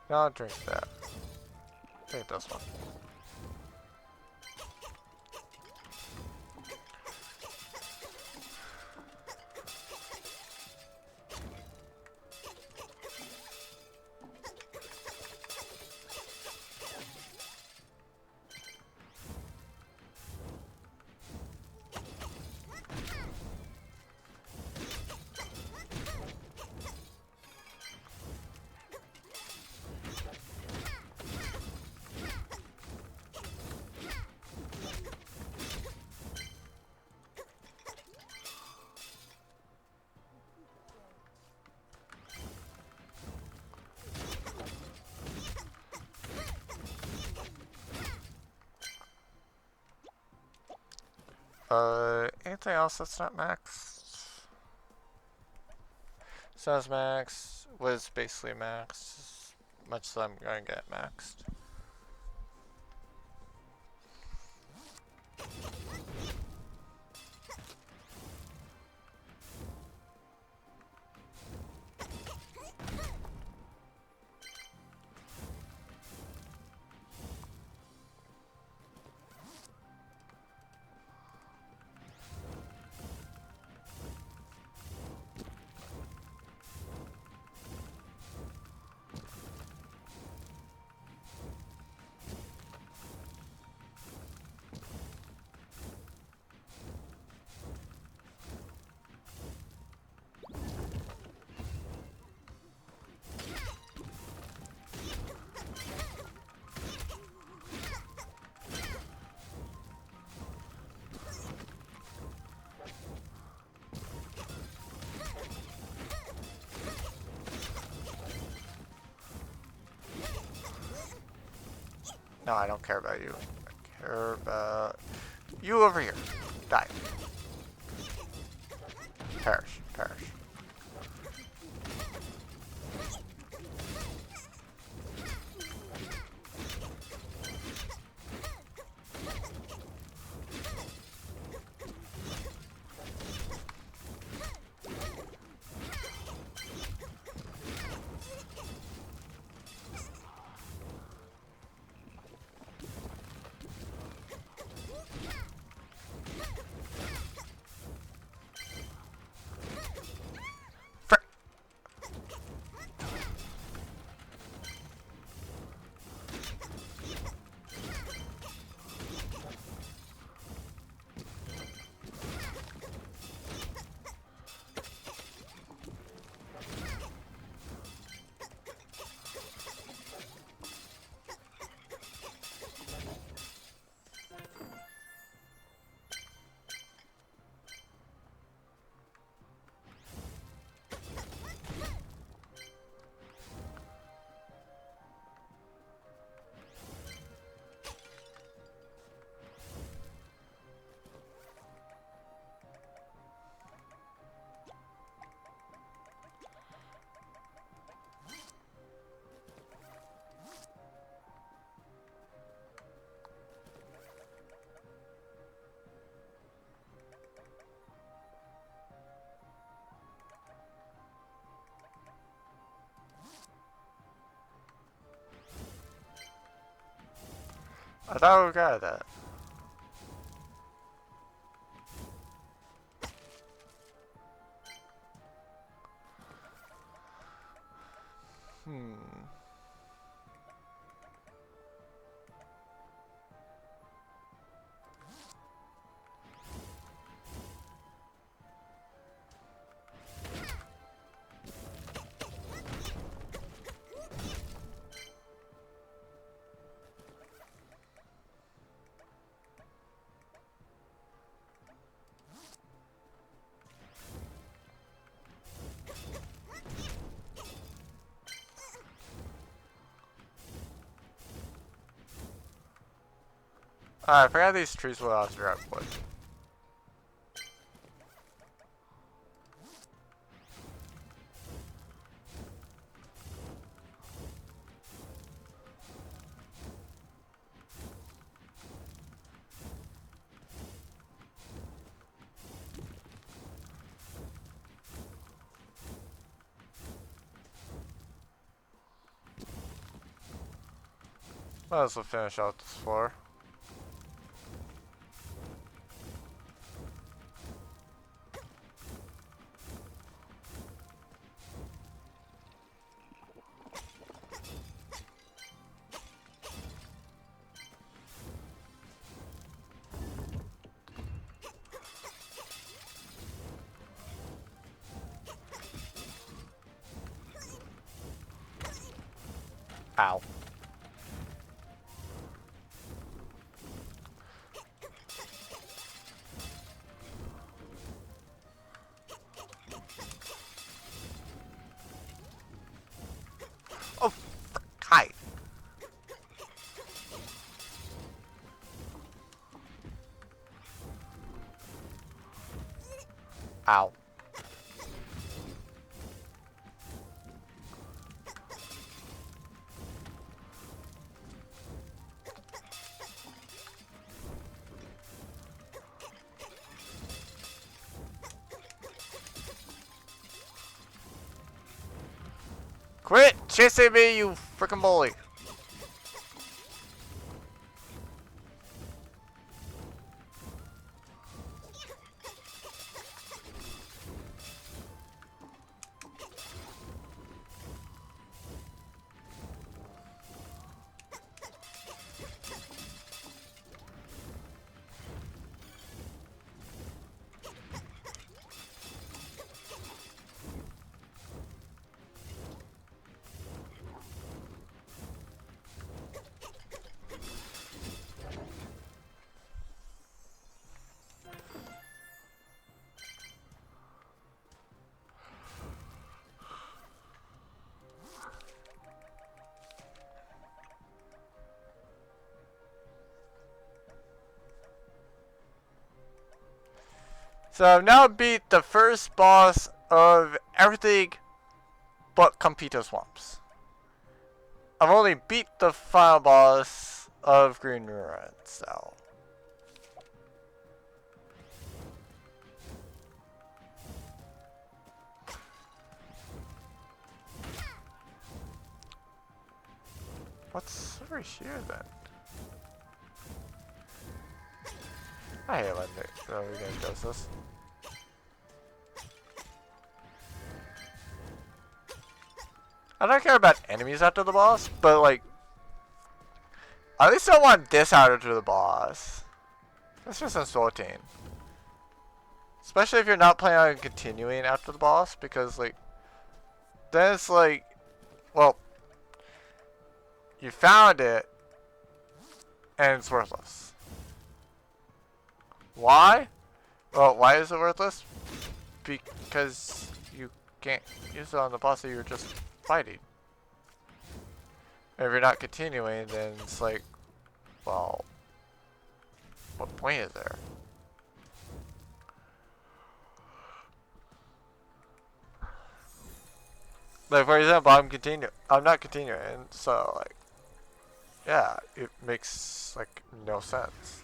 No, I'll drink that. Drink this one. Anything else that's not maxed? Says max, was basically maxed, much as I'm gonna get maxed. No, I don't care about you. I care about you over here. Die. Perish. Perish. I thought we were good at that. I forgot these trees were off the wood. Might as well finish out this floor. Ow. Oh, hi. Ow. Quit chasing me, you frickin' bully. So I've now beat the first boss of everything but Compito Swamps. I've only beat the final boss of Green Ruin, so. What's over here then? I hate when the game does this. I don't care about enemies after the boss, but like, at least I want this after the boss. That's just insulting. Especially if you're not planning on continuing after the boss, because like, then it's like, well, you found it, and it's worthless. Why? Well, why is it worthless? Because you can't use it on the boss that you were just fighting. If you're not continuing, then it's like, well, what point is there? Like, for example, I'm not continuing, so like, yeah, it makes like no sense.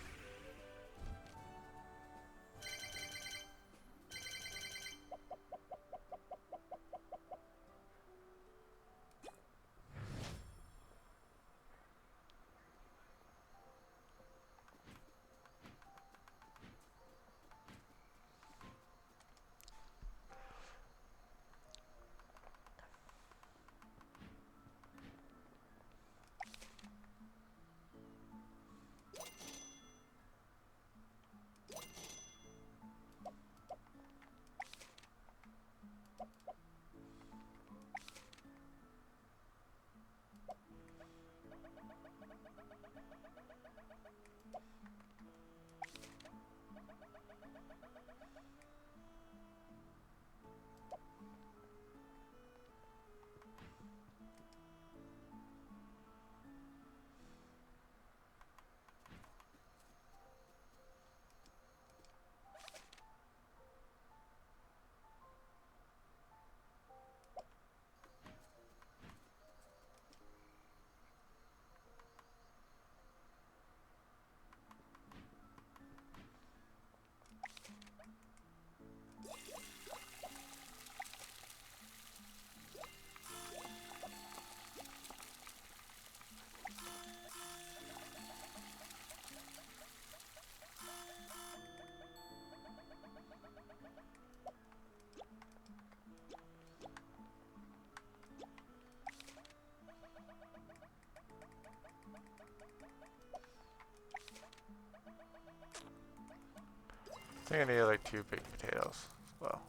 think I need like 2 big potatoes as well.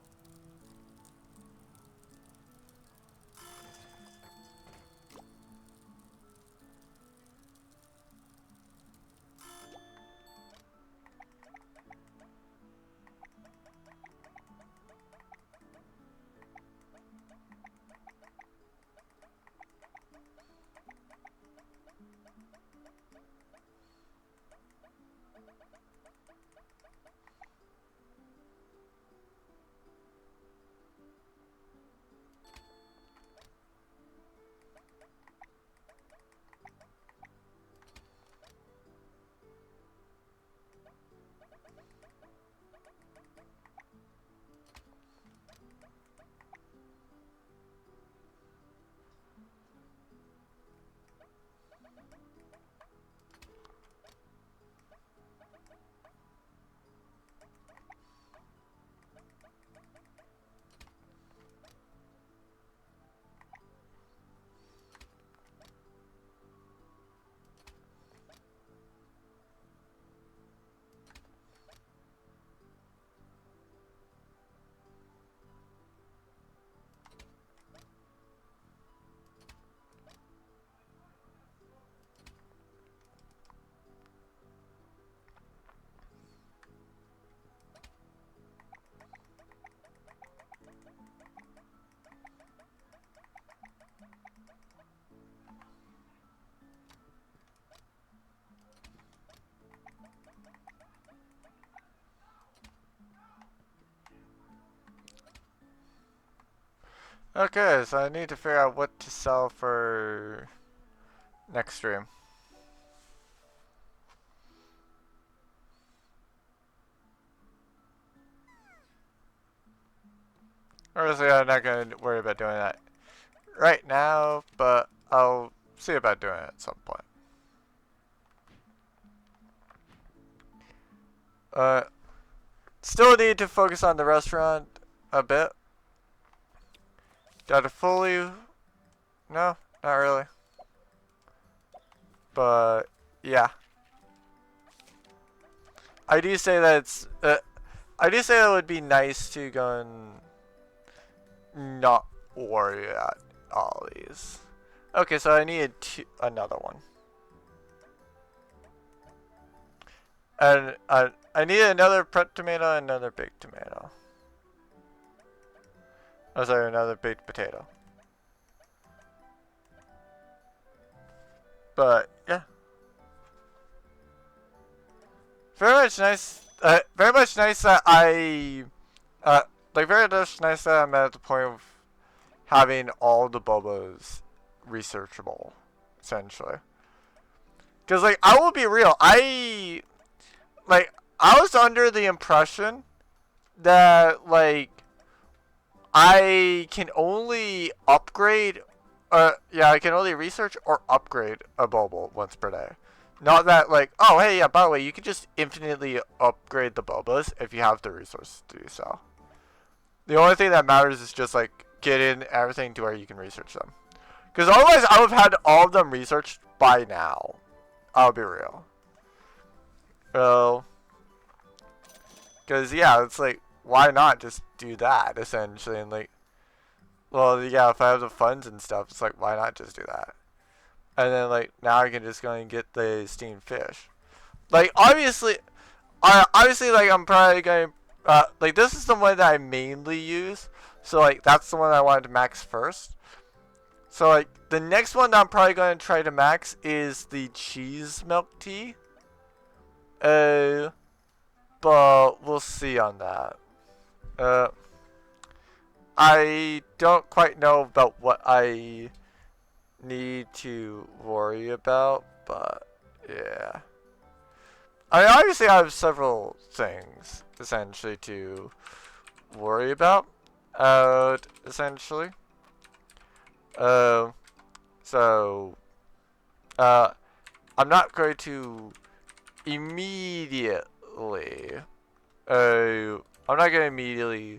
Okay, so I need to figure out what to sell for next stream. Honestly, I'm not going to worry about doing that right now, but I'll see about doing it at some point. Still need to focus on the restaurant a bit. Got to fully... No, not really. But, yeah. I do say that it's... I do say that it would be nice to go and not worry about all these. Okay, so I need another one. And I need another prep tomato and another baked tomato. Oh, sorry, another baked potato. But, yeah. Very much nice. Very much nice that very much nice that I'm at the point of having all the bobos researchable, essentially. Because, like, I will be real. I was under the impression that, like, I can only upgrade, I can only research or upgrade a bobo once per day. Not that, like, oh, hey, yeah, by the way, you can just infinitely upgrade the bobos if you have the resources to do so. The only thing that matters is just, like, getting everything to where you can research them. Because otherwise, I would have had all of them researched by now. I'll be real. So, because, yeah, it's like, why not just do that, essentially? And, like, well, yeah, if I have the funds and stuff, it's like, why not just do that? And then, like, now I can just go and get the steamed fish. Like, obviously, like, I'm probably going to, like, this is the one that I mainly use. So, like, that's the one I wanted to max first. So, like, the next one that I'm probably going to try to max is the cheese milk tea. But we'll see on that. I don't quite know about what I need to worry about, but yeah. I obviously have several things, essentially, to worry about, essentially. So, I'm not going to immediately, I'm not going to immediately,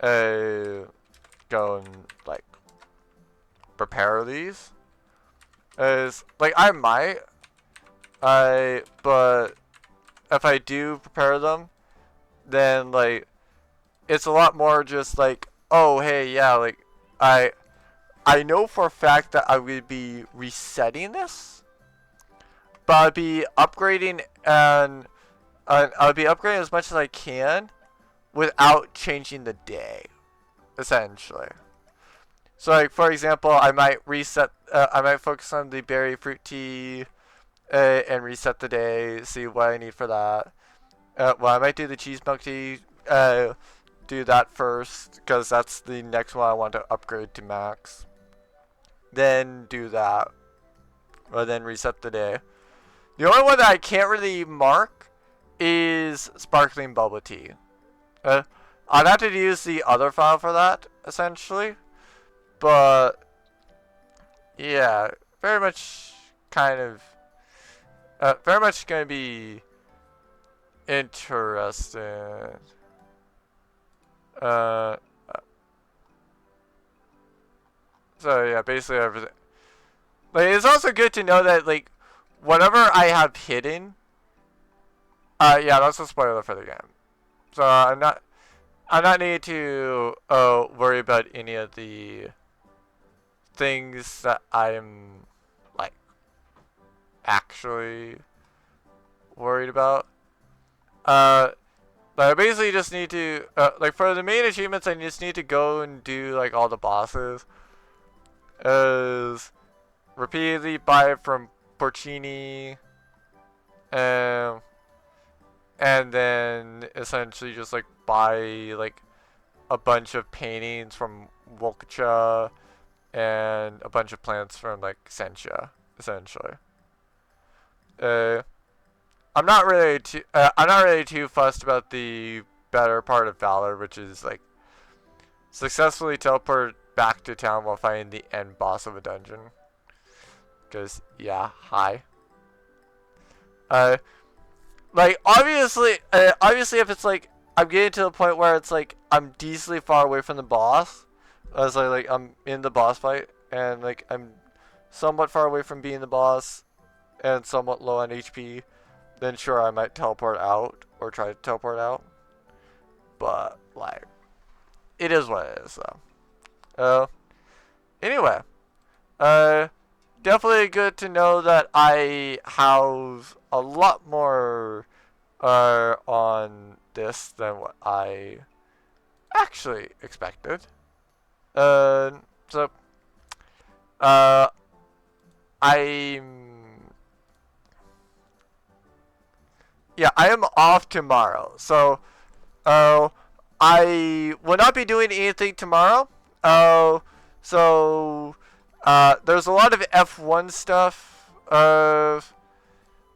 go and, like, prepare these. Like, I might, but if I do prepare them, then like it's a lot more just like, oh hey, yeah, like I know for a fact that I would be resetting this, but I'd be upgrading and I'll be upgrading as much as I can without changing the day, essentially. So, like for example, I might reset. I might focus on the berry fruit tea and reset the day. See what I need for that. Well, I might do the cheese milk tea. Do that first because that's the next one I want to upgrade to max. Then do that, or then reset the day. The only one that I can't really mark is sparkling bubble tea. I'd have to use the other file for that, essentially. But, yeah, very much kind of, very much going to be interesting. So, yeah, basically everything. Like, it's also good to know that, like, whatever I have hidden, yeah, that's a spoiler for the game. So, I'm not need to worry about any of the things that I'm like actually worried about. Like I basically just need to like for the main achievements, I just need to go and do like all the bosses. Repeatedly buy from Porcini, and then essentially just like buy like a bunch of paintings from Wolkacha and a bunch of plants from like Sentia, essentially. I'm not really too fussed about the better part of Valor, which is like successfully teleport back to town while fighting the end boss of a dungeon. Because yeah, hi. Like obviously if it's like I'm getting to the point where it's like I'm decently far away from the boss, as like I'm in the boss fight and like I'm somewhat far away from being the boss and somewhat low on HP, then sure I might teleport out or try to teleport out. But like it is what it is though. Anyway, definitely good to know that I have a lot more on this than what I actually expected. So, I am off tomorrow. So, I will not be doing anything tomorrow. So, there's a lot of F1 stuff.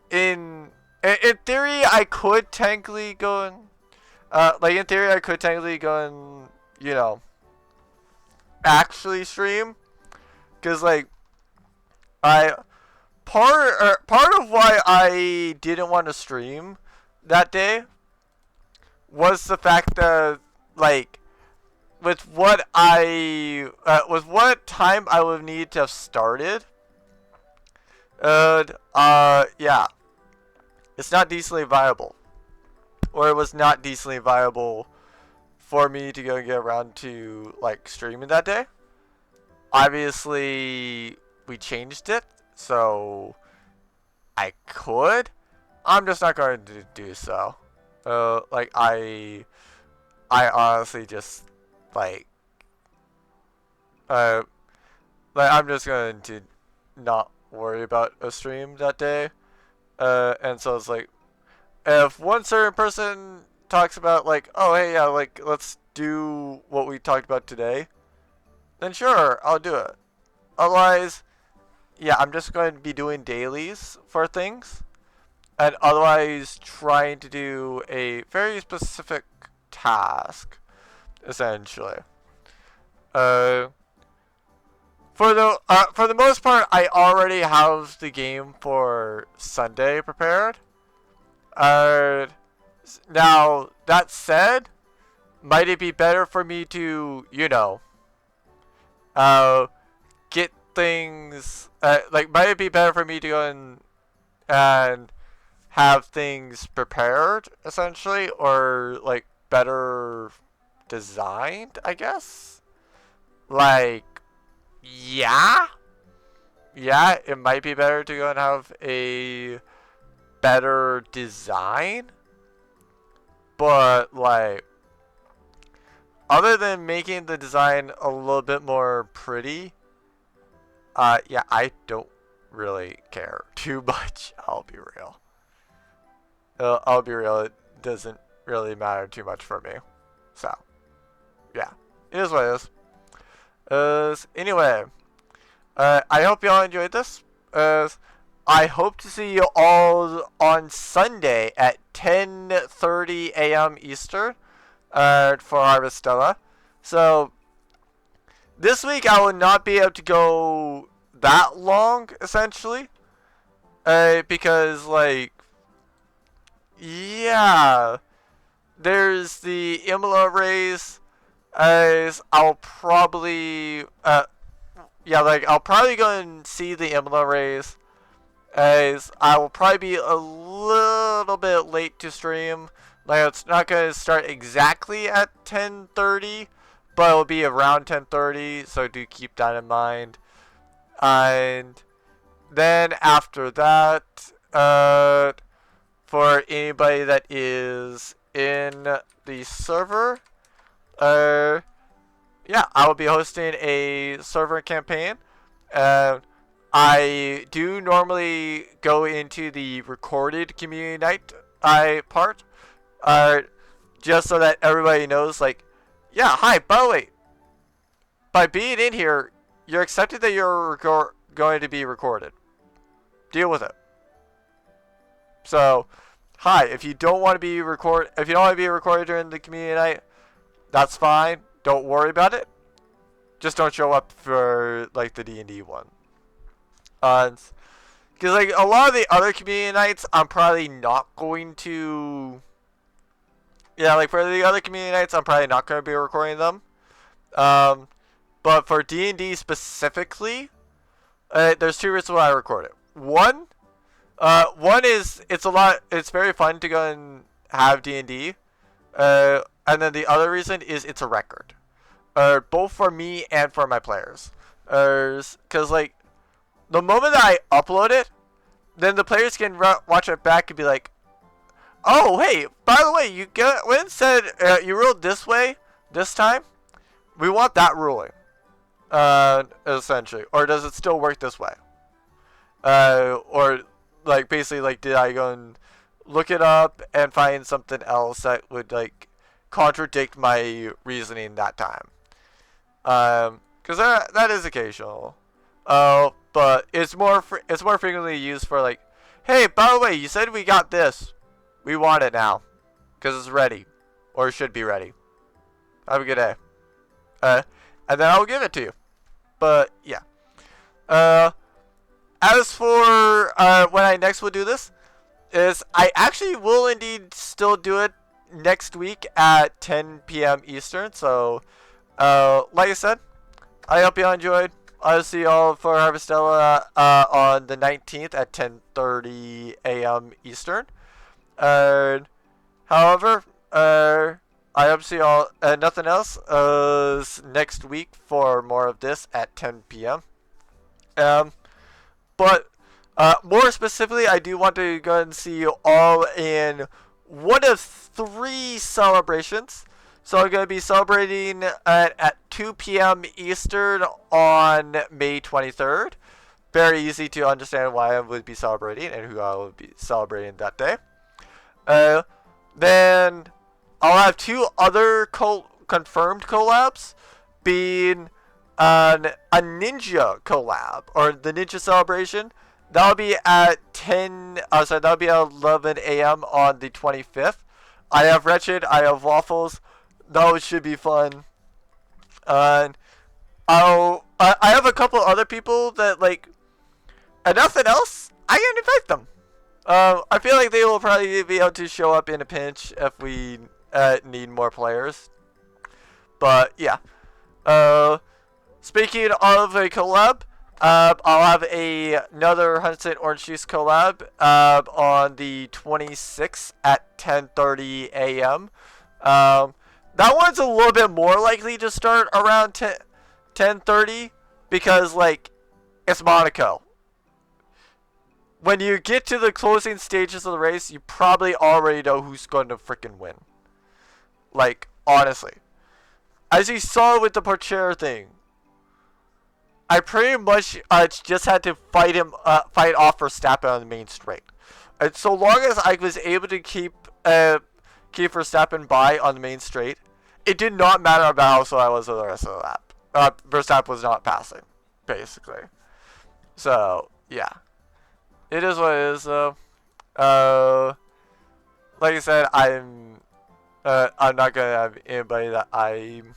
In theory, I could technically go and, you know, actually stream. Because, like, part of why I didn't want to stream that day was the fact that, like, with what time I would need to have started, yeah, it's not decently viable, or it was not decently viable for me to go and get around to like streaming that day. Obviously, we changed it, so I could. I'm just not going to do so. Like I honestly just like I'm just going to not worry about a stream that day. And so it's like, if one certain person talks about like, oh hey yeah, like let's do what we talked about today, then sure, I'll do it. Otherwise, yeah, I'm just going to be doing dailies for things, and otherwise trying to do a very specific task, essentially. For the most part, I already have the game for Sunday prepared. Now that said, might it be better for me to, you know, get things like might it be better for me to go and have things prepared, essentially, or, like, better designed, I guess. Like, yeah, it might be better to go and have a better design, but, like, other than making the design a little bit more pretty, yeah, I don't really care too much. I'll be real. It doesn't really matter too much for me. So, yeah, it is what it is. Anyway, I hope y'all enjoyed this. I hope to see you all on Sunday at 10:30 a.m. Eastern for Harvestella. So, this week I will not be able to go that long, essentially. Because, like, yeah, there's the Imola race. As I'll probably, I'll probably go and see the Imola race. As I will probably be a little bit late to stream. Like, it's not going to start exactly at 10:30, but it will be around 10:30, so do keep that in mind. And then after that, for anybody that is in the server, yeah, I will be hosting a server campaign. I do normally go into the recorded community night part, just so that everybody knows, like, yeah, hi, by the way, by being in here, you're accepted that you're going to be recorded. Deal with it. So, hi, if you don't want to be recorded during the community night, that's fine. Don't worry about it. Just don't show up for, like, the D&D one. Because, like, a lot of the other community nights, I'm probably not going to... Yeah, like, for the other community nights, I'm probably not going to be recording them. But for D&D specifically, there's two reasons why I record it. One is it's very fun to go and have D&D. And then the other reason is it's a record. Both for me and for my players. Because, like, the moment that I upload it, then the players can watch it back and be like, oh, hey, by the way, you went and said you ruled this way this time. We want that ruling, essentially. Or does it still work this way? Or, like, basically, like, did I go and look it up and find something else that would, like, contradict my reasoning that time? Because that is occasional. But it's more frequently used for, like, hey, by the way, you said we got this. We want it now. Because it's ready. Or it should be ready. Have a good day. And then I'll give it to you. But, yeah. As for when I next will do this, is I actually will indeed still do it next week at 10 p.m. Eastern. So, like I said, I hope you all enjoyed. I'll see y'all for Harvestella on the 19th at 10:30 a.m. Eastern. However, I hope to see y'all, nothing else, next week for more of this at 10 p.m. But more specifically, I do want to go ahead and see you all in one of 3 celebrations. So I'm going to be celebrating at 2 p.m. Eastern on May 23rd. Very easy to understand why I would be celebrating and who I will be celebrating that day. Then I'll have 2 other confirmed collabs, being a ninja collab, or the ninja celebration. That'll be at 11 a.m. on the 25th. I have Wretched, I have Waffles. Those should be fun. I have a couple other people that, like, and nothing else, I can invite them. I feel like they will probably be able to show up in a pinch if we need more players. But, yeah. Speaking of a collab, I'll have another Hunted Orange Juice collab on the 26th at 10:30 a.m. That one's a little bit more likely to start around 10:30 because like it's Monaco. When you get to the closing stages of the race, you probably already know who's going to freaking win. Like honestly, as you saw with the Porcher thing. I pretty much just had to fight off Verstappen on the main straight. And so long as I was able to keep Verstappen by on the main straight, it did not matter about how slow I was for the rest of the lap. Verstappen was not passing, basically. So yeah, it is what it is. Like I said, I'm not gonna have anybody that I'm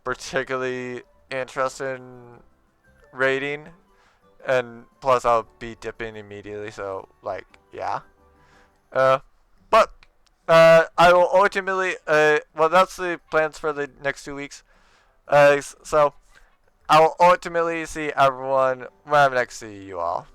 particularly interested in rating, and plus I'll be dipping immediately, so like yeah. But I will ultimately well, that's the plans for the next 2 weeks. So I will ultimately see everyone when I'm next to you all.